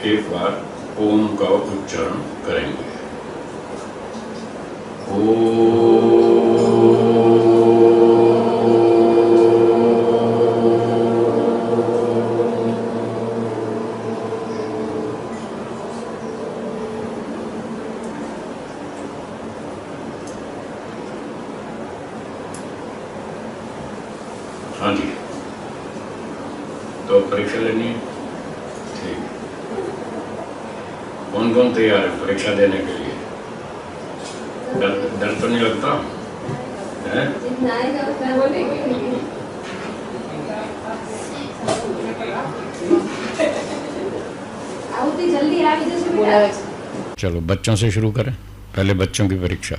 एक बार ओम का उच्चारण करेंगे। ओम। हाँ जी, तो परीक्षा लेनी है। ठीक, कौन कौन तैयार है परीक्षा देने के लिए? डर तो नहीं लगता है? चलो बच्चों से शुरू करें, पहले बच्चों की परीक्षा।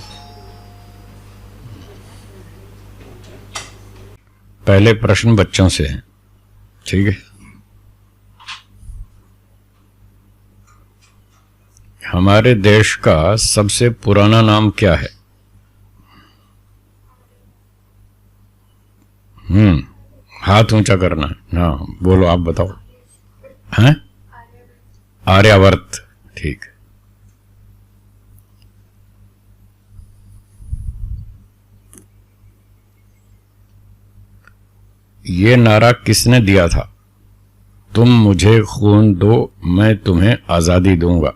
पहले प्रश्न बच्चों से हैं, ठीक है। हमारे देश का सबसे पुराना नाम क्या है? हाथ ऊंचा करना। हाँ बोलो, आप बताओ। हैं? आर्यावर्त, ठीक। ये नारा किसने दिया था? तुम मुझे खून दो, मैं तुम्हें आजादी दूंगा।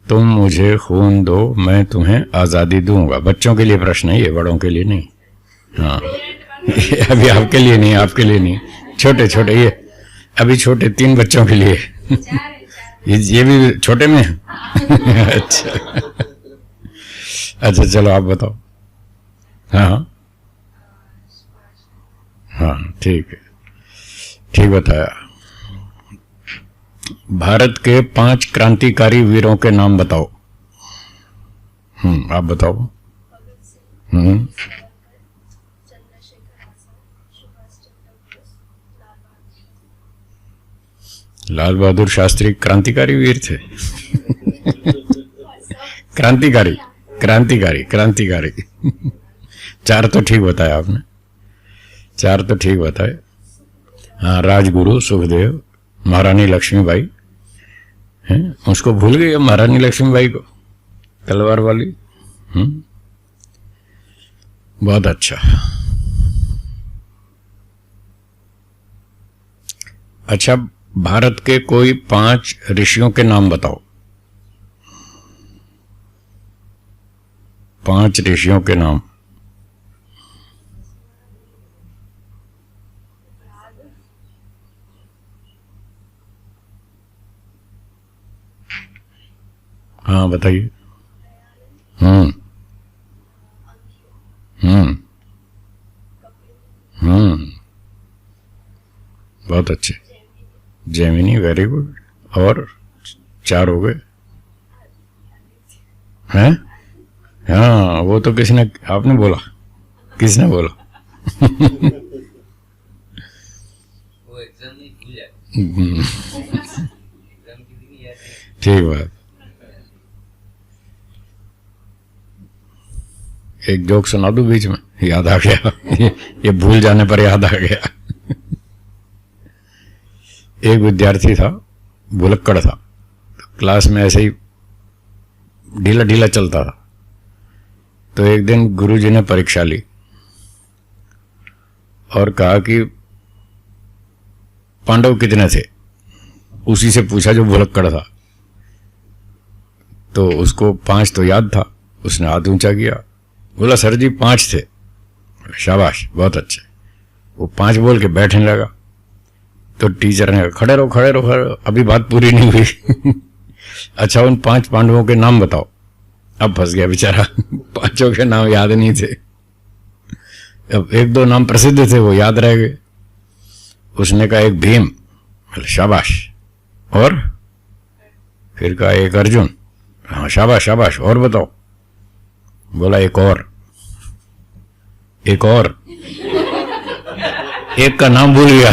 तुम मुझे खून दो, मैं तुम्हें आजादी दूंगा। बच्चों के लिए प्रश्न है ये, बड़ों के लिए नहीं। हाँ अभी आपके लिए नहीं, आपके लिए नहीं, छोटे छोटे ये अभी छोटे 3 बच्चों के लिए ये भी छोटे में अच्छा अच्छा, चलो आप बताओ। हाँ हाँ ठीक है, ठीक बताया। भारत के 5 क्रांतिकारी वीरों के नाम बताओ। आप बताओ। लाल बहादुर शास्त्री क्रांतिकारी वीर थे क्रांतिकारी क्रांतिकारी क्रांतिकारी 4 तो ठीक बताया आपने, 4 तो ठीक बताए। हाँ, राजगुरु, सुखदेव, महारानी लक्ष्मीबाई हैं, उसको भूल गई महारानी लक्ष्मीबाई को, तलवार वाली। बहुत अच्छा। अच्छा, भारत के कोई 5 ऋषियों के नाम बताओ। 5 ऋषियों के नाम। हाँ बताइए। हम्म हम्म बहुत अच्छे। Gemini, very good. और 4 हो गए हैं? हाँ वो तो किसने, आपने बोला, किसने बोला? वो एग्जाम नहीं भूल जाए ठीक बात। एक जोक सुना दूं बीच में, याद आ गया ये भूल जाने पर याद आ गया एक विद्यार्थी था, भुलक्कड़ था, क्लास में ऐसे ही ढीला ढीला चलता था। तो एक दिन गुरुजी ने परीक्षा ली और कहा कि पांडव कितने थे, उसी से पूछा जो भुलक्कड़ था। तो उसको 5 तो याद था, उसने हाथ ऊंचा किया, बोला सर जी 5 थे। शाबाश, बहुत अच्छे। वो 5 बोल के बैठने लगा। तो टीचर ने कहा खड़े रहो खड़े रहो खड़े रहो, अभी बात पूरी नहीं हुई अच्छा, उन 5 पांडवों के नाम बताओ। अब फंस गया बेचारा 5 के नाम याद नहीं थे। अब 1-2 नाम प्रसिद्ध थे, वो याद रह गए। उसने कहा एक भीम, शाबाश। और फिर कहा एक अर्जुन, हाँ शाबाश शाबाश, और बताओ। बोला एक और, एक और, एक का नाम भूल गया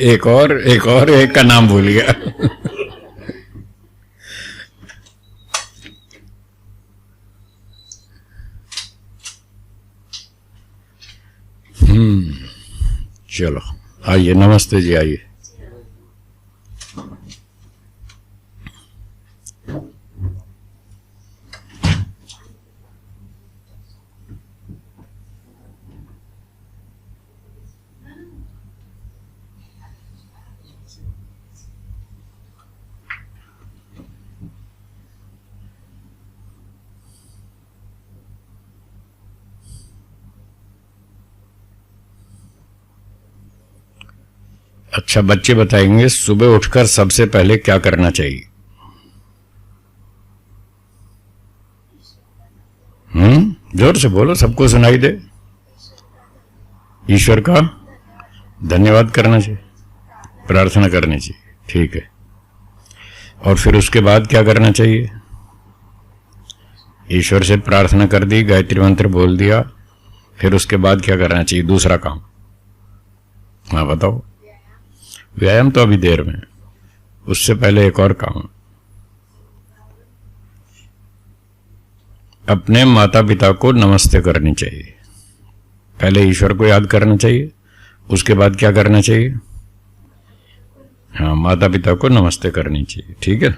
एक और, एक और, एक का नाम भूल गया चलो आइए, नमस्ते जी, आइए। अच्छा, बच्चे बताएंगे सुबह उठकर सबसे पहले क्या करना चाहिए? जोर से बोलो, सबको सुनाई दे। ईश्वर का धन्यवाद करना चाहिए, प्रार्थना करनी चाहिए, ठीक है। और फिर उसके बाद क्या करना चाहिए? ईश्वर से प्रार्थना कर दी, गायत्री मंत्र बोल दिया, फिर उसके बाद क्या करना चाहिए दूसरा काम? हाँ बताओ। व्यायाम तो अभी देर में, उससे पहले एक और काम। अपने माता पिता को नमस्ते करनी चाहिए। पहले ईश्वर को याद करना चाहिए, उसके बाद क्या करना चाहिए? हाँ, माता पिता को नमस्ते करनी चाहिए, ठीक है।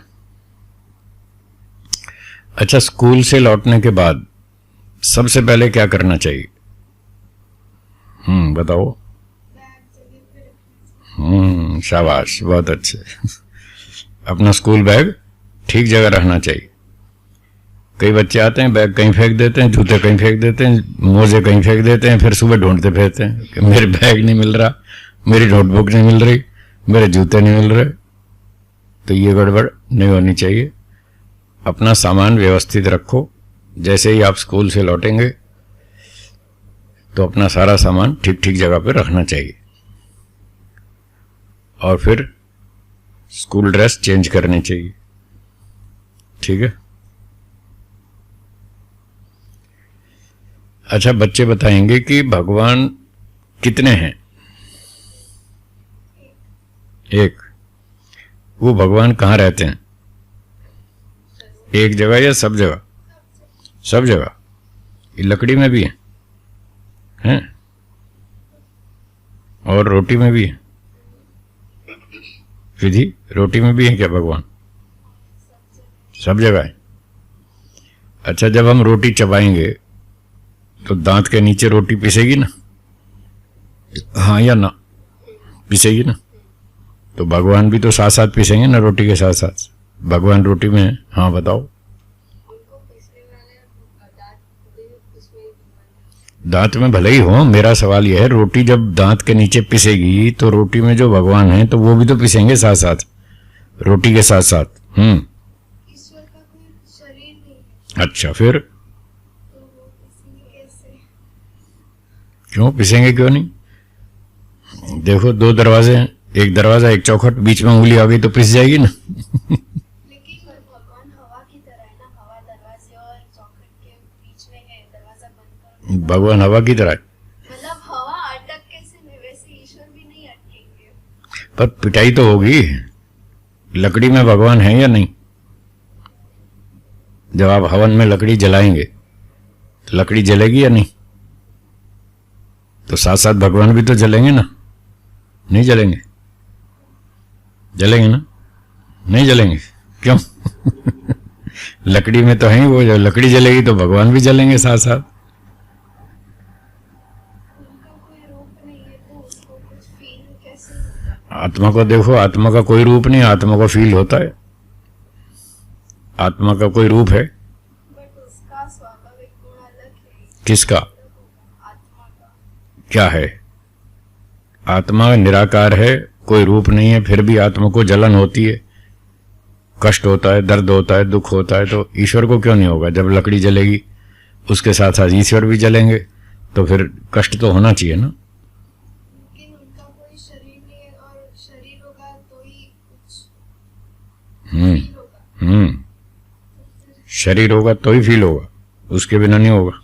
अच्छा, स्कूल से लौटने के बाद सबसे पहले क्या करना चाहिए? बताओ। शाबाश, बहुत अच्छे। अपना स्कूल बैग ठीक जगह रखना चाहिए। कई बच्चे आते हैं, बैग कहीं फेंक देते हैं, जूते कहीं फेंक देते हैं, मोजे कहीं फेंक देते हैं, फिर सुबह ढूंढते फिरते हैं कि मेरे बैग नहीं मिल रहा, मेरी नोटबुक नहीं मिल रही, मेरे जूते नहीं मिल रहे। तो ये गड़बड़ नहीं होनी चाहिए। अपना सामान व्यवस्थित रखो। जैसे ही आप स्कूल से लौटेंगे तो अपना सारा सामान ठीक ठीक जगह पर रखना चाहिए। और फिर स्कूल ड्रेस चेंज करनी चाहिए, ठीक है। अच्छा, बच्चे बताएंगे कि भगवान कितने हैं? एक। वो भगवान कहाँ रहते हैं? एक जगह या सब जगह? सब जगह। ये लकड़ी में भी है, हैं? और रोटी में भी है। विधि, रोटी में भी है क्या भगवान? सब जगह है। अच्छा, जब हम रोटी चबाएंगे तो दांत के नीचे रोटी पिसेगी ना? हाँ या ना? पिसेगी ना? तो भगवान भी तो साथ साथ पिसेंगे ना, रोटी के साथ साथ। भगवान रोटी में है। हाँ बताओ। दांत में भले ही हो, मेरा सवाल यह है, रोटी जब दांत के नीचे पिसेगी तो रोटी में जो भगवान है तो वो भी तो पिसेंगे साथ साथ, रोटी के साथ साथ। ईश्वर का कोई शरीर नहीं। अच्छा, फिर तो वो पिसेंगे कैसे? क्यों पिसेंगे, क्यों नहीं? देखो, दो दरवाजे हैं, एक दरवाजा एक चौखट, बीच में उंगली आ गई तो पिस जाएगी ना। लेकिन भगवान हवा की तरह है ना, हवा दरवाजे और चौखट के बीच में है, दरवाजा बंद कर। भगवान हवा की तरह है। मतलब हवा अटक कैसे नहीं, वैसे ईश्वर भी नहीं अटकेंगे। पर पिटाई तो होगी। लकड़ी में भगवान है या नहीं? जब आप हवन में लकड़ी जलाएंगे तो लकड़ी जलेगी या नहीं? तो साथ साथ भगवान भी तो जलेंगे ना? नहीं जलेंगे? जलेंगे ना? नहीं जलेंगे? क्यों? लकड़ी में तो है ही वो, जब लकड़ी जलेगी तो भगवान भी जलेंगे साथ साथ। उनका कोई रूप नहीं है तो उसको कुछ फील कैसे होगा? आत्मा को देखो, आत्मा का कोई रूप नहीं, आत्मा को फील होता है। आत्मा का कोई रूप है? बट उसका स्वाभाविक गुण अलग है। किसका? आत्मा का। क्या है? आत्मा निराकार है, कोई रूप नहीं है, फिर भी आत्मा को जलन होती है, कष्ट होता है, दर्द होता है, दुख होता है। तो ईश्वर को क्यों नहीं होगा? जब लकड़ी जलेगी उसके साथ साथ ईश्वर भी जलेंगे तो फिर कष्ट तो होना चाहिए ना। लेकिन उनका कोई शरीर नहीं है, और शरीर होगा तो ही कुछ हम्म फील होगा। शरीर होगा तो ही फील होगा, उसके बिना नहीं होगा।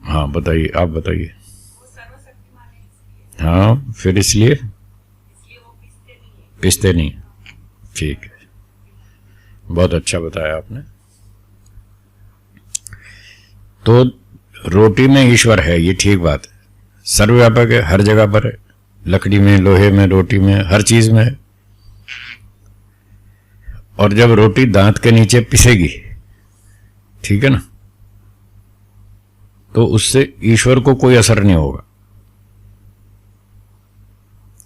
हाँ बताइए, आप बताइए। वो सर्वशक्तिमान है इसलिए। हाँ, फिर इसलिए इसलिए वो पिसते नहीं। ठीक है, बहुत अच्छा बताया आपने। तो रोटी में ईश्वर है, ये ठीक बात है, सर्वव्यापक है, हर जगह पर है, लकड़ी में, लोहे में, रोटी में, हर चीज में है। और जब रोटी दांत के नीचे पिसेगी, ठीक है ना, तो उससे ईश्वर को कोई असर नहीं होगा।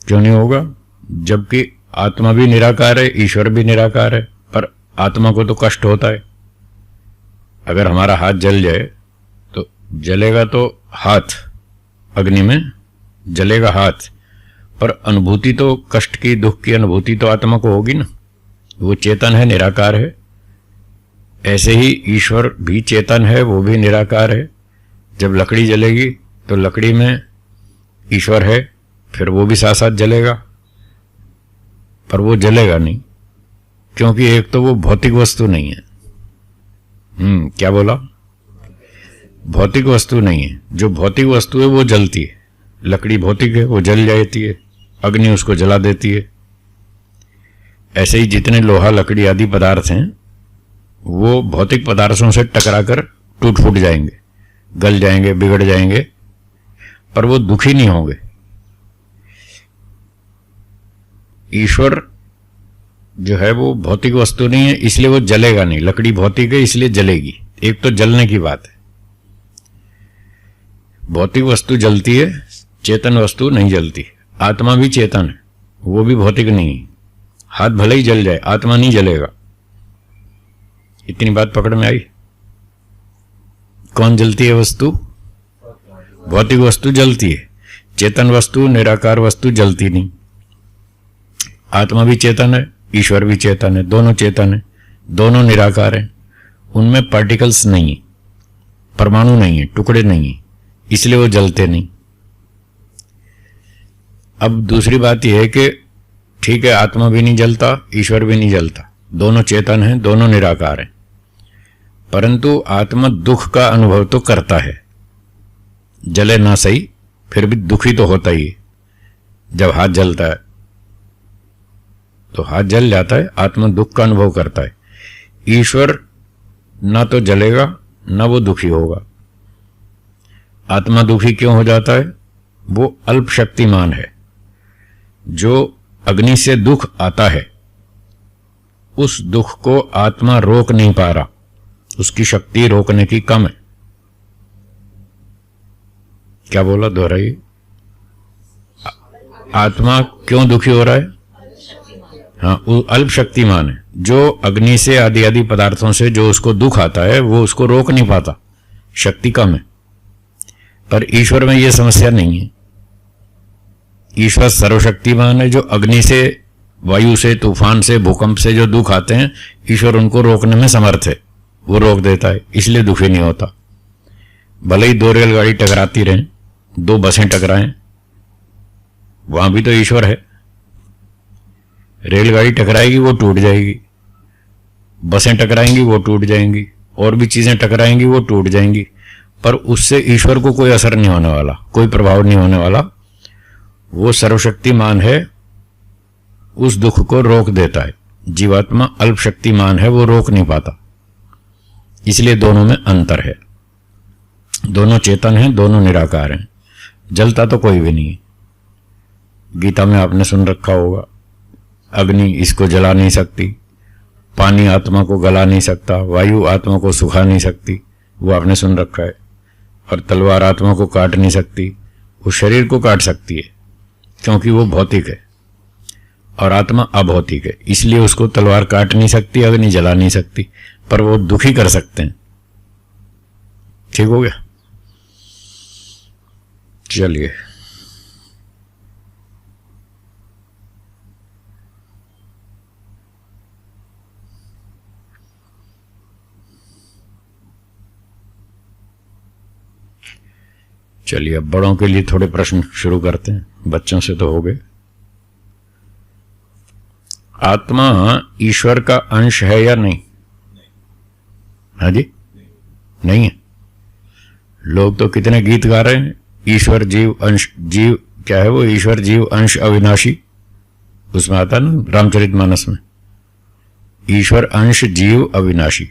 क्यों नहीं होगा? जबकि आत्मा भी निराकार है, ईश्वर भी निराकार है, पर आत्मा को तो कष्ट होता है। अगर हमारा हाथ जल जाए तो जलेगा तो हाथ, अग्नि में जलेगा हाथ, पर अनुभूति तो कष्ट की, दुख की अनुभूति तो आत्मा को होगी ना। वो चेतन है, निराकार है। ऐसे ही ईश्वर भी चेतन है, वो भी निराकार है। जब लकड़ी जलेगी तो लकड़ी में ईश्वर है, फिर वो भी साथ साथ जलेगा, पर वो जलेगा नहीं, क्योंकि एक तो वो भौतिक वस्तु नहीं है। क्या बोला? भौतिक वस्तु नहीं है। जो भौतिक वस्तु है वो जलती है। लकड़ी भौतिक है, वो जल जाती है, अग्नि उसको जला देती है। ऐसे ही जितने लोहा, लकड़ी आदि पदार्थ हैं वो भौतिक पदार्थों से टकराकर टूट फूट जाएंगे, गल जाएंगे, बिगड़ जाएंगे, पर वो दुखी नहीं होंगे। ईश्वर जो है वो भौतिक वस्तु नहीं है, इसलिए वो जलेगा नहीं। लकड़ी भौतिक है इसलिए जलेगी। एक तो जलने की बात है, भौतिक वस्तु जलती है, चेतन वस्तु नहीं जलती। आत्मा भी चेतन है, वो भी भौतिक नहीं है। हाथ भले ही जल जाए, आत्मा नहीं जलेगा। इतनी बात पकड़ में आई? कौन जलती है वस्तु? भौतिक वस्तु जलती है, चेतन वस्तु, निराकार वस्तु जलती नहीं। आत्मा भी चेतन है, ईश्वर भी चेतन है, दोनों चेतन है, दोनों निराकार हैं। उनमें पार्टिकल्स नहीं है, परमाणु नहीं है, टुकड़े नहीं है, इसलिए वो जलते नहीं। अब दूसरी बात यह है कि ठीक है, आत्मा भी नहीं जलता, ईश्वर भी नहीं जलता, दोनों चेतन हैं, दोनों निराकार हैं, परंतु आत्मा दुख का अनुभव तो करता है। जले ना सही, फिर भी दुखी तो होता ही है। जब हाथ जलता है तो हाथ जल जाता है, आत्मा दुख का अनुभव करता है। ईश्वर ना तो जलेगा ना वो दुखी होगा। आत्मा दुखी क्यों हो जाता है? वो अल्प शक्तिमान है। जो अग्नि से दुख आता है उस दुख को आत्मा रोक नहीं पा रहा, उसकी शक्ति रोकने की कम है। क्या बोला? दोहराइए। आत्मा क्यों दुखी हो रहा है? हाँ, वो अल्प शक्तिमान है। जो अग्नि से आदि आदि पदार्थों से जो उसको दुख आता है वो उसको रोक नहीं पाता, शक्ति कम है। पर ईश्वर में यह समस्या नहीं है। ईश्वर सर्वशक्तिमान है। जो अग्नि से, वायु से, तूफान से, भूकंप से जो दुख आते हैं, ईश्वर उनको रोकने में समर्थ है, वो रोक देता है, इसलिए दुखी नहीं होता। भले ही दो रेलगाड़ी टकराती रहें, दो बसें टकराएं, वहां भी तो ईश्वर है। रेलगाड़ी टकराएगी वो टूट जाएगी, बसें टकराएंगी वो टूट जाएंगी, और भी चीजें टकराएंगी वो टूट जाएंगी, पर उससे ईश्वर को कोई असर नहीं होने वाला, कोई प्रभाव नहीं होने वाला। वो सर्वशक्तिमान है, उस दुख को रोक देता है। जीवात्मा अल्प शक्तिमान है, वो रोक नहीं पाता। इसलिए दोनों में अंतर है। दोनों चेतन हैं, दोनों निराकार हैं। जलता तो कोई भी नहीं है। गीता में आपने सुन रखा होगा, अग्नि इसको जला नहीं सकती, पानी आत्मा को गला नहीं सकता, वायु आत्मा को सुखा नहीं सकती, वो आपने सुन रखा है। और तलवार आत्मा को काट नहीं सकती, वो शरीर को काट सकती है, क्योंकि वो भौतिक है और आत्मा अभौतिक है, इसलिए उसको तलवार काट नहीं सकती, अग्नि जला नहीं सकती, पर वो दुखी कर सकते हैं। ठीक हो गया? चलिए, अब बड़ों के लिए थोड़े प्रश्न शुरू करते हैं। बच्चों से तो हो गए। आत्मा ईश्वर का अंश है या नहीं? हाँ जी, नहीं है। लोग तो कितने गीत गा रहे हैं, ईश्वर जीव अंश, जीव क्या है वो, ईश्वर जीव अंश अविनाशी, उसमें आता ना रामचरितमानस में, ईश्वर अंश जीव अविनाशी।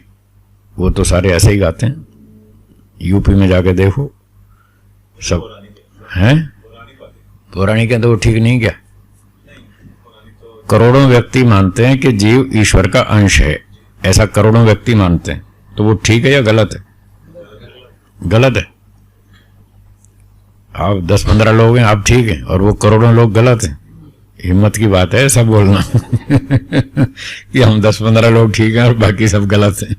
वो तो सारे ऐसे ही गाते हैं। यूपी में जाके देखो सब हैं पौराणिक है, तो वो ठीक नहीं क्या? करोड़ों व्यक्ति मानते हैं कि जीव ईश्वर का अंश है, ऐसा करोड़ों व्यक्ति मानते हैं, तो वो ठीक है या गलत है? गलत है। आप 10-15 लोग हैं, आप ठीक हैं, और वो करोड़ों लोग गलत हैं। हिम्मत की बात है ऐसा बोलना कि हम 10-15 लोग ठीक हैं और बाकी सब गलत हैं।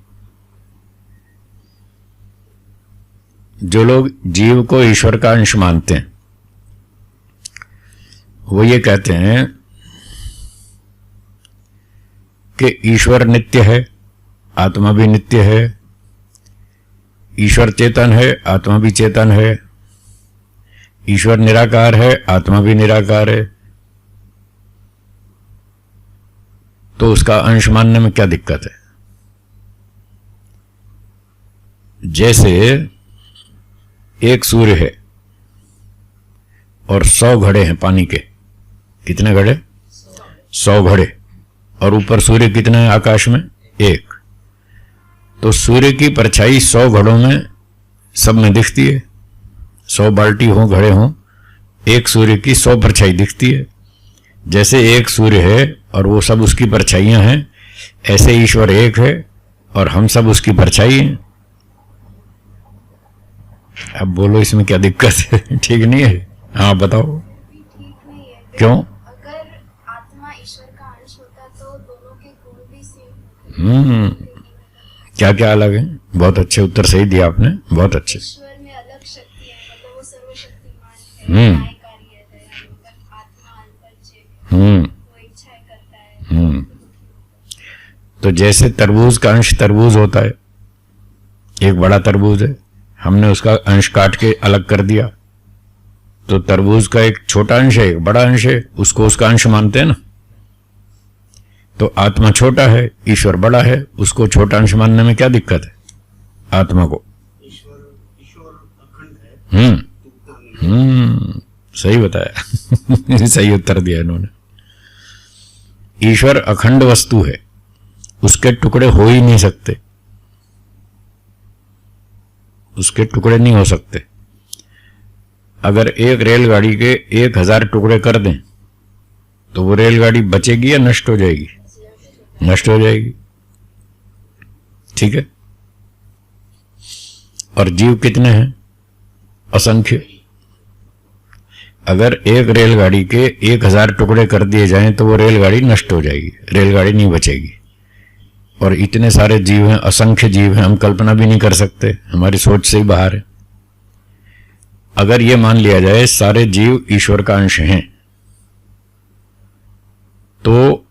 जो लोग जीव को ईश्वर का अंश मानते हैं वो ये कहते हैं कि ईश्वर नित्य है, आत्मा भी नित्य है, ईश्वर चेतन है, आत्मा भी चेतन है, ईश्वर निराकार है, आत्मा भी निराकार है, तो उसका अंश मानने में क्या दिक्कत है? जैसे एक सूर्य है और 100 घड़े हैं पानी के। कितने घड़े? 100 घड़े। और ऊपर सूर्य कितने हैं आकाश में? एक। तो सूर्य की परछाई 100 घड़ों में सब में दिखती है। 100 बाल्टी हो, घड़े हों, एक सूर्य की 100 परछाई दिखती है। जैसे एक सूर्य है और वो सब उसकी परछाइयां हैं, ऐसे ईश्वर एक है और हम सब उसकी परछाई हैं। अब बोलो इसमें क्या दिक्कत है? ठीक नहीं है? हाँ बताओ। ठीक नहीं है। क्यों? अगर आत्मा ईश्वर का अंश होता तो दोनों के गुण भी सेम होते। क्या क्या अलग है? बहुत अच्छे उत्तर सही दिया आपने, बहुत अच्छे। ईश्वर में अलग शक्ति है, मतलब वो सर्वशक्तिमान है, न्यायकारी है, दयालु, पर आत्मा अल्पज्य है, वो इच्छाएं करता है। तो जैसे तरबूज का अंश तरबूज होता है, एक बड़ा तरबूज है, हमने उसका अंश काट के अलग कर दिया, तो तरबूज का एक छोटा अंश है, एक बड़ा अंश है, उसको उसका अंश मानते हैं ना। तो आत्मा छोटा है, ईश्वर बड़ा है, उसको छोटा अंश मानने में क्या दिक्कत है? आत्मा को ईश्वर अखंड है। सही बताया सही उत्तर दिया इन्होंने। ईश्वर अखंड वस्तु है, उसके टुकड़े हो ही नहीं सकते, उसके टुकड़े नहीं हो सकते। अगर एक रेलगाड़ी के 1000 टुकड़े कर दें तो वो रेलगाड़ी बचेगी या नष्ट हो जाएगी? नष्ट हो जाएगी। ठीक है। और जीव कितने हैं? असंख्य। अगर एक रेलगाड़ी के 1000 टुकड़े कर दिए जाएं तो वो रेलगाड़ी नष्ट हो जाएगी, रेलगाड़ी नहीं बचेगी। और इतने सारे जीव हैं, असंख्य जीव हैं, हम कल्पना भी नहीं कर सकते, हमारी सोच से ही बाहर है। अगर ये मान लिया जाए सारे जीव ईश्वर का अंश हैं, तो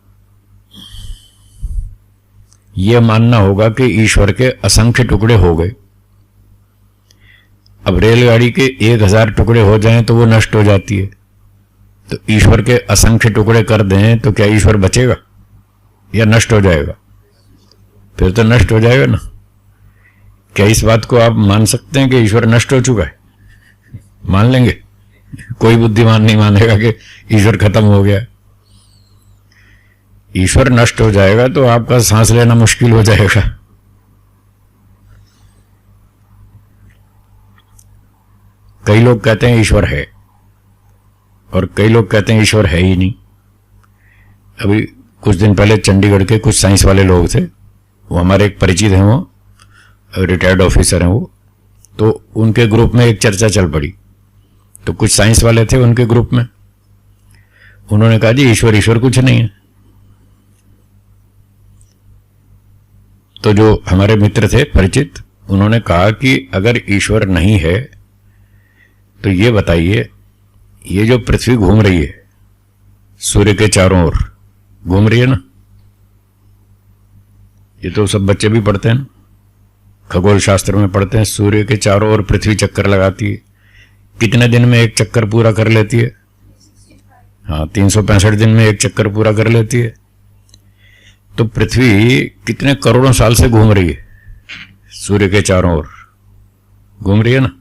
यह मानना होगा कि ईश्वर के असंख्य टुकड़े हो गए। अब रेलगाड़ी के 1000 टुकड़े हो जाएं तो वो नष्ट हो जाती है, तो ईश्वर के असंख्य टुकड़े कर दें तो क्या ईश्वर बचेगा या नष्ट हो जाएगा? फिर तो नष्ट हो जाएगा ना। क्या इस बात को आप मान सकते हैं कि ईश्वर नष्ट हो चुका है? मान लेंगे? कोई बुद्धिमान नहीं मानेगा कि ईश्वर खत्म हो गया। ईश्वर नष्ट हो जाएगा तो आपका सांस लेना मुश्किल हो जाएगा। कई लोग कहते हैं ईश्वर है और कई लोग कहते हैं ईश्वर है ही नहीं। अभी कुछ दिन पहले चंडीगढ़ के कुछ साइंस वाले लोग थे, वो हमारे एक परिचित हैं, वो रिटायर्ड ऑफिसर हैं वो, तो उनके ग्रुप में एक चर्चा चल पड़ी। तो कुछ साइंस वाले थे उनके ग्रुप में, उन्होंने कहा जी ईश्वर ईश्वर कुछ नहीं है। तो जो हमारे मित्र थे परिचित, उन्होंने कहा कि अगर ईश्वर नहीं है तो ये बताइए, ये जो पृथ्वी घूम रही है सूर्य के चारों ओर घूम रही है ना, ये तो सब बच्चे भी पढ़ते हैं ना, खगोल शास्त्र में पढ़ते हैं, सूर्य के चारों ओर पृथ्वी चक्कर लगाती है। कितने दिन में एक चक्कर पूरा कर लेती है? हाँ, 365 दिन में एक चक्कर पूरा कर लेती है। तो पृथ्वी कितने करोड़ों साल से घूम रही है, सूर्य के चारों ओर घूम रही है ना।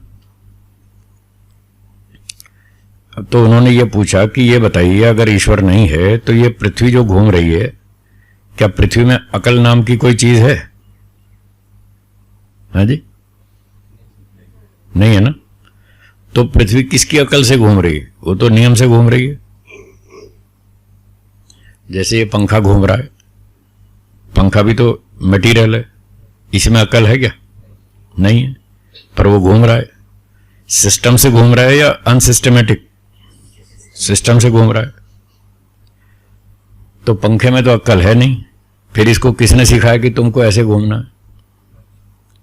अब तो उन्होंने ये पूछा कि ये बताइए अगर ईश्वर नहीं है तो ये पृथ्वी जो घूम रही है, क्या पृथ्वी में अकल नाम की कोई चीज है? हाँ जी, नहीं है ना। तो पृथ्वी किसकी अकल से घूम रही है? वो तो नियम से घूम रही है। जैसे ये पंखा घूम रहा है, पंखा भी तो मटेरियल है, इसमें अकल है क्या? नहीं है, पर वो घूम रहा है। सिस्टम से घूम रहा है या अनसिस्टमेटिक? सिस्टम से घूम रहा है। तो पंखे में तो अक्ल है नहीं, फिर इसको किसने सिखाया कि तुमको ऐसे घूमना है?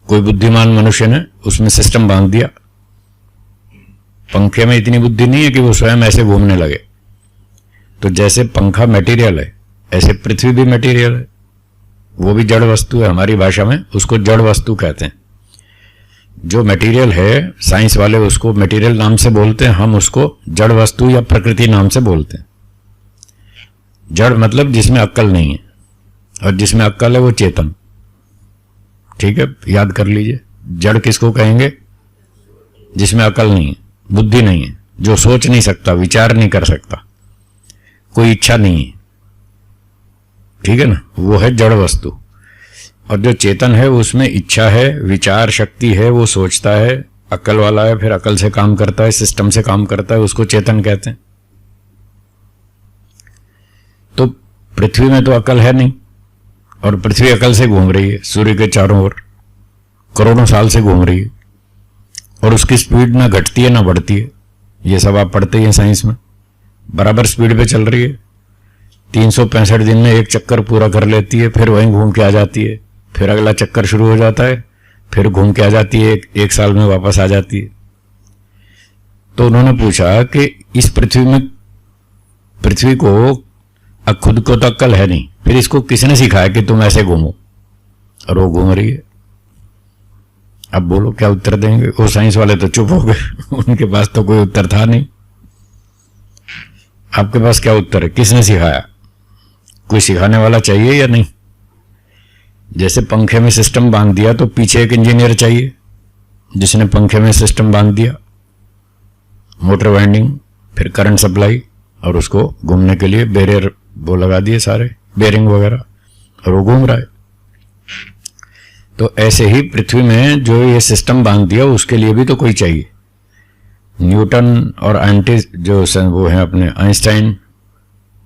कोई बुद्धिमान मनुष्य ने उसमें सिस्टम बांध दिया। पंखे में इतनी बुद्धि नहीं है कि वो स्वयं ऐसे घूमने लगे। तो जैसे पंखा मटेरियल है, ऐसे पृथ्वी भी मटेरियल है, वो भी जड़ वस्तु है। हमारी भाषा में उसको जड़ वस्तु कहते हैं। जो मटेरियल है, साइंस वाले उसको मटेरियल नाम से बोलते हैं, हम उसको जड़ वस्तु या प्रकृति नाम से बोलते हैं। जड़ मतलब जिसमें अक्ल नहीं है, और जिसमें अक्ल है वो चेतन। ठीक है, याद कर लीजिए। जड़ किसको कहेंगे? जिसमें अक्ल नहीं है, बुद्धि नहीं है, जो सोच नहीं सकता, विचार नहीं कर सकता, कोई इच्छा नहीं है। ठीक है ना, वो है जड़ वस्तु। और जो चेतन है उसमें इच्छा है, विचार शक्ति है, वो सोचता है, अक्ल वाला है, फिर अक्ल से काम करता है, सिस्टम से काम करता है, उसको चेतन कहते हैं। तो पृथ्वी में तो अकल है नहीं, और पृथ्वी अकल से घूम रही है सूर्य के चारों ओर, करोड़ों साल से घूम रही है, और उसकी स्पीड ना घटती है ना बढ़ती है। ये सब आप पढ़ते ही हैं साइंस में, बराबर स्पीड पे चल रही है। 365 दिन में एक चक्कर पूरा कर लेती है, फिर वहीं घूम के आ जाती है, फिर अगला चक्कर शुरू हो जाता है, फिर घूम के आ जाती है, एक साल में वापस आ जाती है। तो उन्होंने पूछा कि इस पृथ्वी को खुद को तो अक्ल है नहीं, फिर इसको किसने सिखाया कि तुम ऐसे घूमो? और वो घूम रही है। अब बोलो क्या उत्तर देंगे? वो साइंस वाले तो चुप हो गए, उनके पास तो कोई उत्तर था नहीं। आपके पास क्या उत्तर है? किसने सिखाया? कोई सिखाने वाला चाहिए या नहीं? जैसे पंखे में सिस्टम बांध दिया तो पीछे एक इंजीनियर चाहिए जिसने पंखे में सिस्टम बांध दिया, मोटर वाइंडिंग, फिर करंट सप्लाई, और उसको घूमने के लिए बैरियर वो लगा दिए सारे बेरिंग वगैरह, और वो घूम रहा है। तो ऐसे ही पृथ्वी में जो ये सिस्टम बांध दिया उसके लिए भी तो कोई चाहिए। न्यूटन और जो वो हैं अपने आइंस्टाइन,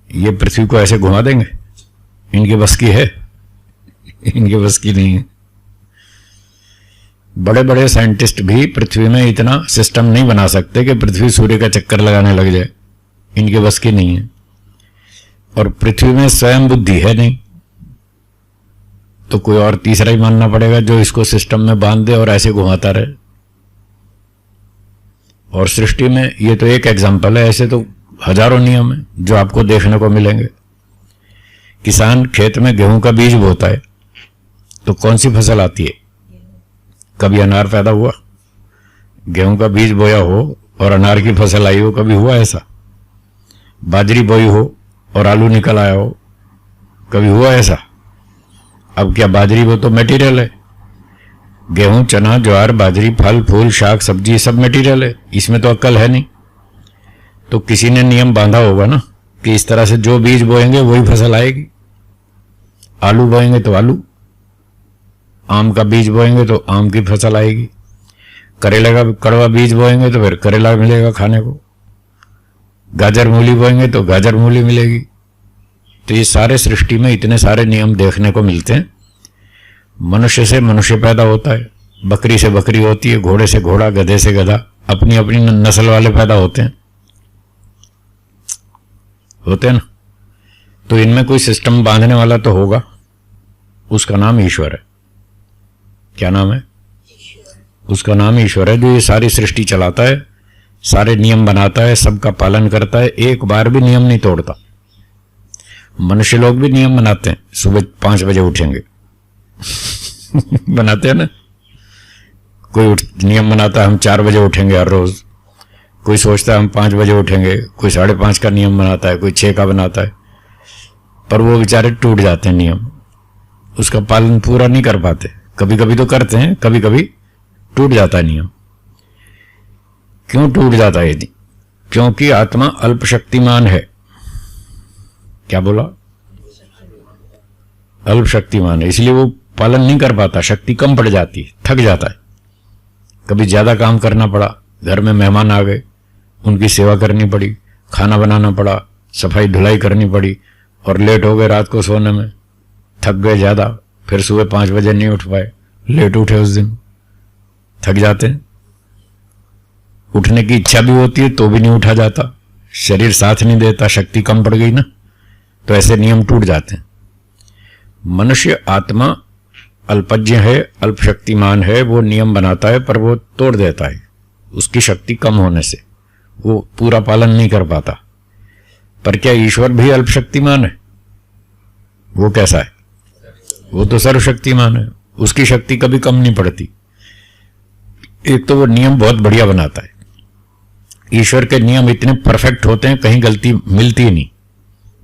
ये पृथ्वी को ऐसे घुमा देंगे? इनके बस की है? इनके बस की नहीं है। बड़े बड़े साइंटिस्ट भी पृथ्वी में इतना सिस्टम नहीं बना सकते कि पृथ्वी सूर्य का चक्कर लगाने लग जाए, इनके बस की नहीं है। और पृथ्वी में स्वयं बुद्धि है नहीं, तो कोई और तीसरा ही मानना पड़ेगा जो इसको सिस्टम में बांध दे और ऐसे घुमाता रहे। और सृष्टि में ये तो एक एग्जाम्पल है, ऐसे तो हजारों नियम हैं जो आपको देखने को मिलेंगे। किसान खेत में गेहूं का बीज बोता है तो कौन सी फसल आती है? कभी अनार पैदा हुआ? गेहूं का बीज बोया हो और अनार की फसल आई हो, कभी हुआ ऐसा? बाजरी बोई हो और आलू निकल आया हो, कभी हुआ ऐसा? अब क्या बाजरी वो तो मटेरियल है, गेहूं, चना, ज्वार, बाजरी, फल फूल, शाक सब्जी सब मटेरियल है, इसमें तो अक्ल है नहीं। तो किसी ने नियम बांधा होगा ना कि इस तरह से जो बीज बोएंगे वही फसल आएगी। आलू बोएंगे तो आलू, आम का बीज बोएंगे तो आम की फसल आएगी, करेले का कड़वा बीज बोएंगे तो फिर करेला मिलेगा खाने को, गाजर मूली बोएंगे तो गाजर मूली मिलेगी। तो ये सारे सृष्टि में इतने सारे नियम देखने को मिलते हैं। मनुष्य से मनुष्य पैदा होता है, बकरी से बकरी होती है, घोड़े से घोड़ा, गधे से गधा, अपनी अपनी नस्ल वाले पैदा होते हैं ना। तो इनमें कोई सिस्टम बांधने वाला तो होगा, उसका नाम ईश्वर है। क्या नाम है? उसका नाम ईश्वर है, जो ये सारी सृष्टि चलाता है, सारे नियम बनाता है, सबका पालन करता है, एक बार भी नियम नहीं तोड़ता। मनुष्य लोग भी नियम बनाते हैं, सुबह 5 बजे उठेंगे बनाते हैं ना। कोई नियम बनाता है हम 4 बजे उठेंगे हर रोज, कोई सोचता है हम 5 बजे उठेंगे, कोई 5:30 का नियम बनाता है, कोई 6 का बनाता है, पर वो बेचारे टूट जाते हैं नियम, उसका पालन पूरा नहीं कर पाते। कभी कभी तो करते हैं, कभी कभी टूट जाता है नियम। क्यों टूट जाता है? यदि क्योंकि आत्मा अल्पशक्तिमान है। क्या बोला? अल्पशक्तिमान है, इसलिए वो पालन नहीं कर पाता, शक्ति कम पड़ जाती है, थक जाता है, कभी ज्यादा काम करना पड़ा, घर में मेहमान आ गए, उनकी सेवा करनी पड़ी, खाना बनाना पड़ा, सफाई धुलाई करनी पड़ी, और लेट हो गए रात को सोने में, थक गए ज्यादा, फिर सुबह 5 बजे नहीं उठ पाए, लेट उठे उस दिन, थक जाते हैं। उठने की इच्छा भी होती है तो भी नहीं उठा जाता, शरीर साथ नहीं देता, शक्ति कम पड़ गई ना, तो ऐसे नियम टूट जाते हैं। मनुष्य आत्मा अल्पज्ञ है, अल्प शक्तिमान है, वो नियम बनाता है पर वो तोड़ देता है, उसकी शक्ति कम होने से वो पूरा पालन नहीं कर पाता। पर क्या ईश्वर भी अल्प शक्तिमान है? वो कैसा है? वो तो सर्वशक्तिमान है, उसकी शक्ति कभी कम नहीं पड़ती। एक तो वो नियम बहुत बढ़िया बनाता है, ईश्वर के नियम इतने परफेक्ट होते हैं, कहीं गलती मिलती ही नहीं।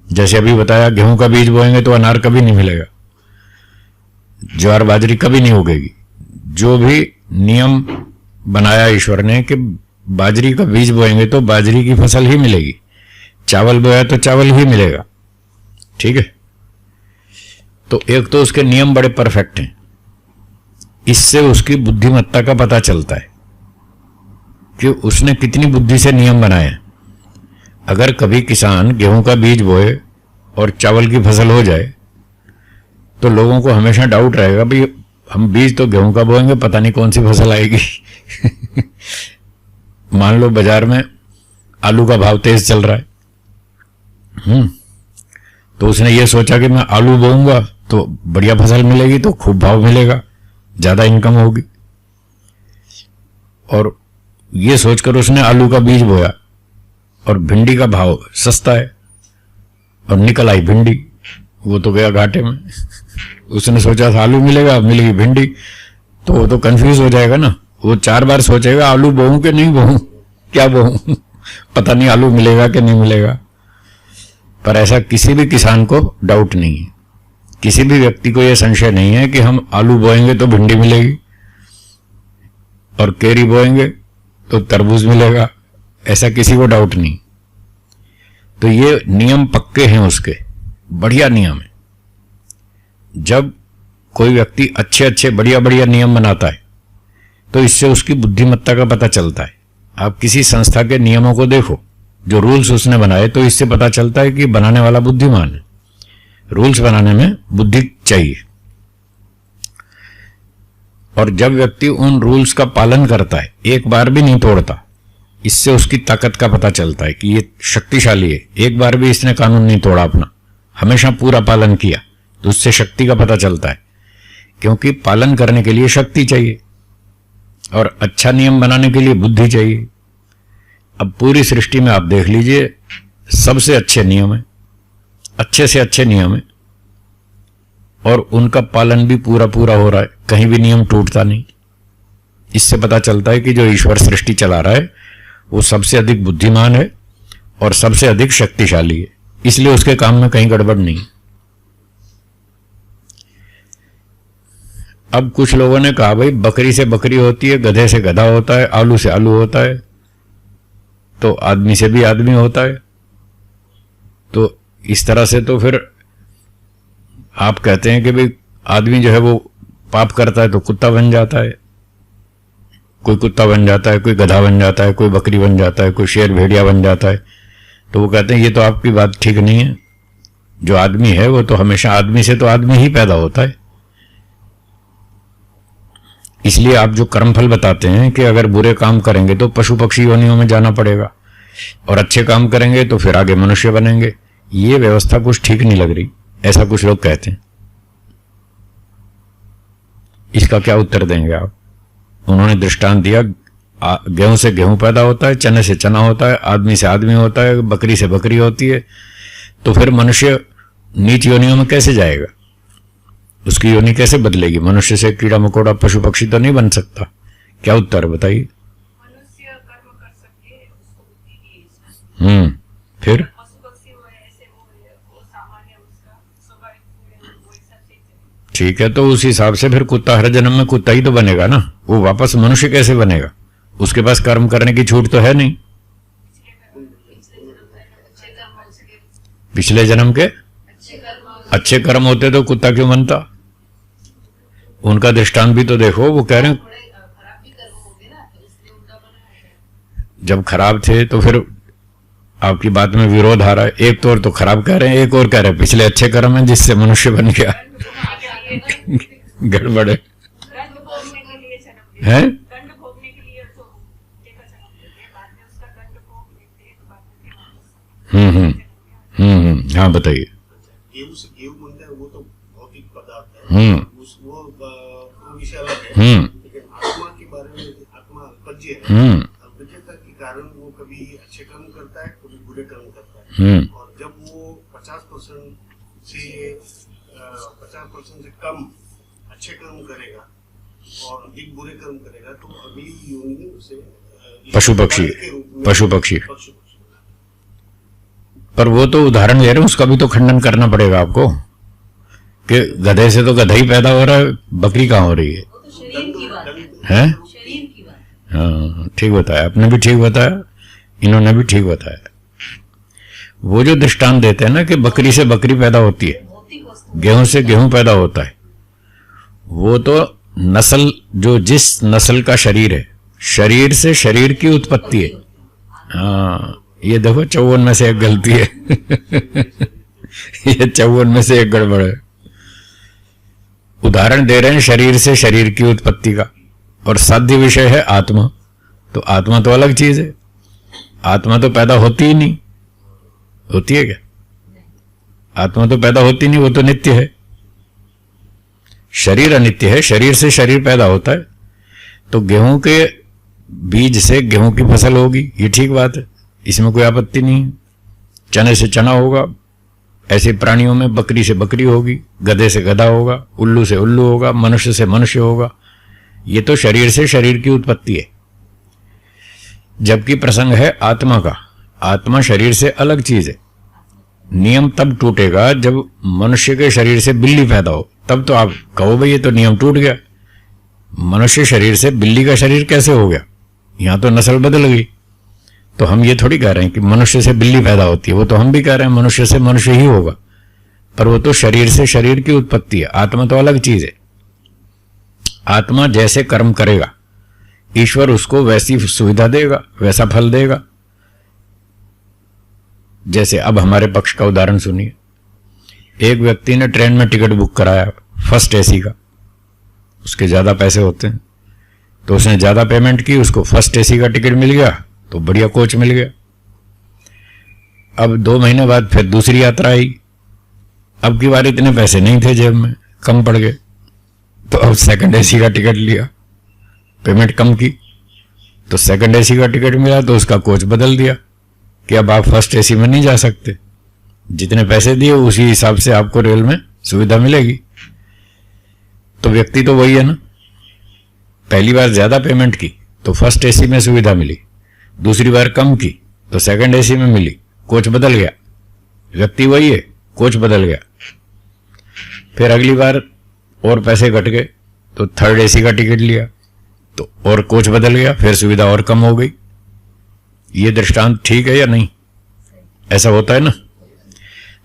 जैसे अभी बताया, गेहूं का बीज बोएंगे तो अनार कभी नहीं मिलेगा, ज्वार बाजरी कभी नहीं उगेगी। जो भी नियम बनाया ईश्वर ने कि बाजरी का बीज बोएंगे तो बाजरी की फसल ही मिलेगी, चावल बोया तो चावल ही मिलेगा, ठीक है। तो एक तो उसके नियम बड़े परफेक्ट हैं, इससे उसकी बुद्धिमत्ता का पता चलता है कि उसने कितनी बुद्धि से नियम बनाए हैं। अगर कभी किसान गेहूं का बीज बोए और चावल की फसल हो जाए तो लोगों को हमेशा डाउट रहेगा, भाई हम बीज तो गेहूं का बोएंगे, पता नहीं कौन सी फसल आएगी। मान लो बाजार में आलू का भाव तेज चल रहा है, तो उसने ये सोचा कि मैं आलू बोऊंगा तो बढ़िया फसल मिलेगी, तो खूब भाव मिलेगा, ज्यादा इनकम होगी, और ये सोचकर उसने आलू का बीज बोया और भिंडी का भाव सस्ता है और निकल आई भिंडी, वो तो गया घाटे में। उसने सोचा था आलू मिलेगा, मिलेगी भिंडी, तो वो तो कंफ्यूज हो जाएगा ना, वो 4 बार सोचेगा आलू बोऊं कि नहीं बोऊं, क्या बोऊं, पता नहीं आलू मिलेगा कि नहीं मिलेगा। पर ऐसा किसी भी किसान को डाउट नहीं है, किसी भी व्यक्ति को यह संशय नहीं है कि हम आलू बोएंगे तो भिंडी मिलेगी और केरी बोएंगे तो तरबूज मिलेगा, ऐसा किसी को डाउट नहीं। तो ये नियम पक्के हैं उसके, बढ़िया नियम है। जब कोई व्यक्ति अच्छे अच्छे बढ़िया बढ़िया नियम बनाता है तो इससे उसकी बुद्धिमत्ता का पता चलता है। आप किसी संस्था के नियमों को देखो, जो रूल्स उसने बनाए, तो इससे पता चलता है कि बनाने वाला बुद्धिमान है। रूल्स बनाने में बुद्धि चाहिए, और जब व्यक्ति उन रूल्स का पालन करता है, एक बार भी नहीं तोड़ता, इससे उसकी ताकत का पता चलता है कि ये शक्तिशाली है। एक बार भी इसने कानून नहीं तोड़ा अपना, हमेशा पूरा पालन किया, तो उससे शक्ति का पता चलता है, क्योंकि पालन करने के लिए शक्ति चाहिए और अच्छा नियम बनाने के लिए बुद्धि चाहिए। अब पूरी सृष्टि में आप देख लीजिए, सबसे अच्छे नियम है, अच्छे से अच्छे नियम है, और उनका पालन भी पूरा पूरा हो रहा है, कहीं भी नियम टूटता नहीं। इससे पता चलता है कि जो ईश्वर सृष्टि चला रहा है वो सबसे अधिक बुद्धिमान है और सबसे अधिक शक्तिशाली है, इसलिए उसके काम में कहीं गड़बड़ नहीं। अब कुछ लोगों ने कहा, भाई बकरी से बकरी होती है, गधे से गधा होता है, आलू से आलू होता है, तो आदमी से भी आदमी होता है। तो इस तरह से तो फिर आप कहते हैं कि भाई आदमी जो है वो पाप करता है तो कुत्ता बन जाता है, कोई कुत्ता बन जाता है, कोई गधा बन जाता है, कोई बकरी बन जाता है, कोई शेर भेड़िया बन जाता है। तो वो कहते हैं ये तो आपकी बात ठीक नहीं है, जो आदमी है वो तो हमेशा आदमी से तो आदमी ही पैदा होता है। इसलिए आप जो कर्मफल बताते हैं कि अगर बुरे काम करेंगे तो पशु पक्षी योनियों में जाना पड़ेगा और अच्छे काम करेंगे तो फिर आगे मनुष्य बनेंगे, ये व्यवस्था कुछ ठीक नहीं लग रही, ऐसा कुछ लोग कहते हैं। इसका क्या उत्तर देंगे आप? उन्होंने दृष्टांत दिया, गेहूं से गेहूं पैदा होता है, चने से चना होता है, आदमी से आदमी होता है, बकरी से बकरी होती है, तो फिर मनुष्य नीच योनियों में कैसे जाएगा? उसकी योनि कैसे बदलेगी? मनुष्य से कीड़ा मकोड़ा पशु पक्षी तो नहीं बन सकता। क्या उत्तर बताइए? मनुष्य कर्म कर सकते हैं, उसको बुद्धि भी है। फिर पशु पक्षी वो ऐसे वो सामान्य उसका स्वाभाविक वो हिसाब से। ठीक है, तो उस हिसाब से फिर कुत्ता हर जन्म में कुत्ता ही तो बनेगा ना, वो वापस मनुष्य कैसे बनेगा? उसके पास कर्म करने की छूट तो है नहीं। पिछले जन्म के अच्छे कर्म होते तो कुत्ता क्यों बनता? उनका दृष्टांत भी तो देखो, वो कह रहे हैं जब खराब थे तो फिर आपकी बात में विरोध आ रहा है। एक तो और तो खराब कह रहे हैं, एक और कह रहे हैं पिछले अच्छे कर्म हैं जिससे मनुष्य बन गया। गड़बड़ है। दंड भोगने के लिए जन्म हैं? दंड भोगने के लिए तो देखा जन्म लेते हैं, बाद में उसका दंड भोग लेते हैं, तो बाद में हाँ बताइए। गेहूं बनता है वो तो भौतिक पदार्थ है, वो विषय अलग है। लेकिन आत्मा के बारे में, आत्मा अल्पज्य है। अल्पज्यता के कारण वो कभी अच्छे कर्म करता है, कभी बुरे कर्म करता है। और जब वो 50% से कम अच्छे कर्म करेगा और अधिक बुरे कर्म करेगा तो अगली योनि उसे पशु पक्षी पक्षी पर वो तो उदाहरण दे रहे हैं, उसका भी तो खंडन करना पड़ेगा आपको कि गधे से तो गधा ही पैदा हो रहा है, बकरी कहाँ हो रही है? हैं? हाँ ठीक बताया आपने, भी ठीक बताया, इन्होंने भी ठीक बताया। वो जो दृष्टांत देते हैं ना कि बकरी से बकरी पैदा होती है, गेहूं से गेहूं पैदा होता है, वो तो नस्ल, जो जिस नस्ल का शरीर है, शरीर से शरीर की उत्पत्ति है। हाँ ये देखो 54 में से एक गलती है। ये 54 में से एक गड़बड़ है। उदाहरण दे रहे हैं शरीर से शरीर की उत्पत्ति का, और साध्य विषय है आत्मा। तो आत्मा तो अलग चीज है, आत्मा तो पैदा होती ही नहीं। होती है क्या? आत्मा तो पैदा होती नहीं, वो तो नित्य है। शरीर अनित्य है, शरीर से शरीर पैदा होता है। तो गेहूं के बीज से गेहूं की फसल होगी, ये ठीक बात है, इसमें कोई आपत्ति नहीं है। चने से चना होगा, ऐसे प्राणियों में बकरी से बकरी होगी, गधे से गधा होगा, उल्लू से उल्लू होगा, मनुष्य से मनुष्य होगा। ये तो शरीर से शरीर की उत्पत्ति है। जबकि प्रसंग है आत्मा का। आत्मा शरीर से अलग चीज है। नियम तब टूटेगा जब मनुष्य के शरीर से बिल्ली पैदा हो, तब तो आप कहो भाई ये तो नियम टूट गया। मनुष्य शरीर से बिल्ली का शरीर कैसे हो गया? यहां तो नस्ल बदल गई। तो हम ये थोड़ी कह रहे हैं कि मनुष्य से बिल्ली पैदा होती है, वो तो हम भी कह रहे हैं मनुष्य से मनुष्य ही होगा, पर वो तो शरीर से शरीर की उत्पत्ति है। आत्मा तो अलग चीज है। आत्मा जैसे कर्म करेगा ईश्वर उसको वैसी सुविधा देगा, वैसा फल देगा। जैसे अब हमारे पक्ष का उदाहरण सुनिए। एक व्यक्ति ने ट्रेन में टिकट बुक कराया फर्स्ट एसी का, उसके ज्यादा पैसे होते हैं, तो उसने ज्यादा पेमेंट की, उसको फर्स्ट एसी का टिकट मिल गया, तो बढ़िया कोच मिल गया। अब 2 महीने बाद फिर दूसरी यात्रा आई। अब की बार इतने पैसे नहीं थे जेब में, कम पड़ गए, तो अब सेकंड एसी का टिकट लिया, पेमेंट कम की, तो सेकंड एसी का टिकट मिला, तो उसका कोच बदल दिया कि अब आप फर्स्ट एसी में नहीं जा सकते, जितने पैसे दिए उसी हिसाब से आपको रेल में सुविधा मिलेगी। तो व्यक्ति तो वही है ना, पहली बार ज्यादा पेमेंट की तो फर्स्ट एसी में सुविधा मिली, दूसरी बार कम की तो सेकंड एसी में मिली, कोच बदल गया। व्यक्ति वही है, कोच बदल गया। फिर अगली बार और पैसे घट गए तो थर्ड एसी का टिकट लिया, तो और कोच बदल गया, फिर सुविधा और कम हो गई। ये दृष्टांत ठीक है या नहीं? ऐसा होता है ना।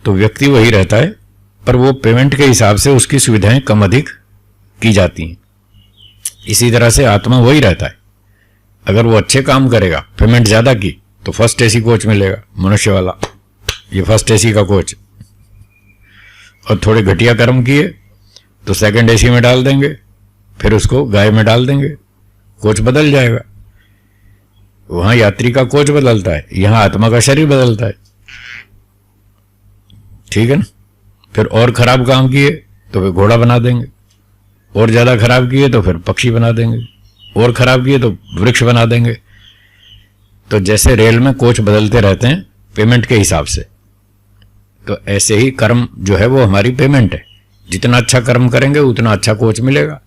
तो व्यक्ति वही रहता है, पर वो पेमेंट के हिसाब से उसकी सुविधाएं कम अधिक की जाती हैं। इसी तरह से आत्मा वही रहता है। अगर वो अच्छे काम करेगा, पेमेंट ज्यादा की, तो फर्स्ट एसी कोच मिलेगा, मनुष्य वाला, ये फर्स्ट एसी का कोच। और थोड़े घटिया कर्म किए तो सेकंड एसी में डाल देंगे, फिर उसको गाय में डाल देंगे, कोच बदल जाएगा। वहां यात्री का कोच बदलता है, यहां आत्मा का शरीर बदलता है। ठीक है ना। फिर और खराब काम किए तो फिर घोड़ा बना देंगे, और ज्यादा खराब किए तो फिर पक्षी बना देंगे, और खराब किए तो वृक्ष बना देंगे। तो जैसे रेल में कोच बदलते रहते हैं पेमेंट के हिसाब से, तो ऐसे ही कर्म जो है वो हमारी पेमेंट है। जितना अच्छा कर्म करेंगे उतना अच्छा कोच मिलेगा,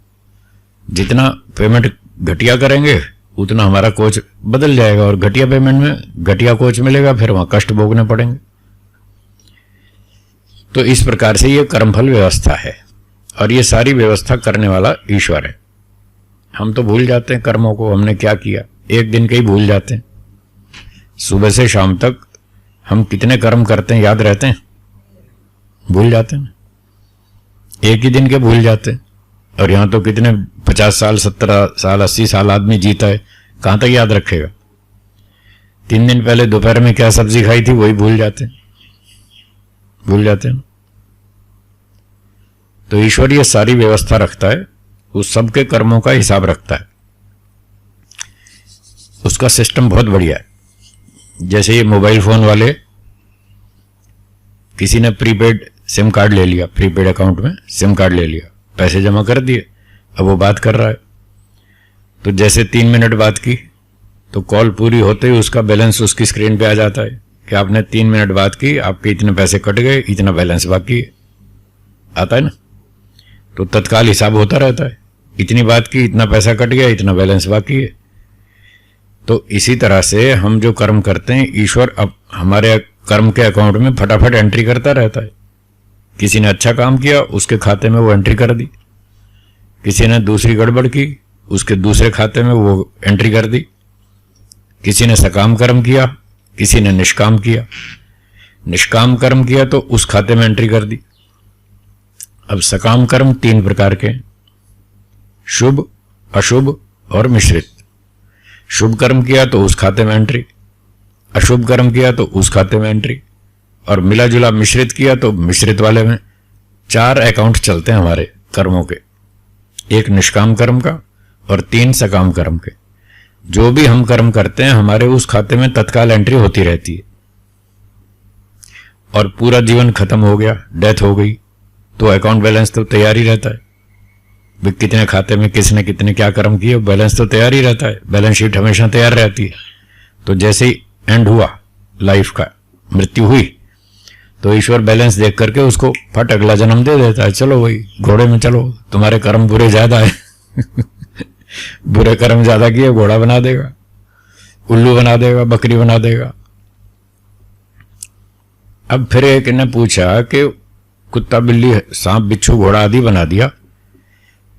जितना पेमेंट घटिया करेंगे उतना हमारा कोच बदल जाएगा, और घटिया पेमेंट में घटिया कोच मिलेगा, फिर वहां कष्ट भोगने पड़ेंगे। तो इस प्रकार से ये कर्मफल व्यवस्था है, और ये सारी व्यवस्था करने वाला ईश्वर है। हम तो भूल जाते हैं कर्मों को, हमने क्या किया, एक दिन के ही भूल जाते हैं। सुबह से शाम तक हम कितने कर्म करते हैं याद रहते हैं? भूल जाते हैं। एक ही दिन के भूल जाते हैं। और यहां तो कितने 50 साल 70 साल 80 साल आदमी जीता है, कहाँ तक याद रखेगा? 3 दिन पहले दोपहर में क्या सब्जी खाई थी वही भूल जाते हैं ना। तो ईश्वर ये सारी व्यवस्था रखता है, उस सबके कर्मों का हिसाब रखता है, उसका सिस्टम बहुत बढ़िया है। जैसे ये मोबाइल फोन वाले, किसी ने प्रीपेड सिम कार्ड ले लिया, प्रीपेड अकाउंट में सिम कार्ड ले लिया, पैसे जमा कर दिए, अब वो बात कर रहा है, तो जैसे 3 मिनट बात की तो कॉल पूरी होते ही उसका बैलेंस उसकी स्क्रीन पे आ जाता है कि आपने 3 मिनट बात की, आपके इतने पैसे कट गए, इतना बैलेंस बाकी है, आता है ना। तो तत्काल हिसाब होता रहता है, इतनी बात की, इतना पैसा कट गया, इतना बैलेंस बाकी है। तो इसी तरह से हम जो कर्म करते हैं, ईश्वर अब हमारे कर्म के अकाउंट में फटाफट एंट्री करता रहता है। किसी ने अच्छा काम किया, उसके खाते में वो एंट्री कर दी, किसी ने दूसरी गड़बड़ की, उसके दूसरे खाते में वो एंट्री कर दी, किसी ने सकाम कर्म किया, किसी ने निष्काम किया, निष्काम कर्म किया तो उस खाते में एंट्री कर दी। अब सकाम कर्म 3 प्रकार के, शुभ, अशुभ और मिश्रित। शुभ कर्म किया तो उस खाते में एंट्री, अशुभ कर्म किया तो उस खाते में एंट्री, और मिला जुला मिश्रित किया तो मिश्रित वाले में। 4 अकाउंट चलते हैं हमारे कर्मों के, 1 निष्काम कर्म का और 3 सकाम कर्म के। जो भी हम कर्म करते हैं हमारे उस खाते में तत्काल एंट्री होती रहती है, और पूरा जीवन खत्म हो गया, डेथ हो गई, तो अकाउंट बैलेंस तो तैयार ही रहता है। भाई कितने खाते में किसने कितने क्या कर्म किए, बैलेंस तो तैयार ही रहता है, बैलेंस शीट हमेशा तैयार रहती है। तो जैसे ही एंड हुआ लाइफ का, मृत्यु हुई, तो ईश्वर बैलेंस देख करके उसको फट अगला जन्म दे देता है, चलो वही घोड़े में चलो, तुम्हारे कर्म बुरे ज्यादा है बुरे कर्म ज्यादा किए, घोड़ा बना देगा, उल्लू बना देगा, बकरी बना देगा। अब फिर एक ने पूछा कि कुत्ता बिल्ली सांप बिच्छू घोड़ा आदि बना दिया,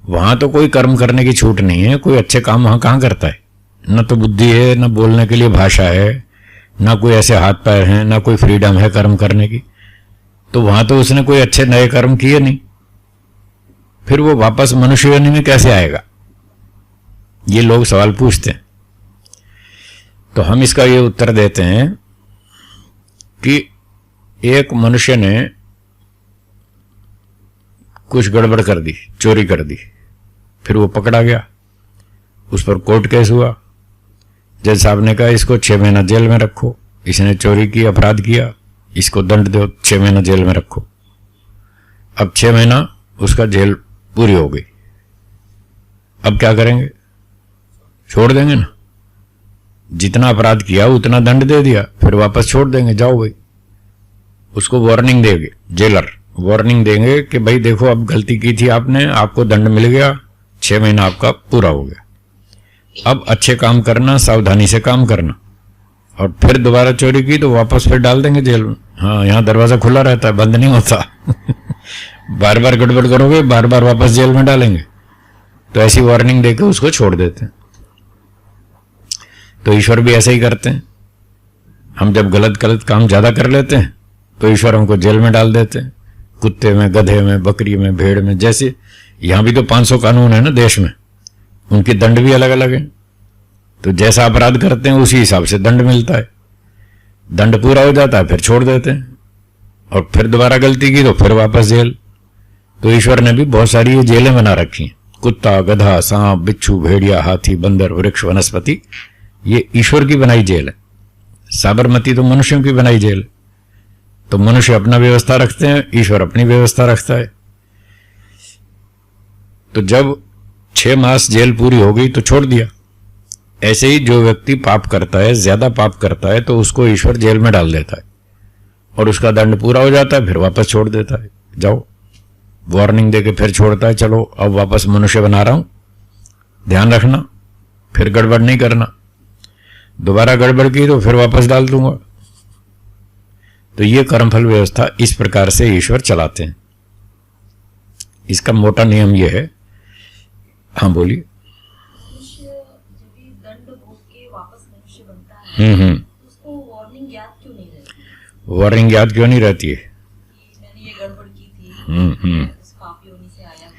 वहां तो कोई कर्म करने की छूट नहीं है, कोई अच्छे काम वहां कहां करता है? न तो बुद्धि है, न बोलने के लिए भाषा है, ना कोई ऐसे हाथ पैर हैं, ना कोई फ्रीडम है कर्म करने की, तो वहां तो उसने कोई अच्छे नए कर्म किए नहीं, फिर वो वापस मनुष्य योनि में कैसे आएगा? ये लोग सवाल पूछते हैं। तो हम इसका ये उत्तर देते हैं कि एक मनुष्य ने कुछ गड़बड़ कर दी, चोरी कर दी, फिर वो पकड़ा गया, उस पर कोर्ट केस हुआ, जज साहब ने कहा इसको 6 महीना जेल में रखो, इसने चोरी की, अपराध किया, इसको दंड दो, 6 महीना जेल में रखो। अब 6 महीना उसका जेल पूरी हो गई, अब क्या करेंगे? छोड़ देंगे ना, जितना अपराध किया उतना दंड दे दिया, फिर वापस छोड़ देंगे, जाओ भाई। उसको वार्निंग देंगे, जेलर वार्निंग देंगे कि भाई देखो अब गलती की थी आपने, आपको दंड मिल गया, 6 महीना आपका पूरा हो गया, अब अच्छे काम करना, सावधानी से काम करना, और फिर दोबारा चोरी की तो वापस फिर डाल देंगे जेल में। हाँ, यहाँ दरवाजा खुला रहता है, बंद नहीं होता बार बार गड़बड़ करोगे, बार बार वापस जेल में डालेंगे। तो ऐसी वार्निंग देकर उसको छोड़ देते हैं। तो ईश्वर भी ऐसे ही करते हैं, हम जब गलत काम ज्यादा कर लेते हैं तो ईश्वर हमको जेल में डाल देते हैं, कुत्ते में, गधे में, बकरी में, भेड़ में। जैसे यहां भी तो 500 कानून है ना देश में, उनके दंड भी अलग अलग हैं, तो जैसा अपराध करते हैं उसी हिसाब से दंड मिलता है। दंड पूरा हो जाता है फिर छोड़ देते हैं, और फिर दोबारा गलती की तो फिर वापस जेल। तो ईश्वर ने भी बहुत सारी ये जेलें बना रखी हैं, कुत्ता, गधा, सांप, बिच्छू, भेड़िया, हाथी, बंदर, वृक्ष, वनस्पति, ये ईश्वर की बनाई जेल है। साबरमती तो मनुष्यों की बनाई जेल है। तो मनुष्य अपना व्यवस्था रखते हैं, ईश्वर अपनी व्यवस्था रखता है। तो जब 6 मास जेल पूरी हो गई तो छोड़ दिया। ऐसे ही जो व्यक्ति पाप करता है, ज्यादा पाप करता है, तो उसको ईश्वर जेल में डाल देता है, और उसका दंड पूरा हो जाता है, फिर वापस छोड़ देता है, जाओ। वार्निंग देके फिर छोड़ता है, चलो अब वापस मनुष्य बना रहा हूं, ध्यान रखना, फिर गड़बड़ नहीं करना, दोबारा गड़बड़ की तो फिर वापस डाल दूंगा। तो ये कर्मफल व्यवस्था इस प्रकार से ईश्वर चलाते हैं। इसका मोटा नियम यह है। हाँ बोलिए। मनुष्य जब भी दंड भोग के वापस मनुष्य बनता है, उसको वार्निंग याद क्यों नहीं रहती? वार्निंग याद क्यों नहीं रहती है? कि मैंने ये गड़बड़ की थी, उस पाप योनि से आया।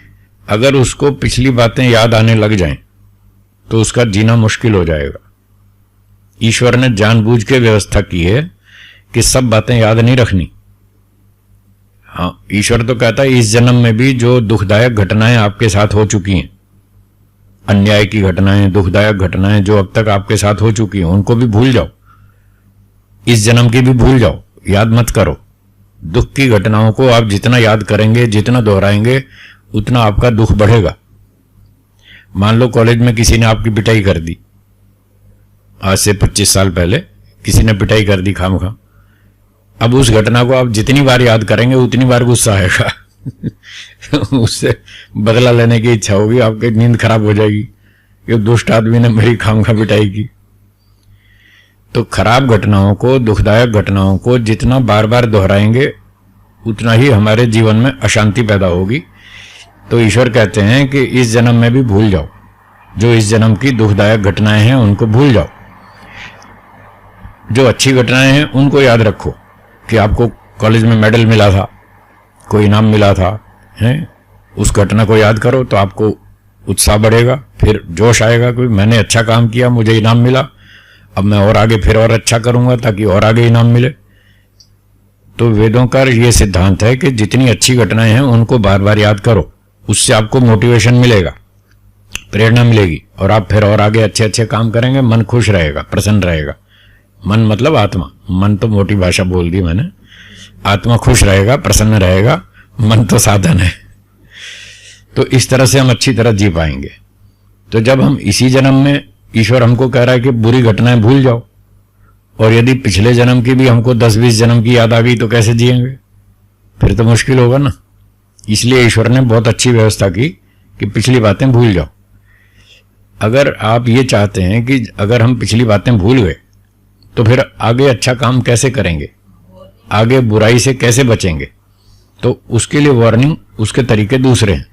अगर उसको पिछली बातें याद आने लग जाएं तो उसका जीना मुश्किल हो जाएगा। ईश्वर ने जानबूझ के व्यवस्था की है कि सब बातें याद नहीं रखनी। हाँ, ईश्वर तो कहता है इस जन्म में भी जो दुखदायक घटनाएं आपके साथ हो चुकी हैं, अन्याय की घटनाएं, दुखदायक घटनाएं जो अब तक आपके साथ हो चुकी हैं, उनको भी भूल जाओ। इस जन्म की भी भूल जाओ, याद मत करो। दुख की घटनाओं को आप जितना याद करेंगे, जितना दोहराएंगे, उतना आपका दुख बढ़ेगा। मान लो कॉलेज में किसी ने आपकी पिटाई कर दी, आज से 25 साल पहले किसी ने पिटाई कर दी खामखा। अब उस घटना को आप जितनी बार याद करेंगे उतनी बार गुस्सा आएगा। उससे बदला लेने की इच्छा होगी, आपकी नींद खराब हो जाएगी कि दुष्ट आदमी ने मेरी खामखा पिटाई की। तो खराब घटनाओं को, दुखदायक घटनाओं को जितना बार बार दोहराएंगे उतना ही हमारे जीवन में अशांति पैदा होगी। तो ईश्वर कहते हैं कि इस जन्म में भी भूल जाओ, जो इस जन्म की दुखदायक घटनाएं हैं उनको भूल जाओ। जो अच्छी घटनाएं हैं उनको याद रखो कि आपको कॉलेज में मेडल मिला था, कोई इनाम मिला था, हैं? उस घटना को याद करो तो आपको उत्साह बढ़ेगा, फिर जोश आएगा कि मैंने अच्छा काम किया, मुझे इनाम मिला, अब मैं और आगे फिर और अच्छा करूंगा ताकि और आगे इनाम मिले। तो वेदों का ये सिद्धांत है कि जितनी अच्छी घटनाएं हैं उनको बार बार याद करो, उससे आपको मोटिवेशन मिलेगा, प्रेरणा मिलेगी और आप फिर और आगे अच्छे अच्छे काम करेंगे। मन खुश रहेगा, प्रसन्न रहेगा। मन मतलब आत्मा, मन तो मोटी भाषा बोल दी मैंने। आत्मा खुश रहेगा, प्रसन्न रहेगा, मन तो साधन है। तो इस तरह से हम अच्छी तरह जी पाएंगे। तो जब हम इसी जन्म में, ईश्वर हमको कह रहा है कि बुरी घटनाएं भूल जाओ, और यदि पिछले जन्म की भी हमको 10-20 जन्म की याद आ गई तो कैसे जिएंगे? फिर तो मुश्किल होगा ना। इसलिए ईश्वर ने बहुत अच्छी व्यवस्था की कि पिछली बातें भूल जाओ। अगर आप ये चाहते हैं कि अगर हम पिछली बातें भूल गए तो फिर आगे अच्छा काम कैसे करेंगे, आगे बुराई से कैसे बचेंगे, तो उसके लिए वार्निंग, उसके तरीके दूसरे हैं।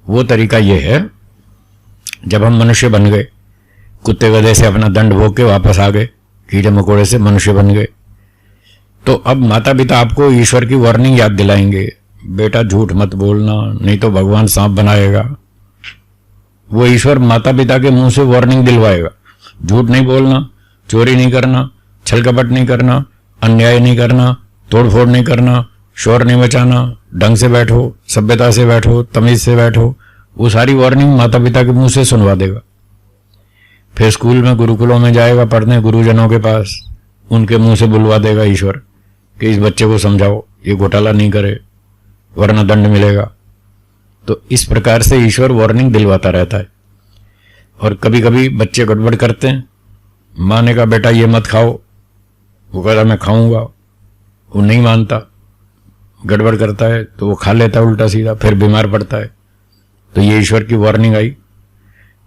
वो तरीका ये है, जब हम मनुष्य बन गए, कुत्ते गधे से अपना दंड भोग के वापस आ गए, कीड़े मकोड़े से मनुष्य बन गए, तो अब माता पिता आपको ईश्वर की वार्निंग याद दिलाएंगे, बेटा झूठ मत बोलना नहीं तो भगवान सांप बनाएगा। वो ईश्वर माता पिता के मुंह से वार्निंग दिलवाएगा, झूठ नहीं बोलना, चोरी नहीं करना, छल कपट नहीं करना, अन्याय नहीं करना, तोड़फोड़ नहीं करना, शोर नहीं मचाना, ढंग से बैठो, सभ्यता से बैठो, तमीज से बैठो। वो सारी वार्निंग माता पिता के मुंह से सुनवा देगा। फिर स्कूल में, गुरुकुलों में जाएगा पढ़ने, गुरुजनों के पास, उनके मुंह से बुलवा देगा ईश्वर कि इस बच्चे को समझाओ, ये घोटाला नहीं करे वरना दंड मिलेगा। तो इस प्रकार से ईश्वर वार्निंग दिलवाता रहता है। और कभी कभी बच्चे गड़बड़ करते हैं, माँ ने कहा बेटा ये मत खाओ, वो कहता मैं खाऊंगा, वो नहीं मानता, गड़बड़ करता है तो वो खा लेता है उल्टा सीधा, फिर बीमार पड़ता है। तो ये ईश्वर की वार्निंग आई,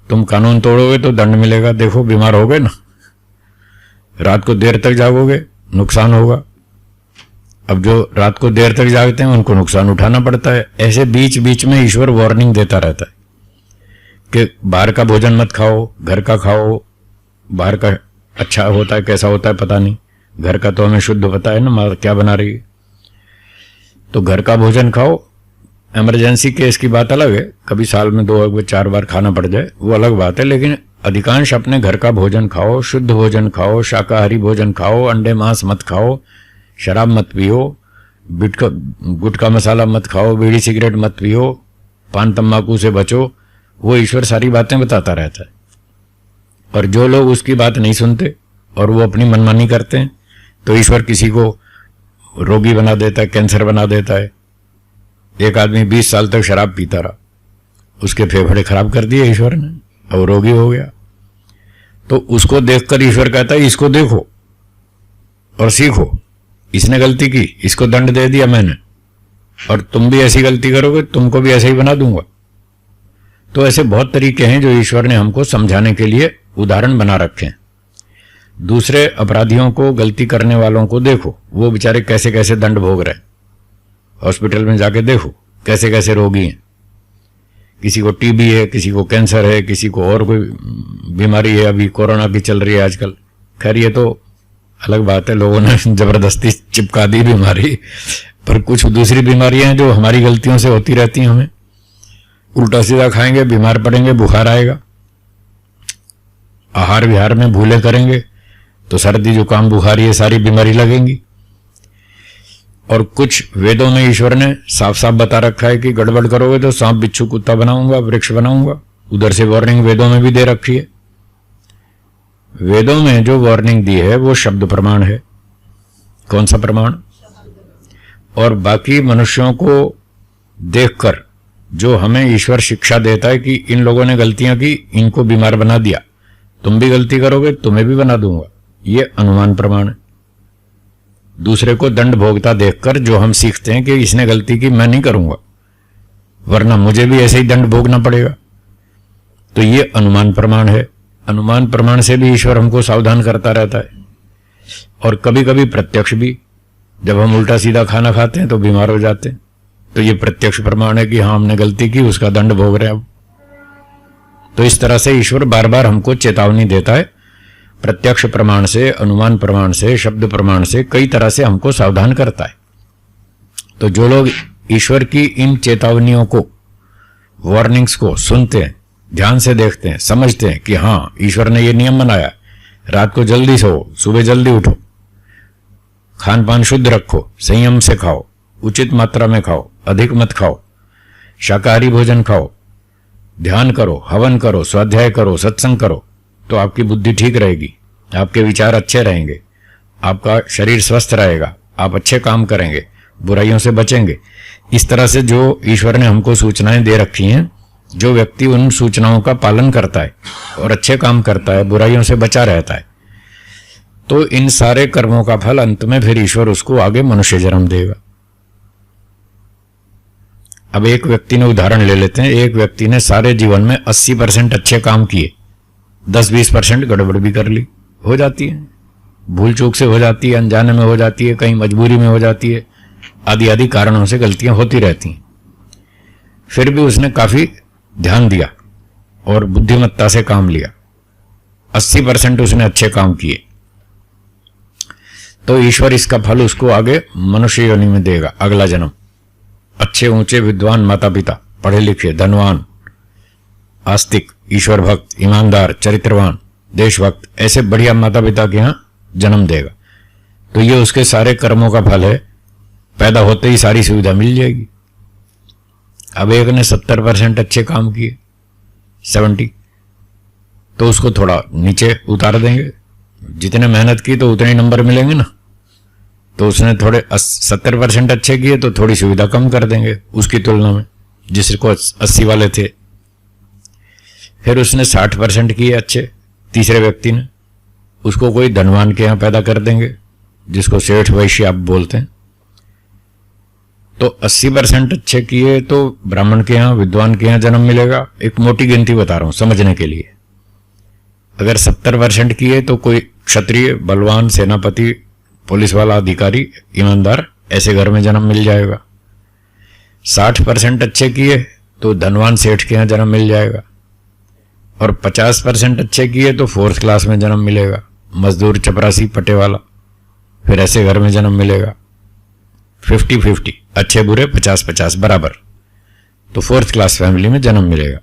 तुम कानून तोड़ोगे तो दंड मिलेगा, देखो बीमार हो गए ना, रात को देर तक जागोगे नुकसान होगा। अब जो रात को देर तक जागते हैं उनको नुकसान उठाना पड़ता है। ऐसे बीच बीच में ईश्वर वार्निंग देता रहता है कि बाहर का भोजन मत खाओ, घर का खाओ। बाहर का अच्छा होता है, कैसा होता है पता नहीं, घर का तो हमें शुद्ध पता है ना, माँ क्या बना रही है। तो घर का भोजन खाओ। इमरजेंसी केस की बात अलग है, कभी साल में 2-4 बार खाना पड़ जाए वो अलग बात है, लेकिन अधिकांश अपने घर का भोजन खाओ, शुद्ध भोजन खाओ, शाकाहारी भोजन खाओ, अंडे मांस मत खाओ, शराब मत पियो, गुटखा मसाला मत खाओ, बीड़ी सिगरेट मत पियो, पान तंबाकू से बचो। वो ईश्वर सारी बातें बताता रहता है। और जो लोग उसकी बात नहीं सुनते और वो अपनी मनमानी करते हैं तो ईश्वर किसी को रोगी बना देता है, कैंसर बना देता है। एक आदमी 20 साल तक शराब पीता रहा, उसके फेफड़े खराब कर दिए ईश्वर ने, अब रोगी हो गया। तो उसको देखकर ईश्वर कहता है इसको देखो और सीखो, इसने गलती की, इसको दंड दे दिया मैंने, और तुम भी ऐसी गलती करोगे तुमको भी ऐसे ही बना दूंगा। तो ऐसे बहुत तरीके हैं जो ईश्वर ने हमको समझाने के लिए उदाहरण बना रखे हैं। दूसरे अपराधियों को, गलती करने वालों को देखो, वो बेचारे कैसे कैसे दंड भोग रहे हैं। हॉस्पिटल में जाके देखो कैसे कैसे रोगी हैं, किसी को टीबी है, किसी को कैंसर है, किसी को और कोई बीमारी है, अभी कोरोना की चल रही है आजकल। खैर ये तो अलग बात है, लोगों ने जबरदस्ती चिपका दी बीमारी, पर कुछ दूसरी बीमारियां हैं जो हमारी गलतियों से होती रहती हैं। हमें उल्टा सीधा खाएंगे, बीमार पड़ेंगे, बुखार आएगा, आहार विहार में भूले करेंगे तो सर्दी जुकाम बुखार ये सारी बीमारी लगेंगी। और कुछ वेदों में ईश्वर ने साफ साफ बता रखा है कि गड़बड़ करोगे तो सांप बिच्छू कुत्ता बनाऊंगा, वृक्ष बनाऊंगा। उधर से वार्निंग वेदों में भी दे रखी है। वेदों में जो वार्निंग दी है वो शब्द प्रमाण है। कौन सा प्रमाण? और बाकी मनुष्यों को देखकर जो हमें ईश्वर शिक्षा देता है कि इन लोगों ने गलतियां की, इनको बीमार बना दिया, तुम भी गलती करोगे तुम्हें भी बना दूंगा, ये अनुमान प्रमाण है। दूसरे को दंड भोगता देखकर जो हम सीखते हैं कि इसने गलती की, मैं नहीं करूंगा वरना मुझे भी ऐसे ही दंड भोगना पड़ेगा, तो ये अनुमान प्रमाण है। अनुमान प्रमाण से भी ईश्वर हमको सावधान करता रहता है। और कभी कभी प्रत्यक्ष भी, जब हम उल्टा सीधा खाना खाते हैं तो बीमार हो जाते हैं, तो ये प्रत्यक्ष प्रमाण है कि हाँ हमने गलती की, उसका दंड भोग रहे हैं अब। तो इस तरह से ईश्वर बार बार हमको चेतावनी देता है, प्रत्यक्ष प्रमाण से, अनुमान प्रमाण से, शब्द प्रमाण से, कई तरह से हमको सावधान करता है। तो जो लोग ईश्वर की इन चेतावनियों को, वार्निंग्स को सुनते हैं, ध्यान से देखते हैं, समझते हैं कि हाँ ईश्वर ने ये नियम बनाया, रात को जल्दी सो, सुबह जल्दी उठो, खान पान शुद्ध रखो, संयम से खाओ, उचित मात्रा में खाओ, अधिक मत खाओ, शाकाहारी भोजन खाओ, ध्यान करो, हवन करो, स्वाध्याय करो, सत्संग करो, तो आपकी बुद्धि ठीक रहेगी, आपके विचार अच्छे रहेंगे, आपका शरीर स्वस्थ रहेगा, आप अच्छे काम करेंगे, बुराइयों से बचेंगे। इस तरह से जो ईश्वर ने हमको सूचनाएं दे रखी हैं, जो व्यक्ति उन सूचनाओं का पालन करता है और अच्छे काम करता है, बुराइयों से बचा रहता है, तो इन सारे कर्मों का फल अंत में फिर ईश्वर उसको आगे मनुष्य जन्म देगा। अब एक व्यक्ति ने उदाहरण ले लेते हैं। एक व्यक्ति ने सारे जीवन में 80% अच्छे काम किए, 10-20% गड़बड़ भी कर ली, हो जाती है, भूल चूक से हो जाती है, अनजाने में हो जाती है, कहीं मजबूरी में हो जाती है, आदि आदि कारणों से गलतियां होती रहती हैं। फिर भी उसने काफी ध्यान दिया और बुद्धिमत्ता से काम लिया, 80% उसने अच्छे काम किए, तो ईश्वर इसका फल उसको आगे मनुष्य योनि में देगा, अगला जन्म। अच्छे ऊंचे विद्वान माता पिता, पढ़े लिखे, धनवान, आस्तिक, ईश्वर भक्त, ईमानदार, चरित्रवान, देशभक्त, ऐसे बढ़िया माता पिता के यहां जन्म देगा। तो ये उसके सारे कर्मों का फल है, पैदा होते ही सारी सुविधा मिल जाएगी। अब एक ने 70% अच्छे काम किए, 70, तो उसको थोड़ा नीचे उतार देंगे, जितने मेहनत की तो उतने नंबर मिलेंगे ना, तो उसने थोड़े 70% अच्छे किए तो थोड़ी सुविधा कम कर देंगे उसकी तुलना में, जिसको 80 वाले थे। फिर उसने 60% किए अच्छे, तीसरे व्यक्ति ने, उसको कोई धनवान के यहां पैदा कर देंगे, जिसको सेठ वैश्य आप बोलते हैं। तो 80% अच्छे किए तो ब्राह्मण के यहां, विद्वान के यहां जन्म मिलेगा। एक मोटी गिनती बता रहा हूं समझने के लिए। अगर 70% किए तो कोई क्षत्रिय, बलवान, सेनापति, पुलिस वाला अधिकारी, ईमानदार, ऐसे घर में जन्म मिल जाएगा। 60% अच्छे किए तो धनवान सेठ के यहां जन्म मिल जाएगा। और 50% अच्छे किए तो 4th क्लास में जन्म मिलेगा, मजदूर, चपरासी, पटे वाला, फिर ऐसे घर में जन्म मिलेगा। 50-50, अच्छे बुरे 50-50 बराबर, तो 4th क्लास फैमिली में जन्म मिलेगा।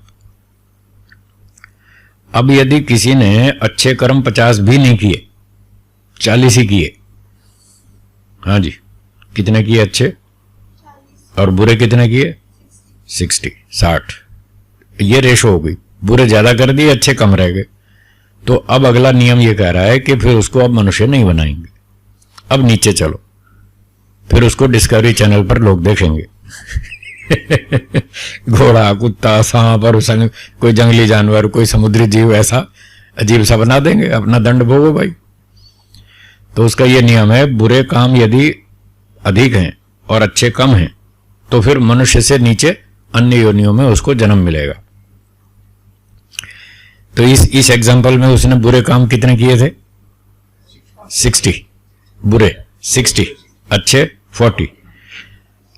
अब यदि किसी ने अच्छे कर्म 50 भी नहीं किए, 40 ही किए, हाँ जी, कितने किए अच्छे और बुरे कितने किए? 60, ये रेशो हो गई। बुरे ज्यादा कर दिए, अच्छे कम रह गए। तो अब अगला नियम ये कह रहा है कि फिर उसको अब मनुष्य नहीं बनाएंगे, अब नीचे चलो, फिर उसको डिस्कवरी चैनल पर लोग देखेंगे। घोड़ा, कुत्ता, सांप और कोई जंगली जानवर, कोई समुद्री जीव ऐसा अजीब सा बना देंगे, अपना दंड भोगो भाई। तो उसका ये नियम है, बुरे काम यदि अधिक हैं और अच्छे कम हैं तो फिर मनुष्य से नीचे अन्य योनियों में उसको जन्म मिलेगा। तो इस एग्जांपल में उसने बुरे काम कितने किए थे? 60, बुरे 60, अच्छे 40।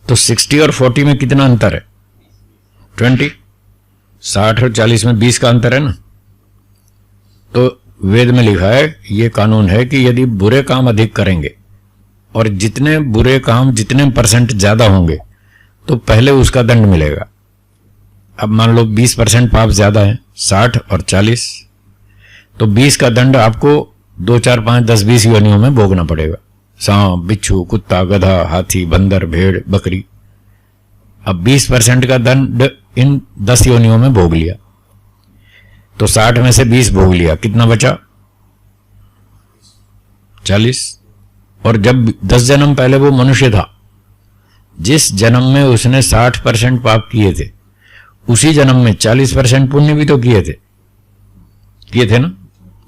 तो 60 और 40 में कितना अंतर है? 20। 60 और 40 में 20 का अंतर है ना। तो वेद में लिखा है, ये कानून है कि यदि बुरे काम अधिक करेंगे और जितने बुरे काम जितने % ज्यादा होंगे तो पहले उसका दंड मिलेगा। अब मान लो 20% पाप ज्यादा है, 60 और 40, तो 20 का दंड आपको 2, 4, 5, 10, 20 योनियों में भोगना पड़ेगा। सांप, बिच्छू, कुत्ता, गधा, हाथी, बंदर, भेड़, बकरी। अब 20% का दंड इन 10 योनियों में भोग लिया, तो 60 में से 20 भोग लिया, कितना बचा? 40। और जब 10 जन्म पहले वो मनुष्य था, जिस जन्म में उसने 60% पाप किए थे, उसी जन्म में 40% पुण्य भी तो किए थे ना।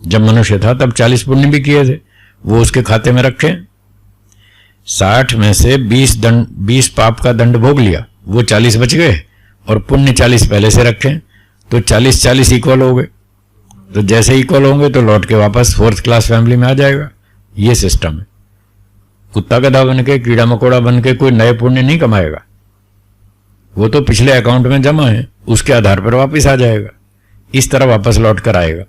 जब मनुष्य था तब 40 पुण्य भी किए थे, वो उसके खाते में रखे। 60 में से 20 पाप का दंड भोग लिया, वो 40 बच गए, और पुण्य 40 पहले से रखे, तो 40-40 इक्वल हो गए। तो जैसे इक्वल होंगे तो लौट के वापस 4th क्लास फैमिली में आ जाएगा। ये सिस्टम है। कुत्ता गधा बन के, कीड़ा मकोड़ा बन के कोई नए पुण्य नहीं कमाएगा, वो तो पिछले अकाउंट में जमा है, उसके आधार पर वापस आ जाएगा, इस तरह वापस लौट कर आएगा।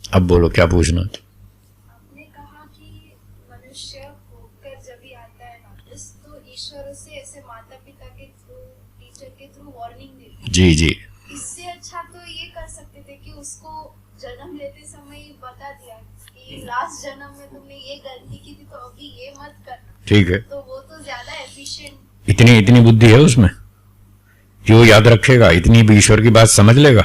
अब बोलो क्या पूछना? आपने कहा कि मनुष्य होकर जब भी आता है वापस, तो ईश्वर उसे ऐसे माता पिता के थ्रू, टीचर के थ्रू वार्निंग देते हैं। जी जी। इससे अच्छा तो ये कर सकते थे कि उसको जन्म लेते समय ही बता दिया कि लास्ट जन्म में तुमने ये गलती की थी, तो अभी ये मत करना। ठीक है, तो वो तो ज्यादा एफिशिएंट। इतनी बुद्धि है उसमें कि वो याद रखेगा, इतनी भी ईश्वर की बात समझ लेगा।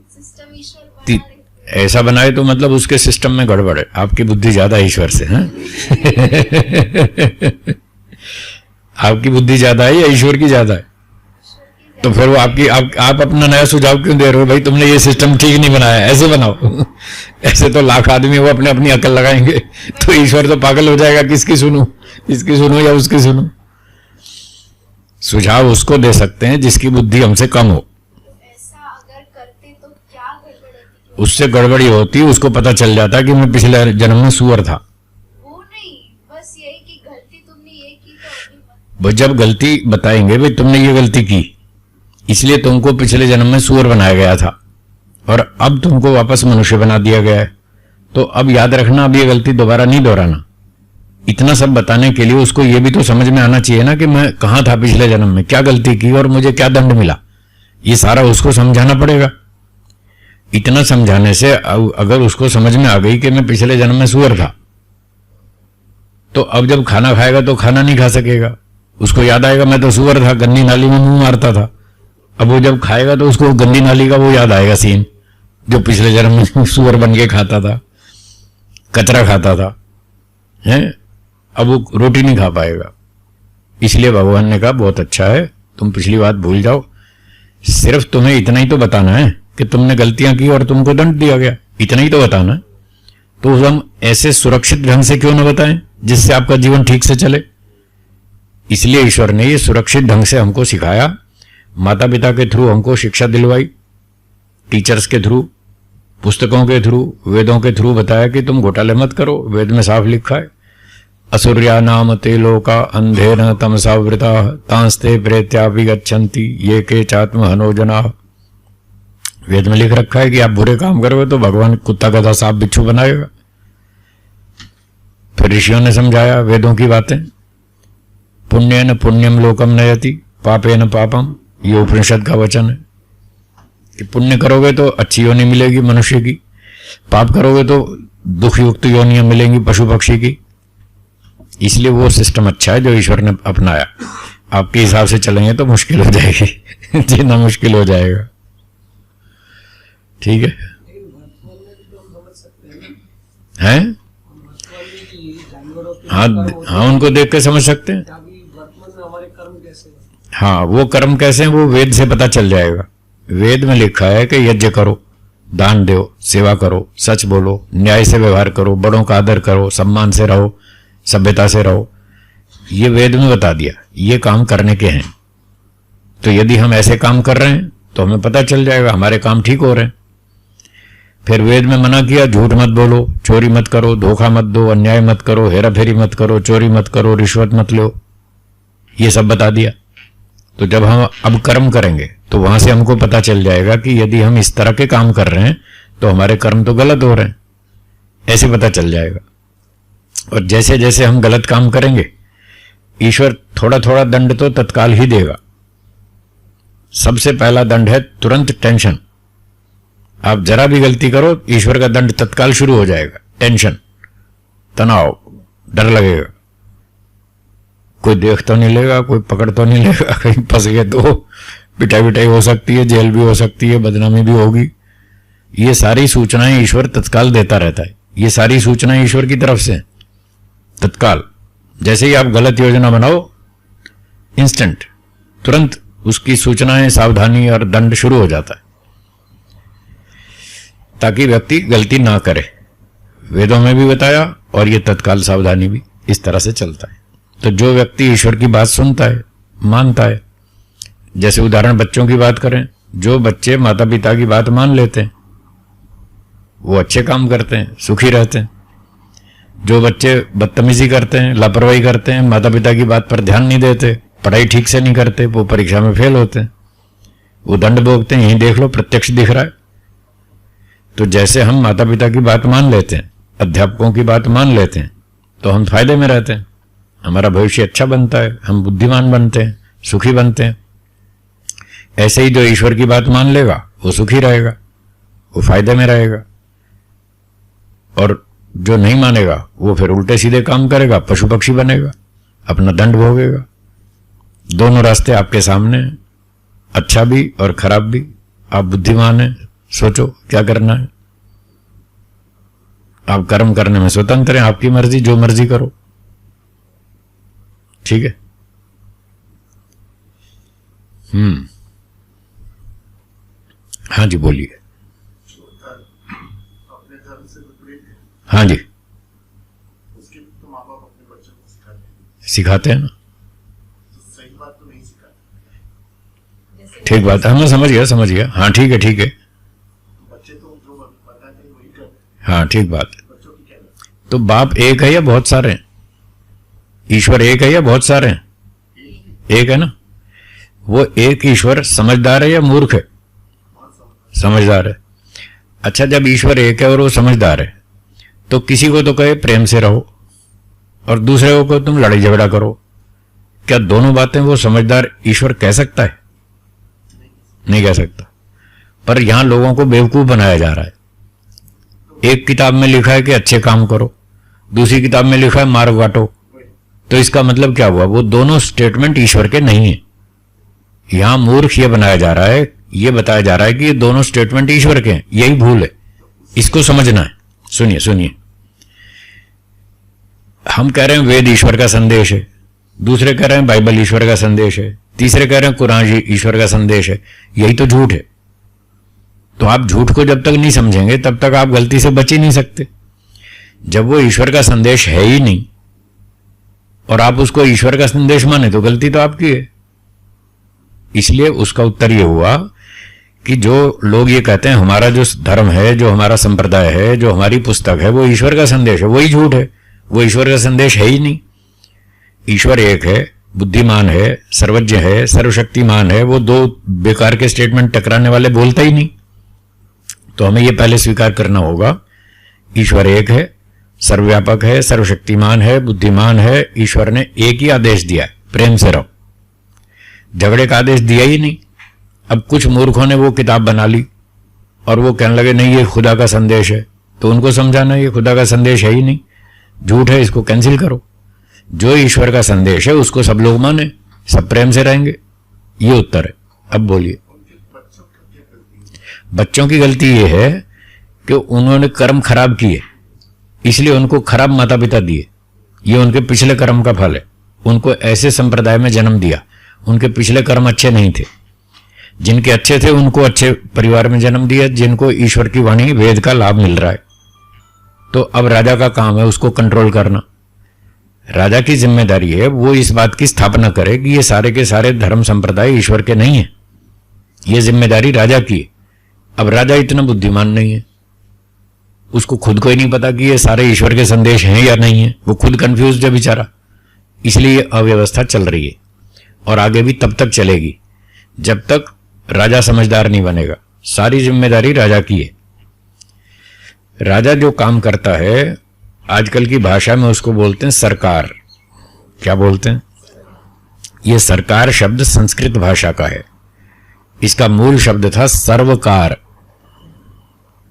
सिस्टम ईश्वर बना रहे। ऐसा बनाए तो मतलब उसके सिस्टम में गड़बड़ है। आपकी बुद्धि ज्यादा है ईश्वर से, हैं? आपकी बुद्धि ज्यादा है या ईश्वर की ज्यादा है? तो फिर वो आप अपना नया सुझाव क्यों दे रहे हो? भाई तुमने ये सिस्टम ठीक नहीं बनाया, ऐसे बनाओ। ऐसे तो लाख आदमी वो अपनी अकल लगाएंगे, तो ईश्वर तो पागल हो जाएगा, किसकी सुनूं, इसकी सुनूं या उसकी सुनूं? सुझाव उसको दे सकते हैं जिसकी बुद्धि हमसे कम हो। ऐसा अगर करते तो क्या गड़बड़ होती? उससे गड़बड़ी होती, उसको पता चल जाता कि मैं पिछले जन्म में सुअर था। वो नहीं, बस यही कि गलती तुमने ये की तो अभी मत। जब गलती बताएंगे भाई तुमने ये गलती की, इसलिए तुमको पिछले जन्म में सुअर बनाया गया था और अब तुमको वापस मनुष्य बना दिया गया है, तो अब याद रखना, अब ये गलती दोबारा नहीं दोहराना। इतना सब बताने के लिए उसको ये भी तो समझ में आना चाहिए ना कि मैं कहां था पिछले जन्म में, क्या गलती की और मुझे क्या दंड मिला। ये सारा उसको समझाना पड़ेगा। इतना समझाने से अगर उसको समझ में आ गई कि मैं पिछले जन्म में सुअर था, तो अब जब खाना खाएगा तो खाना नहीं खा सकेगा। उसको याद आएगा मैं तो सुअर था, गंदी नाली में मुंह मारता था। अब वो जब खाएगा तो उसको गंदी नाली का वो याद आएगा सीन, जो पिछले जन्म में सुअर बन के खाता था, कचरा खाता था, हैं? अब वो रोटी नहीं खा पाएगा। इसलिए भगवान ने कहा बहुत अच्छा है, तुम पिछली बात भूल जाओ, सिर्फ तुम्हें इतना ही तो बताना है कि तुमने गलतियां की और तुमको दंड दिया गया, इतना ही तो बताना है। तो हम ऐसे सुरक्षित ढंग से क्यों न बताएं जिससे आपका जीवन ठीक से चले। इसलिए ईश्वर ने ये सुरक्षित ढंग से हमको सिखाया, माता पिता के थ्रू हमको शिक्षा दिलवाई, टीचर्स के थ्रू, पुस्तकों के थ्रू, वेदों के थ्रू बताया कि तुम घोटाले मत करो। वेद में साफ लिखा है, असुर्या नाम ते लोका अंधेन तमसावृता तांस्ते प्रेत्यापि गच्छन्ति ये के चात्म हनोजना। वेद में लिख रखा है कि आप बुरे काम करोगे तो भगवान कुत्ता गधा सांप बिच्छू बनाएगा। फिर ऋषियों ने समझाया वेदों की बातें, पुण्येन पुण्यम लोकम नयति पापेन पापम, ये उपनिषद का वचन है कि पुण्य करोगे तो अच्छी योनि मिलेगी मनुष्य की, पाप करोगे तो दुखयुक्त योनियां मिलेंगी पशु पक्षी की। इसलिए वो सिस्टम अच्छा है जो ईश्वर ने अपनाया। आपके हिसाब से चलेंगे तो मुश्किल हो जाएगी, जीना मुश्किल हो जाएगा। ठीक है, हैं? हाँ हाँ, उनको देख के समझ सकते हैं। हाँ, वो कर्म कैसे हैं वो वेद से पता चल जाएगा। वेद में लिखा है कि यज्ञ करो, दान दो, सेवा करो, सच बोलो, न्याय से व्यवहार करो, बड़ों का आदर करो, सम्मान से रहो, सभ्यता से रहो। ये वेद में बता दिया, ये काम करने के हैं। तो यदि हम ऐसे काम कर रहे हैं तो हमें पता चल जाएगा हमारे काम ठीक हो रहे हैं। फिर वेद में मना किया, झूठ मत बोलो, चोरी मत करो, धोखा मत दो, अन्याय मत करो, हेरा फेरी मत करो, चोरी मत करो, रिश्वत मत लो, ये सब बता दिया। तो जब हम अब कर्म करेंगे तो वहां से हमको पता चल जाएगा कि यदि हम इस तरह के काम कर रहे हैं तो हमारे कर्म तो गलत हो रहे हैं, ऐसे पता चल जाएगा। और जैसे जैसे हम गलत काम करेंगे ईश्वर थोड़ा थोड़ा दंड तो तत्काल ही देगा। सबसे पहला दंड है तुरंत टेंशन, आप जरा भी गलती करो, ईश्वर का दंड तत्काल शुरू हो जाएगा। टेंशन, तनाव, डर लगेगा, कोई देख तो नहीं लेगा, कोई पकड़ तो नहीं लेगा, कहीं फंस गए तो पिटाई हो सकती है, जेल भी हो सकती है, बदनामी भी होगी। ये सारी सूचनाएं ईश्वर तत्काल देता रहता है। ये सारी सूचनाएं ईश्वर की तरफ से तत्काल। जैसे ही आप गलत योजना बनाओ, इंस्टेंट, तुरंत उसकी सूचनाएं, सावधानी और दंड शुरू हो जाता है, ताकि व्यक्ति गलती ना करे। वेदों में भी बताया, और ये तत्काल सावधानी भी इस तरह से चलता है। तो जो व्यक्ति ईश्वर की बात सुनता है, मानता है, जैसे उदाहरण बच्चों की बात करें, जो बच्चे माता पिता की बात मान लेते हैं वो अच्छे काम करते हैं, सुखी रहते हैं। जो बच्चे बदतमीजी करते हैं, लापरवाही करते हैं, माता पिता की बात पर ध्यान नहीं देते, पढ़ाई ठीक से नहीं करते, वो परीक्षा में फेल होते हैं, वो दंड भोगते हैं। यहीं देख लो, प्रत्यक्ष दिख रहा है। तो जैसे हम माता पिता की बात मान लेते हैं, अध्यापकों की बात मान लेते हैं, तो हम फायदे में रहते हैं, हमारा भविष्य अच्छा बनता है, हम बुद्धिमान बनते हैं, सुखी बनते हैं। ऐसे ही जो ईश्वर की बात मान लेगा वो सुखी रहेगा, वो फायदे में रहेगा। और जो नहीं मानेगा वो फिर उल्टे सीधे काम करेगा, पशु पक्षी बनेगा, अपना दंड भोगेगा। दोनों रास्ते आपके सामने हैं, अच्छा भी और खराब भी। आप बुद्धिमान हैं, सोचो क्या करना है। आप कर्म करने में स्वतंत्र हैं, आपकी मर्जी, जो मर्जी करो, ठीक है। हाँ जी, बोलिए। अपने धर्म से विपरीत है, हाँ जी, उसके तो माँ बाप अपने बच्चों को सिखाते हैं ना। तो सही बात तो नहीं सिखाते। जैसे ठीक बात है, मैं समझ गया। हाँ ठीक है, ठीक है। बच्चे तो जो बताते हैं वही करते हैं। हाँ ठीक बात है। बच्चों की क्या गलती? तो बाप एक है या बहुत सारे हैं? ईश्वर एक है या बहुत सारे हैं? एक है ना। वो एक ईश्वर समझदार है या मूर्ख है? समझदार है। अच्छा, जब ईश्वर एक है और वो समझदार है, तो किसी को तो कहे प्रेम से रहो और दूसरे को कहो तुम लड़ाई झगड़ा करो। क्या दोनों बातें वो समझदार ईश्वर कह सकता है? नहीं कह सकता। पर यहां लोगों को बेवकूफ बनाया जा रहा है। एक किताब में लिखा है कि अच्छे काम करो, दूसरी किताब में लिखा है मार्ग बांटो। तो इसका मतलब क्या हुआ? वो दोनों स्टेटमेंट ईश्वर के नहीं है। यहां मूर्ख ये बनाया जा रहा है, ये बताया जा रहा है कि ये दोनों स्टेटमेंट ईश्वर के हैं। यही भूल है, इसको समझना है। सुनिए, हम कह रहे हैं वेद ईश्वर का संदेश है, दूसरे कह रहे हैं बाइबल ईश्वर का संदेश है, तीसरे कह रहे हैं कुरान ईश्वर का संदेश है। यही तो झूठ है। तो आप झूठ को जब तक नहीं समझेंगे तब तक आप गलती से बच ही नहीं सकते। जब वो ईश्वर का संदेश है ही नहीं और आप उसको ईश्वर का संदेश माने, तो गलती तो आपकी है। इसलिए उसका उत्तर ये हुआ कि जो लोग ये कहते हैं हमारा जो धर्म है, जो हमारा संप्रदाय है, जो हमारी पुस्तक है, वो ईश्वर का संदेश है, वही झूठ है। वो ईश्वर का संदेश है ही नहीं। ईश्वर एक है, बुद्धिमान है, सर्वज्ञ है, सर्वशक्तिमान है। वो दो बेकार के स्टेटमेंट टकराने वाले बोलता ही नहीं। तो हमें ये पहले स्वीकार करना होगा, ईश्वर एक है, सर्वव्यापक है, सर्वशक्तिमान है, बुद्धिमान है। ईश्वर ने एक ही आदेश दिया है, प्रेम से रहो। झगड़े का आदेश दिया ही नहीं। अब कुछ मूर्खों ने वो किताब बना ली और वो कहने लगे नहीं ये खुदा का संदेश है। तो उनको समझाना ये खुदा का संदेश है ही नहीं, झूठ है, इसको कैंसिल करो। जो ईश्वर का संदेश है उसको सब लोग माने, सब प्रेम से रहेंगे। ये उत्तर है। अब बोलिए। बच्चों की गलती ये है कि उन्होंने कर्म खराब किए, इसलिए उनको खराब माता पिता दिए। ये उनके पिछले कर्म का फल है। उनको ऐसे संप्रदाय में जन्म दिया, उनके पिछले कर्म अच्छे नहीं थे। जिनके अच्छे थे उनको अच्छे परिवार में जन्म दिया, जिनको ईश्वर की वाणी वेद का लाभ मिल रहा है। तो अब राजा का काम है उसको कंट्रोल करना। राजा की जिम्मेदारी है वो इस बात की स्थापना करे कि ये सारे के सारे धर्म संप्रदाय ईश्वर के नहीं है। ये जिम्मेदारी राजा की है। अब राजा इतना बुद्धिमान नहीं है, उसको खुद को ही नहीं पता कि ये सारे ईश्वर के संदेश हैं या नहीं है। वो खुद कंफ्यूज है बेचारा। इसलिए अव्यवस्था चल रही है और आगे भी तब तक चलेगी जब तक राजा समझदार नहीं बनेगा। सारी जिम्मेदारी राजा की है। राजा जो काम करता है, आजकल की भाषा में उसको बोलते हैं सरकार। क्या बोलते हैं? ये सरकार शब्द संस्कृत भाषा का है। इसका मूल शब्द था सर्वकार।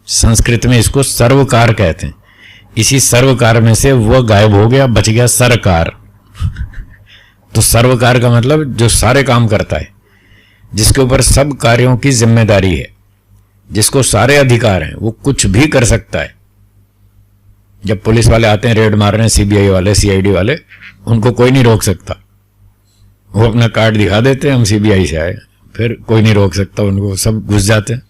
संस्कृत में इसको सर्वकार कहते हैं। इसी सर्वकार में से वो गायब हो गया, बच गया सरकार। तो सर्वकार का मतलब जो सारे काम करता है, जिसके ऊपर सब कार्यों की जिम्मेदारी है, जिसको सारे अधिकार हैं, वो कुछ भी कर सकता है। जब पुलिस वाले आते हैं रेड मारने, सीबीआई वाले, सीआईडी वाले, उनको कोई नहीं रोक सकता। वो अपना कार्ड दिखा देते हैं, हम सीबीआई से आए, फिर कोई नहीं रोक सकता उनको, सब घुस जाते हैं।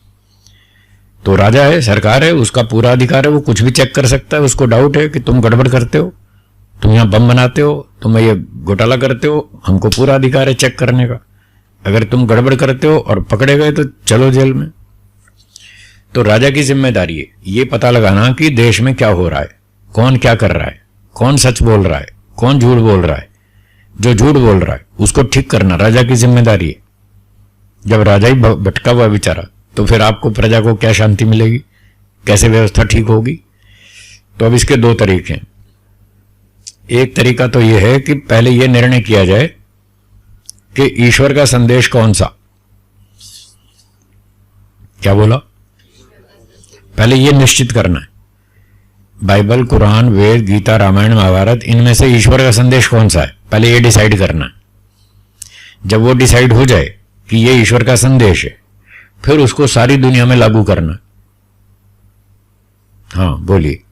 तो राजा है, सरकार है, उसका पूरा अधिकार है, वो कुछ भी चेक कर सकता है। उसको डाउट है कि तुम गड़बड़ करते हो, तुम यहाँ बम बनाते हो, तुम ये घोटाला करते हो, हमको पूरा अधिकार है चेक करने का। अगर तुम गड़बड़ करते हो और पकड़े गए तो चलो जेल में। तो राजा की जिम्मेदारी है ये पता लगाना कि देश में क्या हो रहा है, कौन क्या कर रहा है, कौन सच बोल रहा है, कौन झूठ बोल रहा है। जो झूठ बोल रहा है उसको ठीक करना राजा की जिम्मेदारी है। जब राजा ही भटका हुआ बेचारा, तो फिर आपको, प्रजा को क्या शांति मिलेगी, कैसे व्यवस्था ठीक होगी। तो अब इसके दो तरीके हैं। एक तरीका तो यह है कि पहले यह निर्णय किया जाए कि ईश्वर का संदेश कौन सा। क्या बोला? पहले यह निश्चित करना है, बाइबल, कुरान, वेद, गीता, रामायण, महाभारत, इनमें से ईश्वर का संदेश कौन सा है, पहले यह डिसाइड करना है। जब वो डिसाइड हो जाए कि यह ईश्वर का संदेश है, फिर उसको सारी दुनिया में लागू करना। हाँ बोलिए।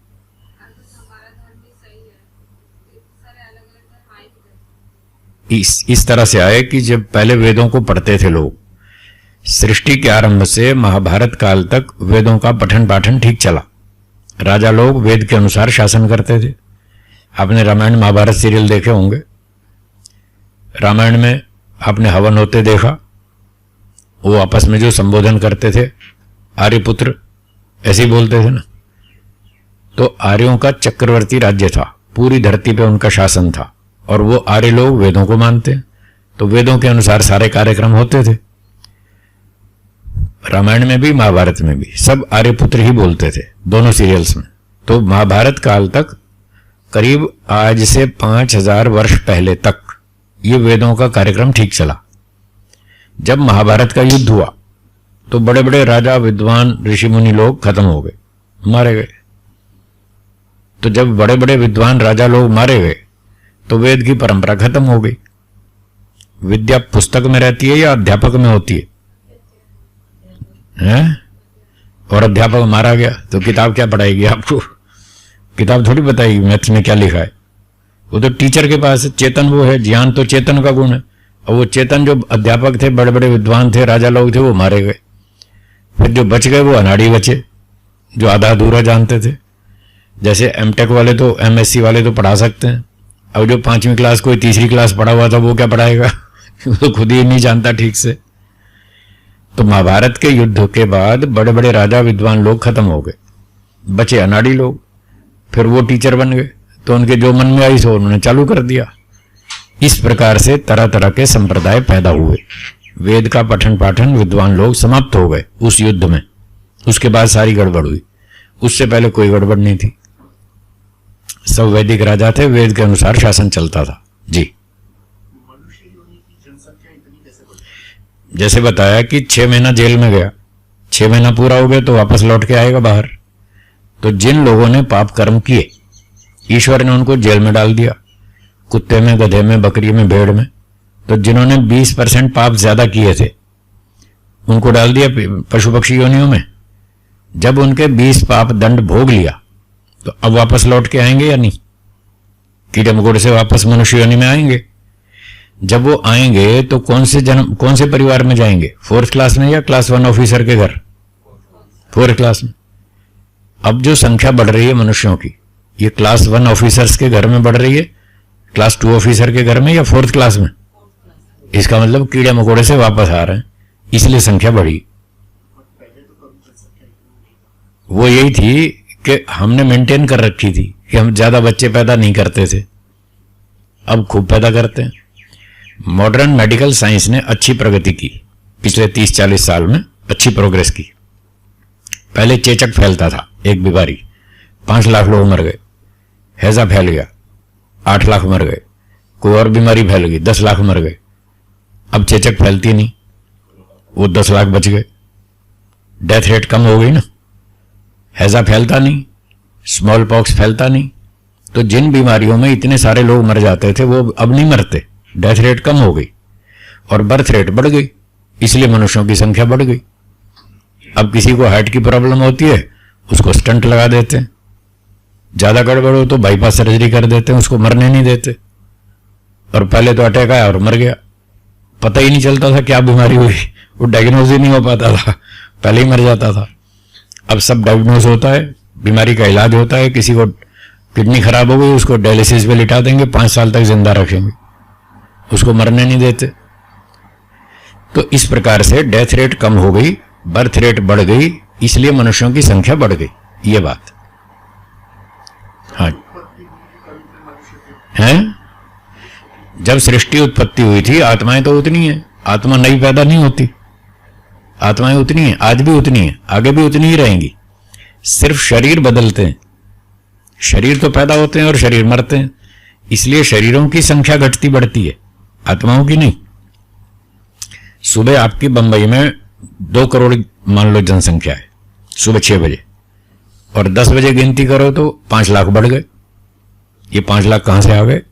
इस तरह से आए कि जब पहले वेदों को पढ़ते थे लोग, सृष्टि के आरंभ से महाभारत काल तक वेदों का पठन पाठन ठीक चला। राजा लोग वेद के अनुसार शासन करते थे। आपने रामायण महाभारत सीरियल देखे होंगे। रामायण में आपने हवन होते देखा, वो आपस में जो संबोधन करते थे, आर्यपुत्र ऐसे ही बोलते थे ना। तो आर्यों का चक्रवर्ती राज्य था, पूरी धरती पे उनका शासन था, और वो आर्य लोग वेदों को मानते, तो वेदों के अनुसार सारे कार्यक्रम होते थे। रामायण में भी महाभारत में भी सब आर्यपुत्र ही बोलते थे, दोनों सीरियल्स में। तो महाभारत काल तक, करीब आज से 5000 वर्ष पहले तक, ये वेदों का कार्यक्रम ठीक चला। जब महाभारत का युद्ध हुआ तो बड़े बड़े राजा, विद्वान, ऋषि मुनि लोग खत्म हो गए, मारे गए। तो जब बड़े बड़े विद्वान राजा लोग मारे गए तो वेद की परंपरा खत्म हो गई। विद्या पुस्तक में रहती है या अध्यापक में होती है? और अध्यापक मारा गया तो किताब क्या पढ़ाएगी आपको? किताब थोड़ी बताएगी मैथ्स में क्या लिखा है। वो तो टीचर के पास है, चेतन वो है, ज्ञान तो चेतन का गुण है। और वो चेतन जो अध्यापक थे, बड़े बड़े विद्वान थे, राजा लोग थे, वो मारे गए। फिर जो बच गए वो अनाड़ी बचे, जो आधा अधूरा जानते थे। जैसे एमटेक वाले तो, एमएससी वाले तो पढ़ा सकते हैं। अब जो 5वीं क्लास, कोई 3री क्लास पढ़ा हुआ था, वो क्या पढ़ाएगा? वो तो खुद ही नहीं जानता ठीक से। तो महाभारत के युद्ध के बाद बड़े बड़े राजा, विद्वान लोग खत्म हो गए, बचे अनाड़ी लोग। फिर वो टीचर बन गए, तो उनके जो मन में आई सो उन्होंने चालू कर दिया। इस प्रकार से तरह तरह के संप्रदाय पैदा हुए। वेद का पठन पाठन, विद्वान लोग समाप्त हो गए उस युद्ध में। उसके बाद सारी गड़बड़ हुई। उससे पहले कोई गड़बड़ नहीं थी, सब वैदिक राजा थे, वेद के अनुसार शासन चलता था। जी, मनुष्य योनि की जनसंख्या इतनी कैसे बढ़ी? जैसे बताया कि 6 महीना जेल में गया, 6 महीना पूरा हो गया तो वापस लौट के आएगा बाहर। तो जिन लोगों ने पाप कर्म किए, ईश्वर ने उनको जेल में डाल दिया, कुत्ते में, गधे में, बकरी में, भेड़ में। तो जिन्होंने 20% पाप ज्यादा किए थे, उनको डाल दिया पशु पक्षी योनियों में। जब उनके 20 पाप दंड भोग लिया तो अब वापस लौट के आएंगे या नहीं? कीड़े मकोड़े से वापस मनुष्य योनि में आएंगे। जब वो आएंगे तो कौन से परिवार में जाएंगे? 4th क्लास में या क्लास 1 ऑफिसर के घर? 4th क्लास में। अब जो संख्या बढ़ रही है मनुष्यों की, ये क्लास 1 ऑफिसर्स के घर में बढ़ रही है, क्लास 2 ऑफिसर के घर में, या 4th क्लास में? इसका मतलब कीड़े मकोड़े से वापस आ रहे हैं, इसलिए संख्या बढ़ी। वो यही थी कि हमने मेंटेन कर रखी थी कि हम ज्यादा बच्चे पैदा नहीं करते थे, अब खूब पैदा करते हैं। मॉडर्न मेडिकल साइंस ने अच्छी प्रगति की, पिछले 30-40 साल में अच्छी प्रोग्रेस की। पहले चेचक फैलता था, एक बीमारी, 5 लाख लोग मर गए। हैजा फैल गया, 8 लाख मर गए। कोई और बीमारी फैल गई, 10 लाख मर गए। अब चेचक फैलती नहीं, वो 10 लाख बच गए। डेथ रेट कम हो गई ना। हैजा फैलता नहीं, स्मॉल पॉक्स फैलता नहीं। तो जिन बीमारियों में इतने सारे लोग मर जाते थे वो अब नहीं मरते, डेथ रेट कम हो गई और बर्थ रेट बढ़ गई, इसलिए मनुष्यों की संख्या बढ़ गई। अब किसी को हार्ट की प्रॉब्लम होती है, उसको स्टंट लगा देते हैं, ज्यादा गड़बड़ हो तो बाईपास सर्जरी कर देते हैं, उसको मरने नहीं देते। और पहले तो अटैक आया और मर गया, पता ही नहीं चलता था क्या बीमारी हुई, वो डायग्नोज ही नहीं हो पाता था, पहले ही मर जाता था। अब सब डायग्नोज होता है, बीमारी का इलाज होता है। किसी को किडनी खराब हो गई, उसको डायलिसिस पे लिटा देंगे, 5 साल तक जिंदा रखेंगे, उसको मरने नहीं देते। तो इस प्रकार से डेथ रेट कम हो गई, बर्थ रेट बढ़ गई, इसलिए मनुष्यों की संख्या बढ़ गई, ये बात। हाँ हैं, जब सृष्टि उत्पत्ति हुई थी आत्माएं तो उतनी है, आत्मा नई पैदा नहीं होती, आत्माएं उतनी है, आज भी उतनी है, आगे भी उतनी ही रहेंगी, सिर्फ शरीर बदलते हैं। शरीर तो पैदा होते हैं और शरीर मरते हैं, इसलिए शरीरों की संख्या घटती बढ़ती है, आत्माओं की नहीं। सुबह आपकी बंबई में 2 करोड़ मान लो जनसंख्या है सुबह 6 बजे, और 10 बजे गिनती करो तो 5 लाख बढ़ गए। ये 5 लाख कहां से आ गए?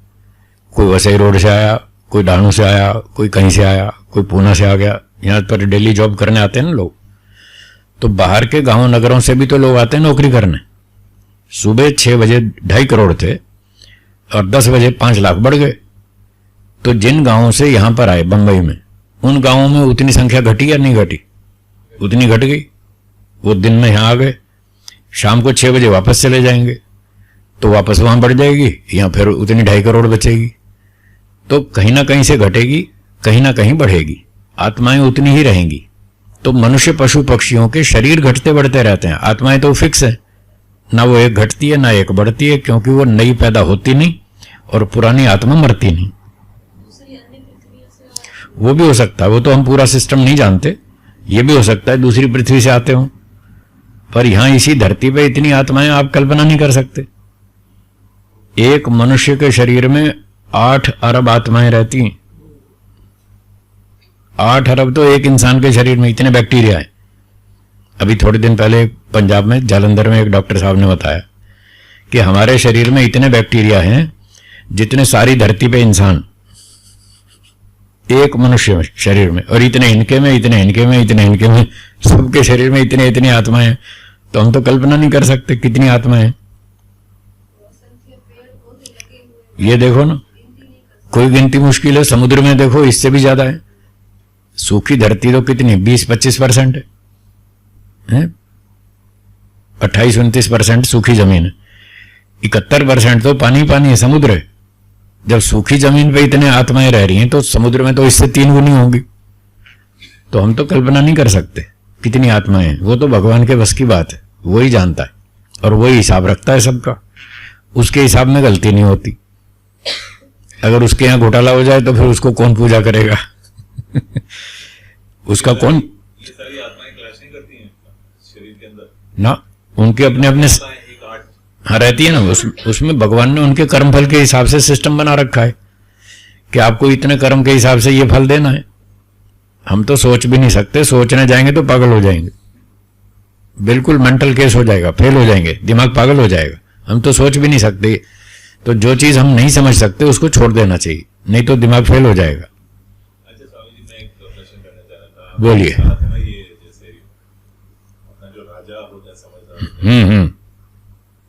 कोई वसई रोड से आया, कोई डाणू से आया, कोई कहीं से आया, कोई पूना से आ गया। यहां पर डेली जॉब करने आते हैं ना लोग, तो बाहर के गांवों नगरों से भी तो लोग आते हैं नौकरी करने। सुबह 6 बजे 2.5 करोड़ थे और 10 बजे 5 लाख बढ़ गए। तो जिन गांवों से यहां पर आए बंबई में, उन गांवों में उतनी संख्या घटी या नहीं घटी? उतनी घट गई। वो दिन में यहां आ गए, शाम को 6 बजे वापस चले जाएंगे, तो वापस वहां बढ़ जाएगी, या फिर उतनी 2.5 करोड़ बचेगी। तो कहीं ना कहीं से घटेगी, कहीं ना कहीं बढ़ेगी, आत्माएं उतनी ही रहेंगी। तो मनुष्य पशु पक्षियों के शरीर घटते बढ़ते रहते हैं, आत्माएं तो फिक्स है, ना वो एक घटती है ना एक बढ़ती है, क्योंकि वो नई पैदा होती नहीं और पुरानी आत्मा मरती नहीं। दूसरी अन्य पृथ्वी से वो भी हो सकता है, वो तो हम पूरा सिस्टम नहीं जानते, ये भी हो सकता है दूसरी पृथ्वी से आते हो, पर यहां इसी धरती पे इतनी आत्माएं आप कल्पना नहीं कर सकते। एक मनुष्य के शरीर में 8 अरब आत्माएं रहती हैं। 8 अरब तो एक इंसान के शरीर में, इतने बैक्टीरिया है। अभी थोड़े दिन पहले पंजाब में जालंधर में एक डॉक्टर साहब ने बताया कि हमारे शरीर में इतने बैक्टीरिया हैं जितने सारी धरती पे इंसान, एक मनुष्य में शरीर में, और इतने इनके में, इतने इनके में, इतने इनके में, सबके शरीर में इतने इतनी आत्माएं हैं। तो हम तो कल्पना नहीं कर सकते कितनी आत्माएं हैं। ये देखो ना, कोई गिनती मुश्किल है। समुद्र में देखो, इससे भी ज्यादा है। सूखी धरती तो कितनी 20-25% है, 28-29% सूखी जमीन है, 71% तो पानी पानी है, समुद्र है। जब सूखी जमीन पे इतने आत्माएं रह रही हैं तो समुद्र में तो इससे 3 गुनी होंगी। तो हम तो कल्पना नहीं कर सकते कितनी आत्माएं हैं। वो तो भगवान के बस की बात है, वो ही जानता है और वही हिसाब रखता है सबका, उसके हिसाब में गलती नहीं होती। अगर उसके यहाँ घोटाला हो जाए तो फिर उसको कौन पूजा करेगा? उसका कौन? ये सारी आत्माएं क्लैश नहीं करती हैं शरीर के अंदर ना, उनके अपने अपने एक आठ हाँ रहती है ना। उसमें भगवान ने उनके कर्मफल के हिसाब से सिस्टम बना रखा है कि आपको इतने कर्म के हिसाब से ये फल देना है। हम तो सोच भी नहीं सकते, सोचने जाएंगे तो पागल हो जाएंगे, बिल्कुल मेंटल केस हो जाएगा, फेल हो जाएंगे, दिमाग पागल हो जाएगा। हम तो सोच भी नहीं सकते। तो जो चीज हम नहीं समझ सकते उसको छोड़ देना चाहिए, नहीं तो दिमाग फेल हो जाएगा। अच्छा स्वामी जी, मैं एक प्रश्न करना चाह रहा था। बोलिए। कहा था ना, ये जैसे अपना जो राजा होता है समझदार,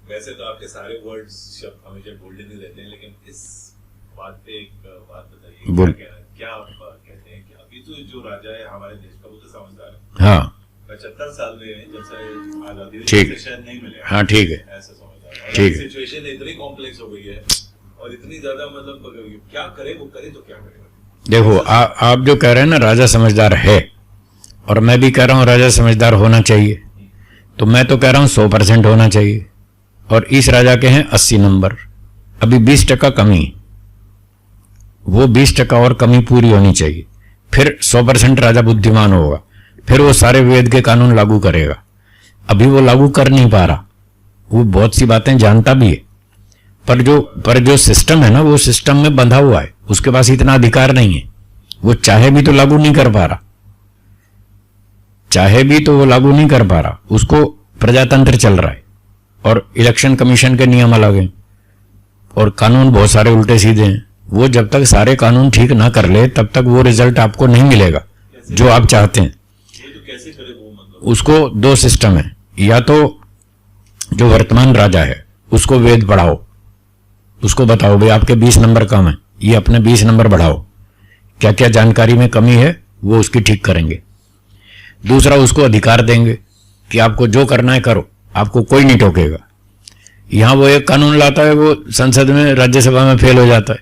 वैसे तो आपके सारे वर्ड्स शब्द हमेशा गोल्डन ही रहते हैं, लेकिन इस बात पे एक बात बताइए, बोल। क्या आप कहते हैं कि अभी तो जो राजा है हमारे देश का वो तो समझदार है। हाँ 75 साल में जब से आजादी हुई, ठीक। तब से शायद नहीं मिले। हाँ ठीक है, ऐसा समझदार। और ठीक है। सिचुएशन इतनी कॉम्प्लेक्स हो गई है और इतनी ज्यादा, मतलब क्या करे, वो करे तो क्या करेगा। देखो आप जो कह रहे हैं ना राजा समझदार है, और मैं भी कह रहा हूं राजा समझदार होना चाहिए, तो मैं तो कह रहा हूं 100% होना चाहिए, और इस राजा के हैं 80 नंबर, अभी 20% कमी, वो 20% और कमी पूरी होनी चाहिए, फिर 100% राजा बुद्धिमान होगा, फिर वो सारे वेद के कानून लागू करेगा। अभी वो लागू कर नहीं पा रहा, वो बहुत सी बातें जानता भी है, पर जो सिस्टम है ना, वो सिस्टम में बंधा हुआ है, उसके पास इतना अधिकार नहीं है। वो चाहे भी तो लागू नहीं कर पा रहा, चाहे भी तो वो लागू नहीं कर पा रहा। उसको प्रजातंत्र चल रहा है और इलेक्शन कमीशन के नियम अलग हैं और कानून बहुत सारे उल्टे सीधे हैं, वो जब तक सारे कानून ठीक ना कर ले तब तक वो रिजल्ट आपको नहीं मिलेगा जो आप चाहते हैं। तो कैसे करे वो, मतलब उसको दो सिस्टम है, या तो जो वर्तमान राजा है उसको वेद पढ़ाओ, उसको बताओ भाई आपके 20 नंबर कम है, ये अपने 20 नंबर बढ़ाओ, क्या क्या जानकारी में कमी है वो उसकी ठीक करेंगे। दूसरा, उसको अधिकार देंगे कि आपको जो करना है करो, आपको कोई नहीं टोकेगा। यहां वो एक कानून लाता है, वो संसद में राज्यसभा में फेल हो जाता है,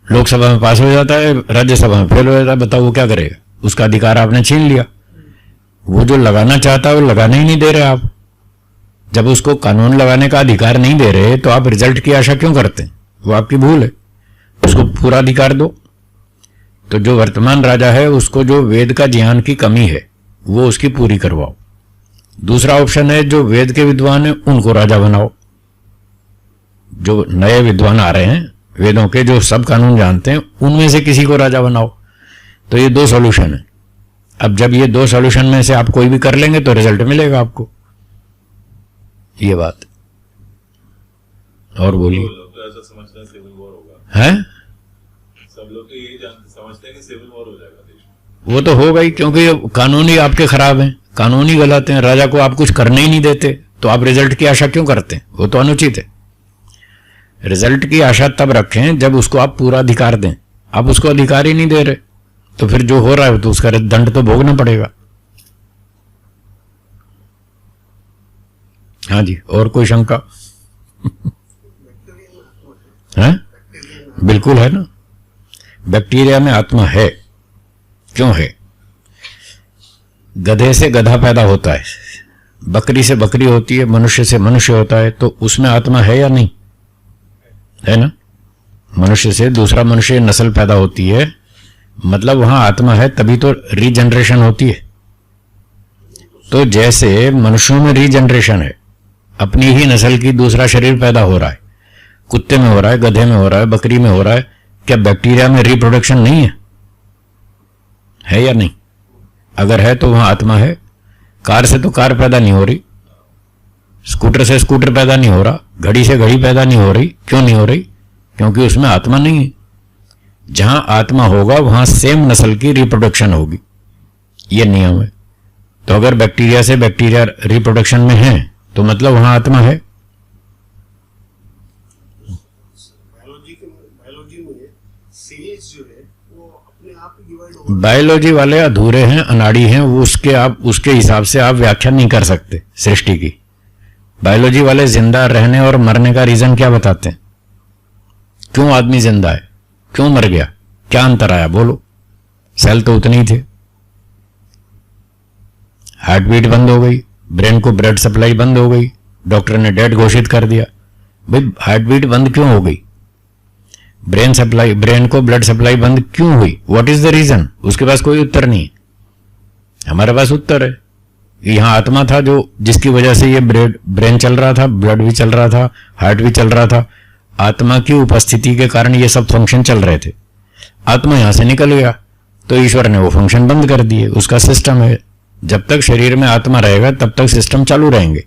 लोकसभा में पास हो जाता है, राज्यसभा में फेल हो जाता है, बताओ वो क्या करेगा? उसका अधिकार आपने छीन लिया। वो जो लगाना चाहता है वो लगाने ही नहीं दे रहे आप। जब उसको कानून लगाने का अधिकार नहीं दे रहे तो आप रिजल्ट की आशा क्यों करते हैं? वो आपकी भूल है, उसको पूरा अधिकार दो। तो जो वर्तमान राजा है उसको जो वेद का ज्ञान की कमी है वो उसकी पूरी करवाओ। दूसरा ऑप्शन है जो वेद के विद्वान है उनको राजा बनाओ। जो नए विद्वान आ रहे हैं वेदों के, जो सब कानून जानते हैं, उनमें से किसी को राजा बनाओ। तो ये दो सॉल्यूशन है। अब जब ये दो सॉल्यूशन में से आप कोई भी कर लेंगे तो रिजल्ट मिलेगा आपको। ये बात। और बोलिए। लोग तो ऐसा समझते हैं सिविल वॉर होगा, हैं? सब लोग तो यही समझते हैं कि सिविल वॉर हो जाएगा देश में। वो तो हो गई, क्योंकि कानून ही आपके खराब हैं, कानून ही गलत हैं। राजा को आप कुछ करने ही नहीं देते तो आप रिजल्ट की आशा क्यों करते हैं? वो तो अनुचित है। रिजल्ट की आशा तब रखें जब उसको आप पूरा अधिकार दें। आप उसको अधिकार ही नहीं दे रहे तो फिर जो हो रहा है तो उसका दंड तो भोगना पड़ेगा। हाँ जी, और कोई शंका है? बिल्कुल है ना, बैक्टीरिया में आत्मा है। क्यों है? गधे से गधा पैदा होता है, बकरी से बकरी होती है, मनुष्य से मनुष्य होता है, तो उसमें आत्मा है या नहीं? है ना। मनुष्य से दूसरा मनुष्य नस्ल पैदा होती है, मतलब वहां आत्मा है, तभी तो रीजनरेशन होती है। तो जैसे मनुष्यों में रीजनरेशन है, अपनी ही नस्ल की दूसरा शरीर पैदा हो रहा है, कुत्ते में हो रहा है, गधे में हो रहा है, बकरी में हो रहा है, क्या बैक्टीरिया में रिप्रोडक्शन नहीं है या नहीं? अगर है तो वहां आत्मा है। कार से तो कार पैदा नहीं हो रही, स्कूटर से स्कूटर पैदा नहीं हो रहा, घड़ी से घड़ी पैदा नहीं हो रही। क्यों नहीं हो रही? क्योंकि उसमें आत्मा नहीं है। जहां आत्मा होगा वहां सेम नस्ल की रिप्रोडक्शन होगी, यह नियम है। तो अगर बैक्टीरिया से बैक्टीरिया रिप्रोडक्शन में है तो मतलब वहां आत्मा है। बायोलॉजी में सेल्स जो है वो अपने आप ही डिवाइड हो। बायोलॉजी वाले अधूरे हैं, अनाड़ी हैं, वो उसके हिसाब से आप व्याख्या नहीं कर सकते सृष्टि की। बायोलॉजी वाले जिंदा रहने और मरने का रीजन क्या बताते हैं? क्यों आदमी जिंदा है, क्यों मर गया, क्या अंतर आया? बोलो। सेल तो उतने ही थे। हार्ट बीट बंद हो गई, ब्रेन को ब्लड सप्लाई बंद हो गई, डॉक्टर ने डेड घोषित कर दिया। भाई हार्ट बीट बंद क्यों हो गई? ब्रेन को ब्लड सप्लाई बंद क्यों हुई? What is the reason? उसके पास कोई उत्तर नहीं है। हमारे पास उत्तर है। यहां आत्मा था जो जिसकी वजह से ये ब्रेन चल रहा था, ब्लड भी चल रहा था, हार्ट भी चल रहा था। आत्मा की उपस्थिति के कारण ये सब फंक्शन चल रहे थे। आत्मा यहां से निकल गया तो ईश्वर ने वो फंक्शन बंद कर दिए। उसका सिस्टम है, जब तक शरीर में आत्मा रहेगा तब तक सिस्टम चालू रहेंगे।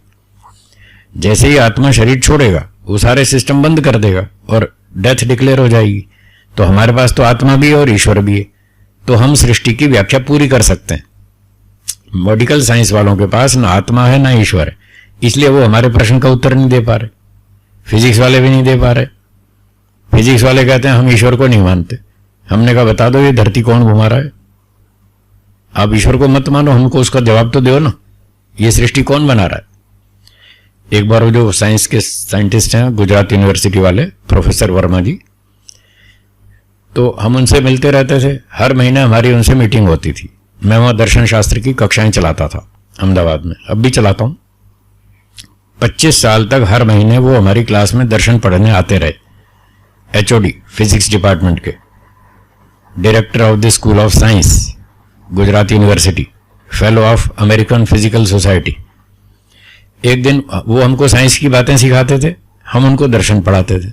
जैसे ही आत्मा शरीर छोड़ेगा वो सारे सिस्टम बंद कर देगा और डेथ डिक्लेयर हो जाएगी। तो हमारे पास तो आत्मा भी है और ईश्वर भी है, तो हम सृष्टि की व्याख्या पूरी कर सकते हैं। मेडिकल साइंस वालों के पास ना आत्मा है ना ईश्वर है, इसलिए वो हमारे प्रश्न का उत्तर नहीं दे पा रहे। फिजिक्स वाले भी नहीं दे पा रहे। फिजिक्स वाले कहते हैं हम ईश्वर को नहीं मानते। हमने कहा बता दो ये धरती कौन घुमा रहा है? आप ईश्वर को मत मानो, हमको उसका जवाब तो दो ना, ये सृष्टि कौन बना रहा है? एक बार वो जो साइंस के साइंटिस्ट हैं गुजरात यूनिवर्सिटी वाले प्रोफेसर वर्मा जी, तो हम उनसे मिलते रहते थे। हर महीने हमारी उनसे मीटिंग होती थी। मैं वहां दर्शन शास्त्र की कक्षाएं चलाता था अहमदाबाद में, अब भी चलाता हूं। 25 साल तक हर महीने वो हमारी क्लास में दर्शन पढ़ने आते रहे। एचओडी फिजिक्स डिपार्टमेंट के, director of the school of science Gujarat university, fellow of American physical society. एक दिन वो हमको साइंस की बातें सिखाते थे, हम उनको दर्शन पढ़ाते थे।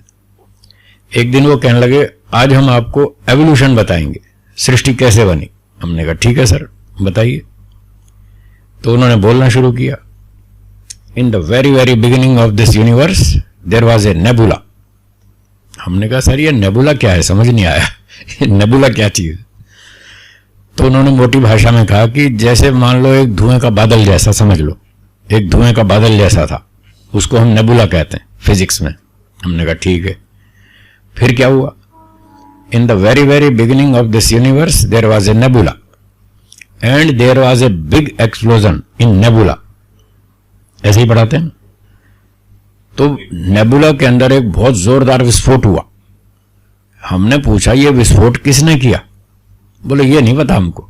एक दिन वो कहने लगे आज हम आपको एवोल्यूशन बताएंगे, सृष्टि कैसे बनी। हमने कहा ठीक है सर बताइए। तो उन्होंने बोलना शुरू किया in the very very beginning of this universe there was a nebula. हमने कहा सर ये नेबुला क्या है, समझ नहीं आया नेबुला क्या चीज। तो उन्होंने मोटी भाषा में कहा कि जैसे मान लो एक धुएं का बादल जैसा, समझ लो एक धुएं का बादल जैसा था, उसको हम नेबुला कहते हैं फिजिक्स में। हमने कहा ठीक है। फिर क्या हुआ, in the very very beginning of this universe there was a nebula and there was a big explosion in nebula. ऐसे ही पढ़ाते हैं। तो नेबुला के अंदर एक बहुत जोरदार विस्फोट हुआ। हमने पूछा ये विस्फोट किसने किया? बोले ये नहीं पता हमको।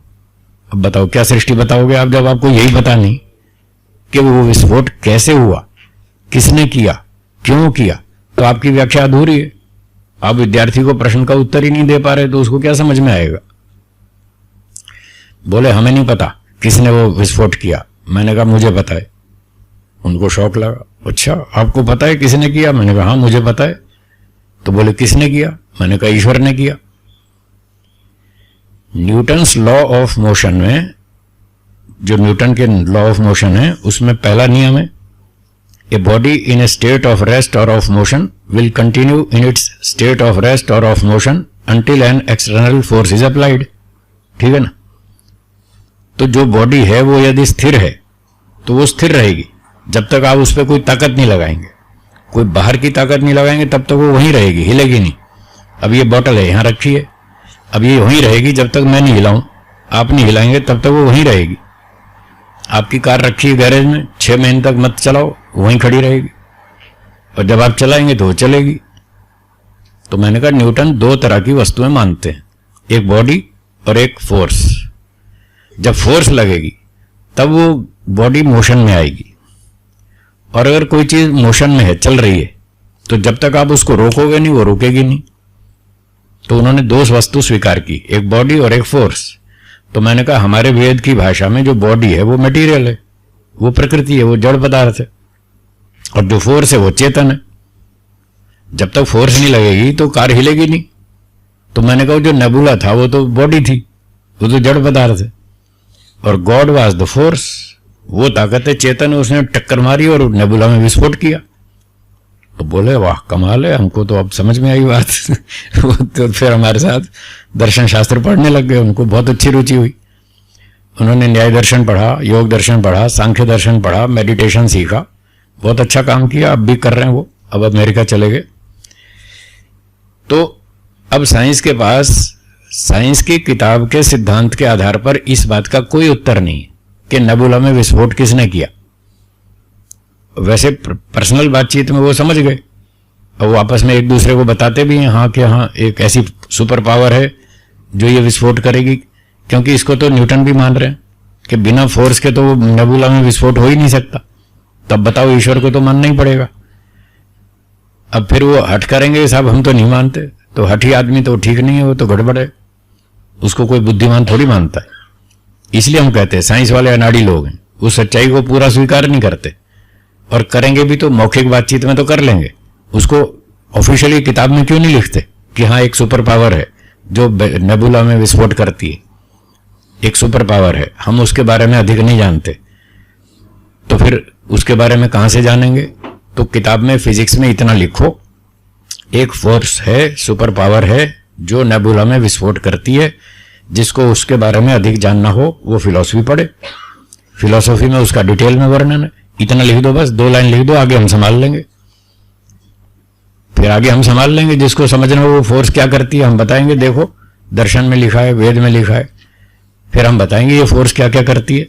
अब बताओ क्या सृष्टि बताओगे आप जब आपको यही पता नहीं कि वो विस्फोट कैसे हुआ, किसने किया, क्यों किया? तो आपकी व्याख्या अधूरी है। आप विद्यार्थी को प्रश्न का उत्तर ही नहीं दे पा रहे तो उसको क्या समझ में आएगा? बोले हमें नहीं पता किसने वो विस्फोट किया। मैंने कहा मुझे पता है। उनको शौक लगा, अच्छा आपको पता है किसने किया? मैंने कहा हाँ मुझे पता है। तो बोले किसने किया? मैंने कहा ईश्वर ने किया। न्यूटन्स लॉ ऑफ मोशन में, जो न्यूटन के लॉ ऑफ मोशन है उसमें पहला नियम है, a body in a state of rest or of motion will continue in its state of rest or of motion until an external force is applied. ठीक है ना? तो जो बॉडी है वो यदि स्थिर है तो वो स्थिर रहेगी जब तक आप उस पर कोई ताकत नहीं लगाएंगे। कोई बाहर की ताकत नहीं लगाएंगे तब तक वो वहीं रहेगी, हिलेगी नहीं। अब ये बोतल है यहां रखी है, अब ये वहीं रहेगी जब तक मैं नहीं हिलाऊं। आप नहीं हिलाएंगे तब तक वो वहीं रहेगी। आपकी कार रखी है गैरेज में, 6 महीने तक मत चलाओ, वहीं खड़ी रहेगी। और जब आप चलाएंगे तो वो चलेगी। तो मैंने कहा न्यूटन 2 तरह की वस्तुएं मानते हैं, एक बॉडी और एक फोर्स। जब फोर्स लगेगी तब वो बॉडी मोशन में आएगी, और अगर कोई चीज मोशन में है, चल रही है, तो जब तक आप उसको रोकोगे नहीं वो रुकेगी नहीं। तो उन्होंने 2 वस्तु स्वीकार की, एक बॉडी और एक फोर्स। तो मैंने कहा हमारे वेद की भाषा में जो बॉडी है वो मटेरियल है, वो प्रकृति है, वो जड़ पदार्थ है, और जो फोर्स है वो चेतन है। जब तक फोर्स नहीं लगेगी तो कार हिलेगी नहीं। तो मैंने कहा जो नेबुला था वो तो बॉडी थी, वो तो जड़ पदार्थ है, और गॉड वाज द फोर्स, वो ताकत है, चेतन है, उसने टक्कर मारी और नेबुला में विस्फोट किया। तो बोले वाह कमाल है, हमको तो अब समझ में आई बात वो तो फिर हमारे साथ दर्शन शास्त्र पढ़ने लग गए। उनको बहुत अच्छी रुचि हुई। उन्होंने न्याय दर्शन पढ़ा, योग दर्शन पढ़ा, सांख्य दर्शन पढ़ा, मेडिटेशन सीखा, बहुत अच्छा काम किया। अब भी कर रहे हैं वो, अब अमेरिका चले गए। तो अब साइंस के पास, साइंस की किताब के सिद्धांत के आधार पर इस बात का कोई उत्तर नहीं कि नेबुला में विस्फोट किसने किया। वैसे पर्सनल बातचीत में वो समझ गए, और वो आपस में एक दूसरे को बताते भी हैं हाँ कि हाँ एक ऐसी सुपर पावर है जो ये विस्फोट करेगी, क्योंकि इसको तो न्यूटन भी मान रहे हैं कि बिना फोर्स के तो नेबुला में विस्फोट हो ही नहीं सकता। तब बताओ ईश्वर को तो मानना ही पड़ेगा। अब फिर वो हट करेंगे साहब हम तो नहीं मानते, तो हठी आदमी तो ठीक नहीं है, वो तो गड़बड़ है, उसको कोई बुद्धिमान थोड़ी मानता है। इसलिए हम कहते हैं साइंस वाले अनाड़ी लोग हैं, उस सच्चाई को पूरा स्वीकार नहीं करते, और करेंगे भी तो मौखिक बातचीत में तो कर लेंगे, उसको ऑफिशियली किताब में क्यों नहीं लिखते कि हाँ एक सुपर पावर है जो नेबुला में विस्फोट करती है, एक सुपर पावर है, हम उसके बारे में अधिक नहीं जानते। तो फिर उसके बारे में कहां से जानेंगे? तो किताब में फिजिक्स में इतना लिखो, एक फोर्स है, सुपर पावर है जो नेबुला में विस्फोट करती है। जिसको उसके बारे में अधिक जानना हो वो फिलॉसफी पढ़े, फिलॉसफी में उसका डिटेल में वर्णन है। इतना लिख दो, बस 2 लाइन लिख दो, आगे हम संभाल लेंगे। फिर आगे हम संभाल लेंगे, जिसको समझना हो वो फोर्स क्या करती है हम बताएंगे, देखो दर्शन में लिखा है, वेद में लिखा है। फिर हम बताएंगे ये फोर्स क्या क्या करती है।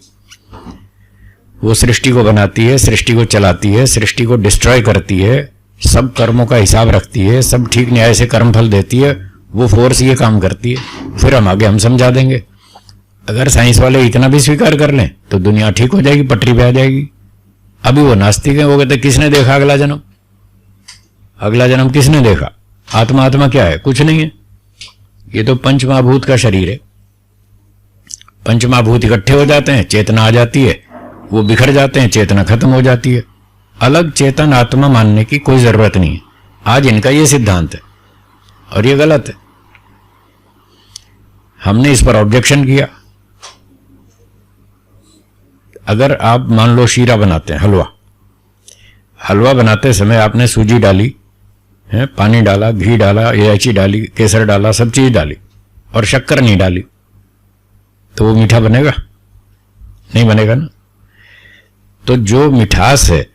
वो सृष्टि को बनाती है, सृष्टि को चलाती है, सृष्टि को डिस्ट्रॉय करती है, सब कर्मों का हिसाब रखती है, सब ठीक न्याय से कर्म फल देती है, वो फोर्स ये काम करती है। फिर हम आगे हम समझा देंगे। अगर साइंस वाले इतना भी स्वीकार कर लें तो दुनिया ठीक हो जाएगी, पटरी पे आ जाएगी। अभी वो नास्तिक है, वो कहते किसने देखा अगला जन्म? अगला जन्म किसने देखा? आत्मा, आत्मा क्या है? कुछ नहीं है, ये तो पंचमहाभूत का शरीर है। पंचमहाभूत इकट्ठे हो जाते हैं, चेतना आ जाती है, वो बिखर जाते हैं, चेतना खत्म हो जाती है। अलग चेतन आत्मा मानने की कोई जरूरत नहीं है। आज इनका ये सिद्धांत है और ये गलत है। हमने इस पर ऑब्जेक्शन किया। अगर आप मान लो शीरा बनाते हैं, हलवा, हलवा बनाते समय आपने सूजी डाली है, पानी डाला, घी डाला, इलायची डाली, केसर डाला, सब चीज डाली और शक्कर नहीं डाली, तो वो मीठा बनेगा? नहीं बनेगा ना। तो जो मिठास है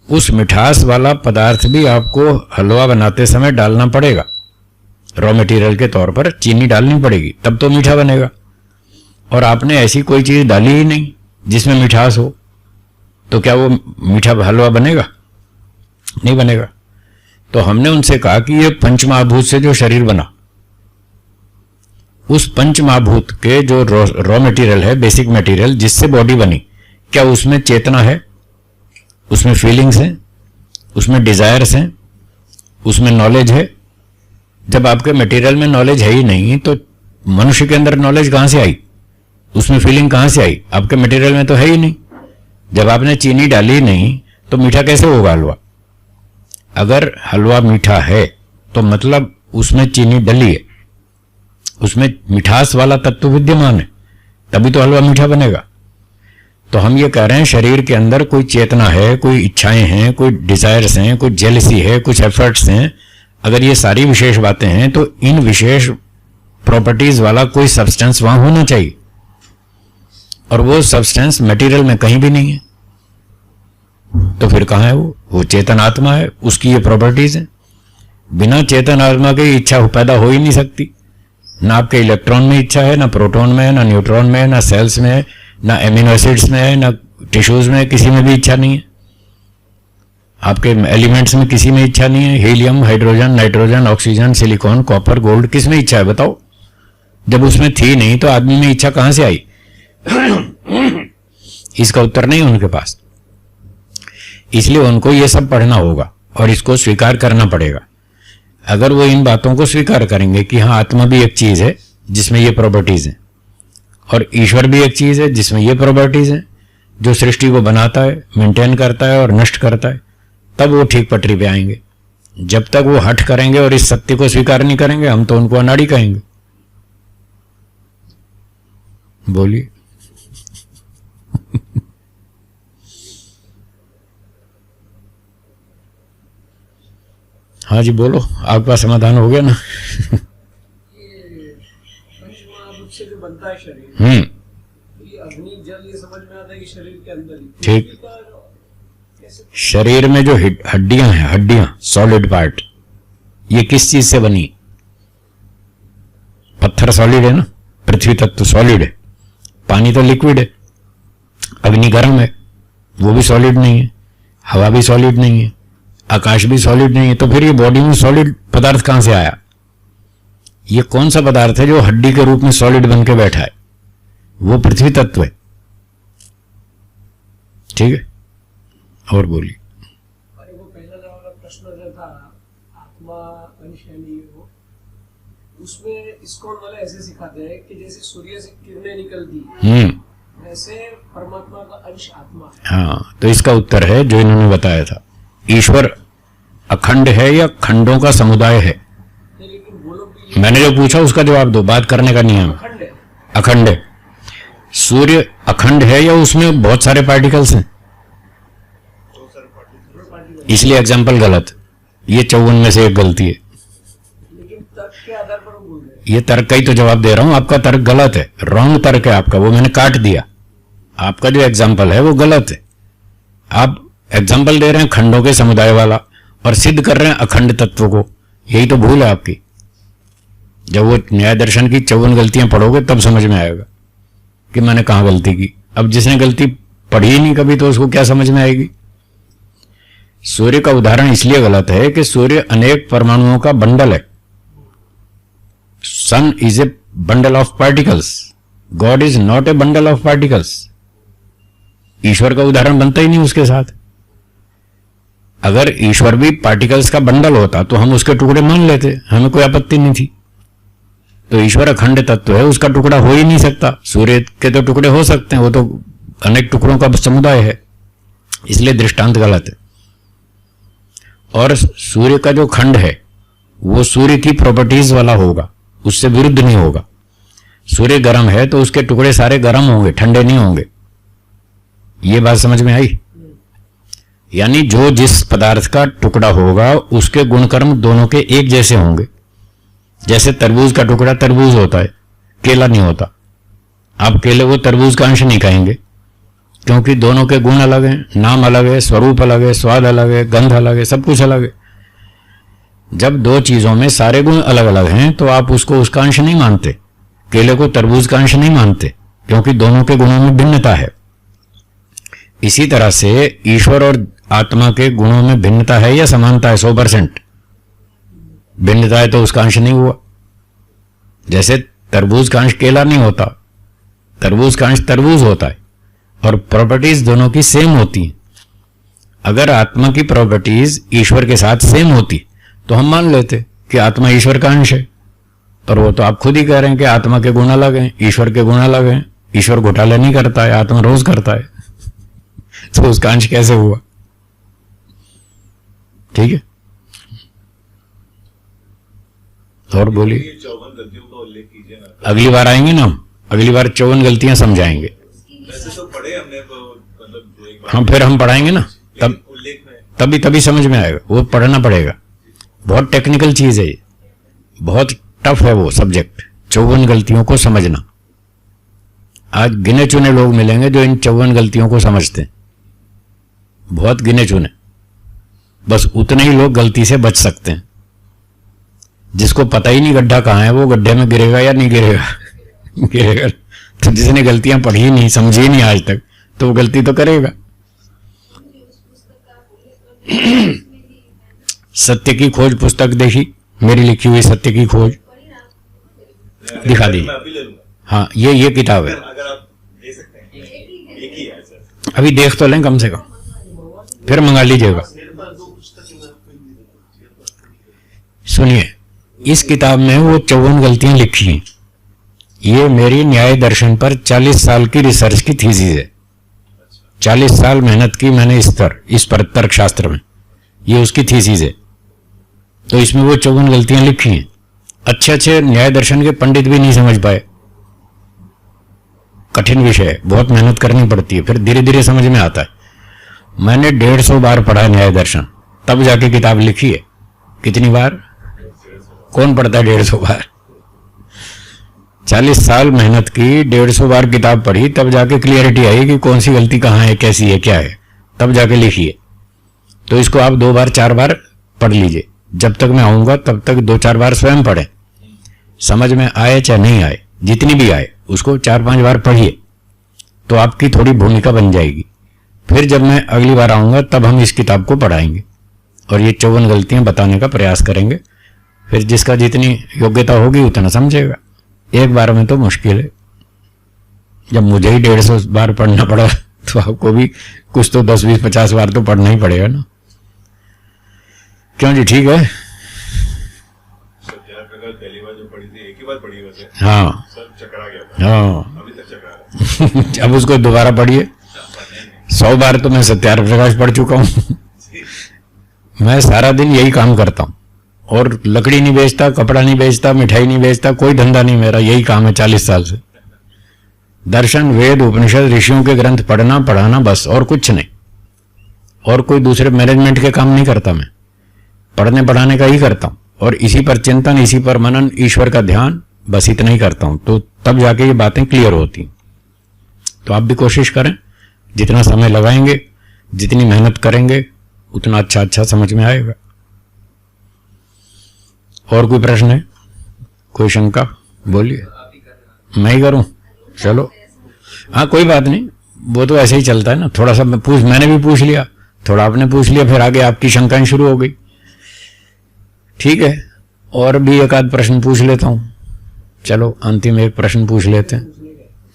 उस मिठास वाला पदार्थ भी आपको हलवा बनाते समय डालना पड़ेगा। रॉ मटेरियल के तौर पर चीनी डालनी पड़ेगी, तब तो मीठा बनेगा। और आपने ऐसी कोई चीज डाली ही नहीं जिसमें मिठास हो, तो क्या वो मीठा हलवा बनेगा? नहीं बनेगा। तो हमने उनसे कहा कि ये पंचमहाभूत से जो शरीर बना, उस पंचमहाभूत के जो रॉ मटेरियल है, बेसिक मटेरियल जिससे बॉडी बनी, क्या उसमें चेतना है, उसमें फीलिंग्स हैं, उसमें डिजायर्स हैं, उसमें नॉलेज है? जब आपके मटेरियल में नॉलेज है ही नहीं तो मनुष्य के अंदर नॉलेज कहां से आई, उसमें फीलिंग कहां से आई? आपके मटेरियल में तो है ही नहीं। जब आपने चीनी डाली नहीं तो मीठा कैसे होगा हलवा? अगर हलवा मीठा है तो मतलब उसमें चीनी डली है, उसमें मिठास वाला तत्व विद्यमान है, तभी तो हलवा मीठा बनेगा। तो हम ये कह रहे हैं शरीर के अंदर कोई चेतना है, कोई इच्छाएं हैं, कोई डिजायर्स हैं, कोई जेलसी है, कुछ एफर्ट्स हैं। अगर ये सारी विशेष बातें हैं तो इन विशेष प्रॉपर्टीज वाला कोई सब्सटेंस वहां होना चाहिए, और वो सब्सटेंस मटेरियल में कहीं भी नहीं है। तो फिर कहां है वो चेतन आत्मा है, उसकी ये प्रॉपर्टीज हैं। बिना चेतन आत्मा की इच्छा पैदा हो ही नहीं सकती। ना आपके इलेक्ट्रॉन में इच्छा है, ना प्रोटॉन में है, ना न्यूट्रॉन में है, ना सेल्स में है, ना एमिनो एसिड्स में है, ना टिश्यूज में, किसी में भी इच्छा नहीं है। आपके एलिमेंट्स में किसी में इच्छा नहीं है। Helium, hydrogen, nitrogen, oxygen, silicon, copper, gold, किस में इच्छा है बताओ? जब उसमें थी नहीं तो आदमी में इच्छा कहां से आई? इसका उत्तर नहीं उनके पास। इसलिए उनको ये सब पढ़ना होगा और इसको स्वीकार करना पड़ेगा। अगर वो इन बातों को स्वीकार करेंगे कि हाँ आत्मा भी एक चीज है जिसमें ये प्रॉपर्टीज हैं, और ईश्वर भी एक चीज है जिसमें ये प्रॉपर्टीज हैं, जो सृष्टि को बनाता है, मेंटेन करता है और नष्ट करता है, तब वो ठीक पटरी पे आएंगे। जब तक वो हठ करेंगे और इस सत्य को स्वीकार नहीं करेंगे, हम तो उनको अनाड़ी कहेंगे। बोलिए। हाँ जी बोलो, आपका समाधान हो गया ना? पंचमहाभूत से जो बनता है शरीर, ये अग्नि जल ये समझ में आता है कि शरीर के अंदर ही ठीक। कैसे? शरीर में जो हड्डियां हैं, हड्डियां सॉलिड पार्ट, ये किस चीज से बनी? पत्थर सॉलिड है ना, पृथ्वी तत्व सॉलिड है, पानी तो लिक्विड है, अग्नि गर्म है, वो भी सॉलिड नहीं है, हवा भी सॉलिड नहीं है, आकाश भी सॉलिड नहीं है। तो फिर ये बॉडी में सॉलिड पदार्थ कहां से आया? ये कौन सा पदार्थ है जो हड्डी के रूप में सॉलिड बन के बैठा है? वो पृथ्वी तत्व है। ठीक है, और बोलिए। अरे वो पहला जो वाला प्रश्न जो था आत्मा अंश है नहीं वो, उसमें इस्कॉन वाले ऐसे सिखाते हैं कि जैसे सूर्य से किरणें निकलती वैसे परमात्मा का अंश आत्मा है। हाँ, तो इसका उत्तर है जो इन्होंने बताया था, ईश्वर अखंड है या खंडों का समुदाय है? लेकिन वो लोग भी मैंने जो पूछा उसका जवाब दो, बात करने का नियम। अखंड है। अखंड है। सूर्य अखंड है या उसमें बहुत सारे पार्टिकल्स हैं? इसलिए एग्जाम्पल गलत। ये 54 में से एक गलती है। लेकिन तर्क के आधार पर वो बोल रहे हैं। ये तर्क का ही तो जवाब दे रहा हूं, आपका तर्क गलत है, रॉन्ग तर्क है आपका, वो मैंने काट दिया। आपका जो एग्जाम्पल है वो गलत है। आप एग्जाम्पल दे रहे हैं खंडों के समुदाय वाला और सिद्ध कर रहे हैं अखंड तत्व को, यही तो भूल है आपकी। जब वो न्याय दर्शन की 54 गलतियां पढ़ोगे तब समझ में आएगा कि मैंने कहां गलती की। अब जिसने गलती पढ़ी ही नहीं कभी तो उसको क्या समझ में आएगी? सूर्य का उदाहरण इसलिए गलत है कि सूर्य अनेक परमाणुओं का बंडल है। Sun is a bundle of particles, God is not a bundle of particles. ईश्वर का उदाहरण बनता ही नहीं उसके साथ। अगर ईश्वर भी पार्टिकल्स का बंडल होता तो हम उसके टुकड़े मान लेते, हमें कोई आपत्ति नहीं थी। तो ईश्वर अखंड तत्व है, उसका टुकड़ा हो ही नहीं सकता। सूर्य के तो टुकड़े हो सकते हैं, वो तो अनेक टुकड़ों का समुदाय है, इसलिए दृष्टांत गलत है। और सूर्य का जो खंड है वो सूर्य की प्रॉपर्टीज वाला होगा, उससे विरुद्ध नहीं होगा। सूर्य गर्म है तो उसके टुकड़े सारे गर्म होंगे, ठंडे नहीं होंगे। ये बात समझ में आई? यानी जो जिस पदार्थ का टुकड़ा होगा उसके गुणकर्म दोनों के एक जैसे होंगे। जैसे तरबूज का टुकड़ा तरबूज होता है, केला नहीं होता। आप केले को तरबूज का अंश नहीं कहेंगे, क्योंकि दोनों के गुण अलग हैं, नाम अलग है, स्वरूप अलग है, स्वाद अलग है, गंध अलग है, सब कुछ अलग है। जब दो चीजों में सारे गुण अलग अलग हैं तो आप उसको उसका अंश नहीं मानते, केले को तरबूज का अंश नहीं मानते, क्योंकि दोनों के गुणों में भिन्नता है। इसी तरह से ईश्वर और आत्मा के गुणों में भिन्नता है या समानता है? 100% भिन्नता है तो उसका अंश नहीं हुआ। जैसे तरबूज का अंश केला नहीं होता, तरबूज का अंश तरबूज होता है, और प्रॉपर्टीज दोनों की सेम होती हैं। अगर आत्मा की प्रॉपर्टीज ईश्वर के साथ सेम होती तो हम मान लेते कि आत्मा ईश्वर का अंश है, पर वो तो आप खुद ही कह रहे हैं कि आत्मा के गुण अलग हैं, ईश्वर के गुण अलग हैं। ईश्वर घोटाले नहीं करता है, आत्मा रोज करता है, तो उसका अंश कैसे हुआ? ठीक है, और बोलिए। 54 गलतियों का उल्लेख कीजिए ना। अगली बार आएंगे ना हम, अगली बार 54 गलतियां समझाएंगे। वैसे तो पढ़े हमने मतलब जो एक बार हम फिर हम पढ़ाएंगे ना, तब उल्लेख में तभी समझ में आएगा। वो पढ़ना पड़ेगा, बहुत टेक्निकल चीज है ये, बहुत टफ है वो सब्जेक्ट, 54 गलतियों को समझना। आज गिने चुने लोग मिलेंगे जो इन 54 गलतियों को समझते हैं, बहुत गिने चुने, बस उतने ही लोग गलती से बच सकते हैं। जिसको पता ही नहीं गड्ढा कहाँ है, वो गड्ढे में गिरेगा या नहीं गिरेगा? गिरेगा। तो जिसने गलतियां पढ़ी नहीं, समझी नहीं आज तक, तो वो गलती तो करेगा। सत्य की खोज पुस्तक देखी, मेरी लिखी हुई सत्य की खोज दिखा दी। मैं अभी ले लूंगा। हाँ, ये किताब है, अगर आप दे सकते हैं, एक ही है सर। अभी देख तो लें कम से कम, फिर मंगा लीजिएगा। मेरे पास 2 पुस्तकें मैं आपको दे दूंगा। सुनिए, इस किताब में वो 54 गलतियां लिखी हैं। ये मेरी न्याय दर्शन पर 40 साल की रिसर्च की थीसिस है। 40 साल मेहनत की मैंने इस पर तर्क शास्त्र में, ये उसकी थीसिस है। तो इसमें वो 54 गलतियां लिखी हैं। अच्छे न्याय दर्शन के पंडित भी नहीं समझ पाए। कठिन विषय है, बहुत मेहनत करनी पड़ती है, फिर धीरे धीरे समझ में आता है। मैंने 150 बार पढ़ा न्याय दर्शन, तब जाके किताब लिखी है। कितनी बार? कौन पढ़ता है 150 बार? 40 साल मेहनत की, 150 बार किताब पढ़ी, तब जाके क्लियरिटी आई कि कौन सी गलती कहाँ है, कैसी है, क्या है, तब जाके लिखी है। तो इसको आप 2 बार 4 बार पढ़ लीजिए। जब तक मैं आऊंगा तब तक 2-4 बार स्वयं पढ़ें, समझ में आए चाहे नहीं आए, जितनी भी आए उसको 4-5 बार पढ़िए, तो आपकी थोड़ी भूमिका बन जाएगी। फिर जब मैं अगली बार आऊंगा तब हम इस किताब को पढ़ाएंगे और ये 54 गलतियां बताने का प्रयास करेंगे। फिर जिसका जितनी योग्यता होगी उतना समझेगा। एक बार में तो मुश्किल है। जब मुझे ही 150 बार पढ़ना पड़ा तो आपको भी कुछ तो 10, 20, 50 बार तो पढ़ना ही पड़ेगा ना। क्यों जी? ठीक है। पहली बार जो पढ़ी थी, एक ही बार पढ़ी वैसे। हाँ, सब चकरा गया था। हाँ। अभी तक चकरा रहा है। अब उसको दोबारा पढ़िए। 100 बार तो मैं सत्यार्थ प्रकाश पढ़ चुका हूं। मैं सारा दिन यही काम करता हूं, और लकड़ी नहीं बेचता, कपड़ा नहीं बेचता, मिठाई नहीं बेचता, कोई धंधा नहीं मेरा, यही काम है 40 साल से। दर्शन, वेद, उपनिषद, ऋषियों के ग्रंथ पढ़ना, पढ़ाना, बस, और कुछ नहीं। और कोई दूसरे मैनेजमेंट के काम नहीं करता मैं, पढ़ने पढ़ाने का ही करता हूं, और इसी पर चिंतन, इसी पर मनन, ईश्वर का ध्यान, बस इतना ही करता हूं। तो तब जाके ये बातें क्लियर होती। तो आप भी कोशिश करें, जितना समय लगाएंगे, जितनी मेहनत करेंगे, उतना अच्छा समझ में आएगा। और कोई प्रश्न है, कोई शंका? बोलिए। मैं ही करूं? चलो, हाँ, कोई बात नहीं, वो तो ऐसे ही चलता है ना। थोड़ा सा मैंने भी पूछ लिया, थोड़ा आपने पूछ लिया, फिर आगे आपकी शंकाएं शुरू हो गई। ठीक है, और भी एक आध प्रश्न पूछ लेता हूं। चलो, अंतिम एक प्रश्न पूछ लेते हैं।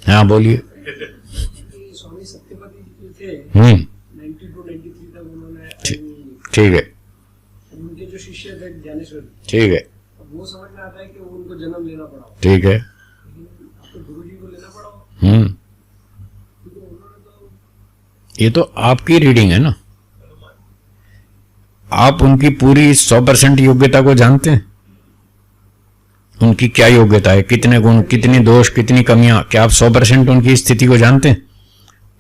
हाँ, बोलिए। स्वामी सत्यपति जी थे, 92-93 तक उन्होंने, ठीक है, उनके जो शिष्य थे ज्ञानेश्वर, ठीक है, अब वो समझ में आता है कि उनको जन्म लेना पड़ा, ठीक है। लेकिन आपको गुरु जी को लेना पड़ा, क्योंकि उन्होंने तो, ये तो आपकी रीडिंग है ना। आप उनकी पूरी 100% योग्यता को जानते हैं। उनकी क्या योग्यता है, कितने गुण, कितनी दोष, कितनी कमियां, क्या आप 100% उनकी स्थिति को जानते हैं?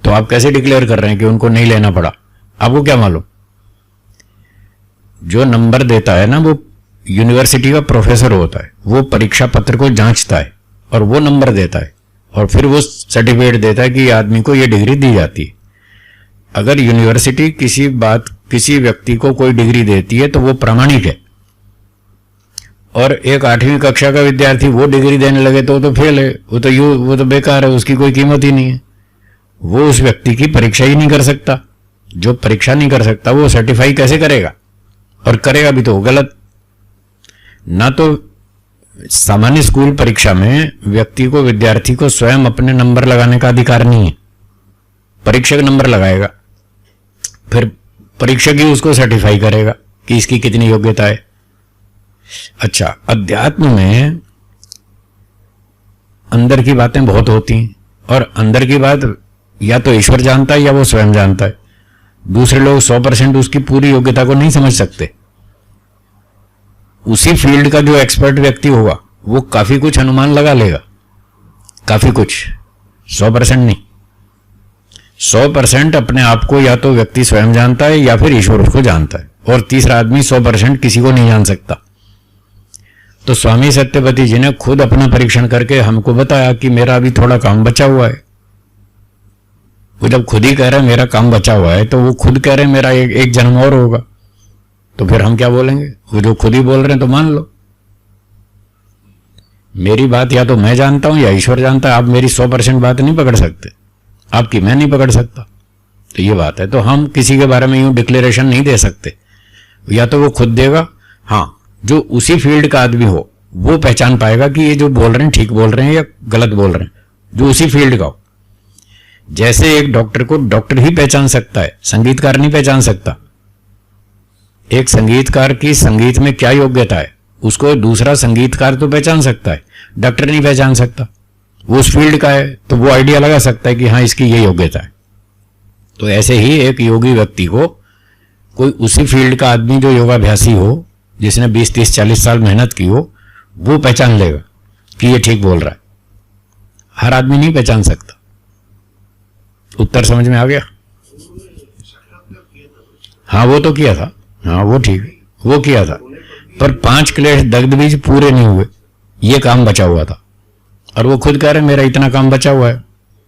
तो आप कैसे डिक्लेयर कर रहे हैं कि उनको नहीं लेना पड़ा? आपको क्या मालूम? जो नंबर देता है ना वो यूनिवर्सिटी का प्रोफेसर होता है, वो परीक्षा पत्र को जांचता है और वो नंबर देता है और फिर वो सर्टिफिकेट देता है कि आदमी को ये डिग्री दी जाती है। अगर यूनिवर्सिटी किसी व्यक्ति को कोई डिग्री देती है तो वो प्रामाणिक है, और एक 8वीं कक्षा का विद्यार्थी वो डिग्री देने लगे तो वो तो फेल है, वो तो बेकार है, उसकी कोई कीमत ही नहीं है। वो उस व्यक्ति की परीक्षा ही नहीं कर सकता। जो परीक्षा नहीं कर सकता वो सर्टिफाई कैसे करेगा? और करेगा भी तो गलत। ना तो सामान्य स्कूल परीक्षा में व्यक्ति को, विद्यार्थी को स्वयं अपने नंबर लगाने का अधिकार नहीं है, परीक्षक नंबर लगाएगा, फिर परीक्षक ही उसको सर्टिफाई करेगा कि इसकी कितनी योग्यता है। अच्छा, अध्यात्म में अंदर की बातें बहुत होती हैं, और अंदर की बात या तो ईश्वर जानता है या वो स्वयं जानता है। दूसरे लोग 100% उसकी पूरी योग्यता को नहीं समझ सकते। उसी फील्ड का जो एक्सपर्ट व्यक्ति होगा वो काफी कुछ अनुमान लगा लेगा, काफी कुछ, 100% नहीं। 100% अपने आप को या तो व्यक्ति स्वयं जानता है या फिर ईश्वर उसको जानता है, और तीसरा आदमी 100% किसी को नहीं जान सकता। तो स्वामी सत्यपति जी ने खुद अपना परीक्षण करके हमको बताया कि मेरा अभी थोड़ा काम बचा हुआ है। वो जब खुद ही कह रहे हैं मेरा काम बचा हुआ है, तो वो खुद कह रहे हैं मेरा एक जन्म और होगा, तो फिर हम क्या बोलेंगे? वो जो खुद ही बोल रहे हैं तो मान लो। मेरी बात या तो मैं जानता हूं या ईश्वर जानता है। आप मेरी 100% बात नहीं पकड़ सकते, आपकी मैं नहीं पकड़ सकता। तो ये बात है। तो हम किसी के बारे में यूं डिक्लेरेशन नहीं दे सकते, या तो वो खुद देगा, हाँ, जो उसी फील्ड का आदमी हो वो पहचान पाएगा कि ये जो बोल रहे हैं ठीक बोल रहे हैं या गलत बोल रहे हैं, जो उसी फील्ड का हो। जैसे एक डॉक्टर को डॉक्टर ही पहचान सकता है, संगीतकार नहीं पहचान सकता। एक संगीतकार की संगीत में क्या योग्यता है उसको दूसरा संगीतकार तो पहचान सकता है, डॉक्टर नहीं पहचान सकता। वो उस फील्ड का है तो वो आइडिया लगा सकता है कि हाँ इसकी ये योग्यता है। तो ऐसे ही एक योगी व्यक्ति को कोई उसी फील्ड का आदमी जो योगाभ्यासी हो, जिसने 20, 30, 40 साल मेहनत की हो, वो पहचान लेगा कि ये ठीक बोल रहा है। हर आदमी नहीं पहचान सकता। उत्तर समझ में आ गया? हाँ वो तो किया था, हाँ वो ठीक है, वो किया था, पर 5 क्लेश दग्ध बीज पूरे नहीं हुए, ये काम बचा हुआ था। और वो खुद कह रहे मेरा इतना काम बचा हुआ है,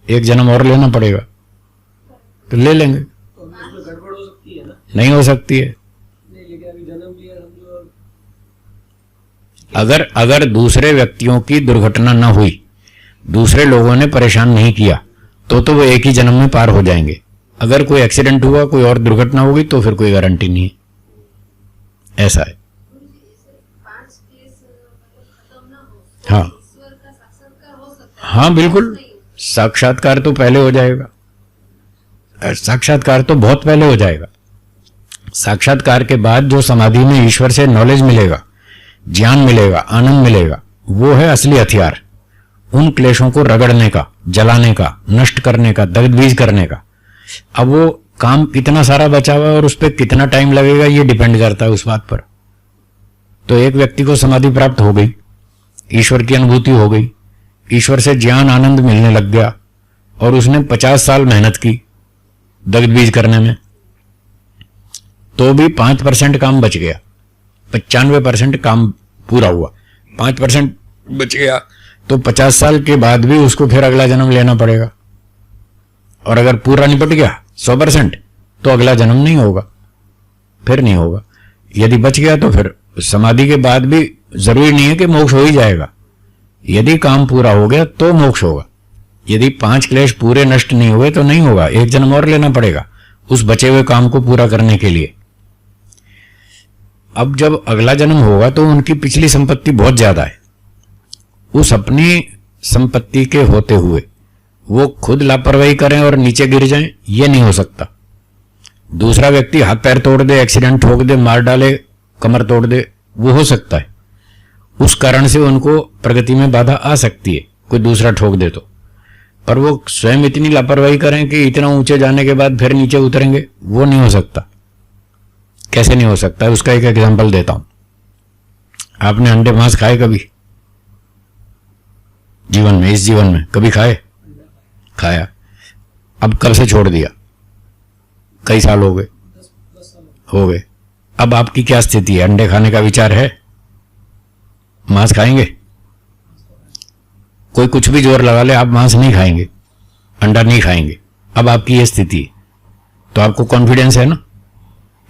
एक जन्म और लेना पड़ेगा, तो ले लेंगे। तो उसमें गड़बड़ हो सकती है ना? नहीं हो सकती है। नहीं, लेकिन अभी जन्म लिया समझो। अगर दूसरे व्यक्तियों की दुर्घटना ना हुई, दूसरे लोगों ने परेशान नहीं किया, तो वो एक ही जन्म में पार हो जाएंगे। अगर कोई एक्सीडेंट हुआ, कोई और दुर्घटना होगी, तो फिर कोई गारंटी नहीं है। ऐसा है। 5 केस खत्म ना हो, हाँ ईश्वर का साक्षात्कार हो सकता है। हाँ बिल्कुल, साक्षात्कार तो पहले हो जाएगा। साक्षात्कार तो बहुत पहले हो जाएगा। साक्षात्कार के बाद जो समाधि में ईश्वर से नॉलेज मिलेगा, ज्ञान मिलेगा, आनंद मिलेगा, वो है असली हथियार। उन क्लेशों को रगड़ने का, जलाने का, नष्ट करने का, दग्धबीज करने का। अब वो काम कितना सारा बचा हुआ है और उस पर कितना टाइम लगेगा ये डिपेंड करता है उस बात पर। तो एक व्यक्ति को समाधि प्राप्त हो गई, ईश्वर की अनुभूति हो गई, ईश्वर से ज्ञान आनंद मिलने लग गया, और उसने 50 साल मेहनत की दग्धबीज करने में, तो भी 5% काम बच गया। 95% काम पूरा हुआ, 5% बच गया, तो 50 साल के बाद भी उसको फिर अगला जन्म लेना पड़ेगा। और अगर पूरा निपट गया 100%, तो अगला जन्म नहीं होगा, फिर नहीं होगा। यदि बच गया तो फिर समाधि के बाद भी जरूरी नहीं है कि मोक्ष हो ही जाएगा। यदि काम पूरा हो गया तो मोक्ष होगा। यदि 5 क्लेश पूरे नष्ट नहीं हुए तो नहीं होगा, एक जन्म और लेना पड़ेगा उस बचे हुए काम को पूरा करने के लिए। अब जब अगला जन्म होगा तो उनकी पिछली संपत्ति बहुत ज्यादा है। उस अपनी संपत्ति के होते हुए वो खुद लापरवाही करें और नीचे गिर जाएं, ये नहीं हो सकता। दूसरा व्यक्ति हाथ पैर तोड़ दे, एक्सीडेंट ठोक दे, मार डाले, कमर तोड़ दे, वो हो सकता है। उस कारण से उनको प्रगति में बाधा आ सकती है, कोई दूसरा ठोक दे तो। पर वो स्वयं इतनी लापरवाही करें कि इतना ऊंचे जाने के बाद फिर नीचे उतरेंगे, वो नहीं हो सकता। कैसे नहीं हो सकता है? उसका एक एग्जांपल देता हूं। आपने अंडे मांस खाए कभी जीवन में? इस जीवन में कभी खाए? खाया। अब कब से छोड़ दिया? कई साल हो गए? हो गए। अब आपकी क्या स्थिति है? अंडे खाने का विचार है? मांस खाएंगे? कोई कुछ भी जोर लगा ले, आप मांस नहीं खाएंगे, अंडा नहीं खाएंगे। अब आपकी ये स्थिति है, तो आपको कॉन्फिडेंस है ना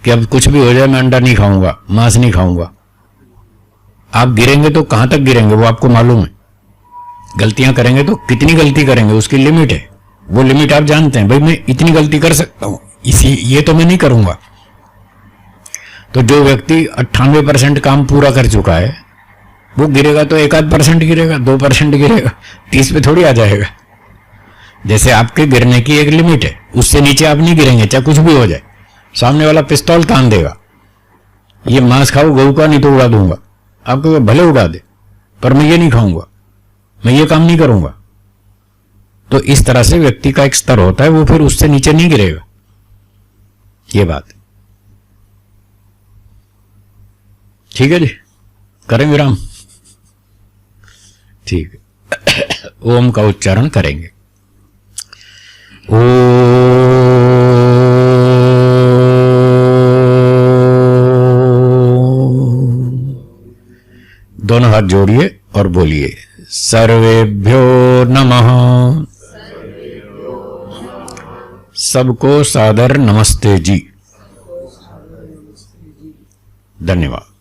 कि अब कुछ भी हो जाए मैं अंडा नहीं खाऊंगा, मांस नहीं खाऊंगा। आप गिरेंगे तो कहां तक गिरेंगे वो आपको मालूम है। गलतियां करेंगे तो कितनी गलती करेंगे उसकी लिमिट है, वो लिमिट आप जानते हैं। भाई मैं इतनी गलती कर सकता हूं, इसी ये तो मैं नहीं करूंगा। तो जो व्यक्ति 98% काम पूरा कर चुका है वो गिरेगा तो 1-8% गिरेगा, 2% गिरेगा, 30 पे थोड़ी आ जाएगा। जैसे आपके गिरने की एक लिमिट है, उससे नीचे आप नहीं गिरेंगे चाहे कुछ भी हो जाए। सामने वाला पिस्तौल तान देगा, ये मांस खाओ गऊ का नहीं तो उड़ा दूंगा, आपको भले उड़ा दे पर मैं ये नहीं खाऊंगा, मैं ये काम नहीं करूंगा। तो इस तरह से व्यक्ति का एक स्तर होता है, वो फिर उससे नीचे नहीं गिरेगा। ये बात ठीक है जी, करें विराम? ठीक है, ओम का उच्चारण करेंगे। दोनों हाथ जोड़िए और बोलिए सर्वेभ्यो नमः। सबको सादर नमस्ते जी। धन्यवाद।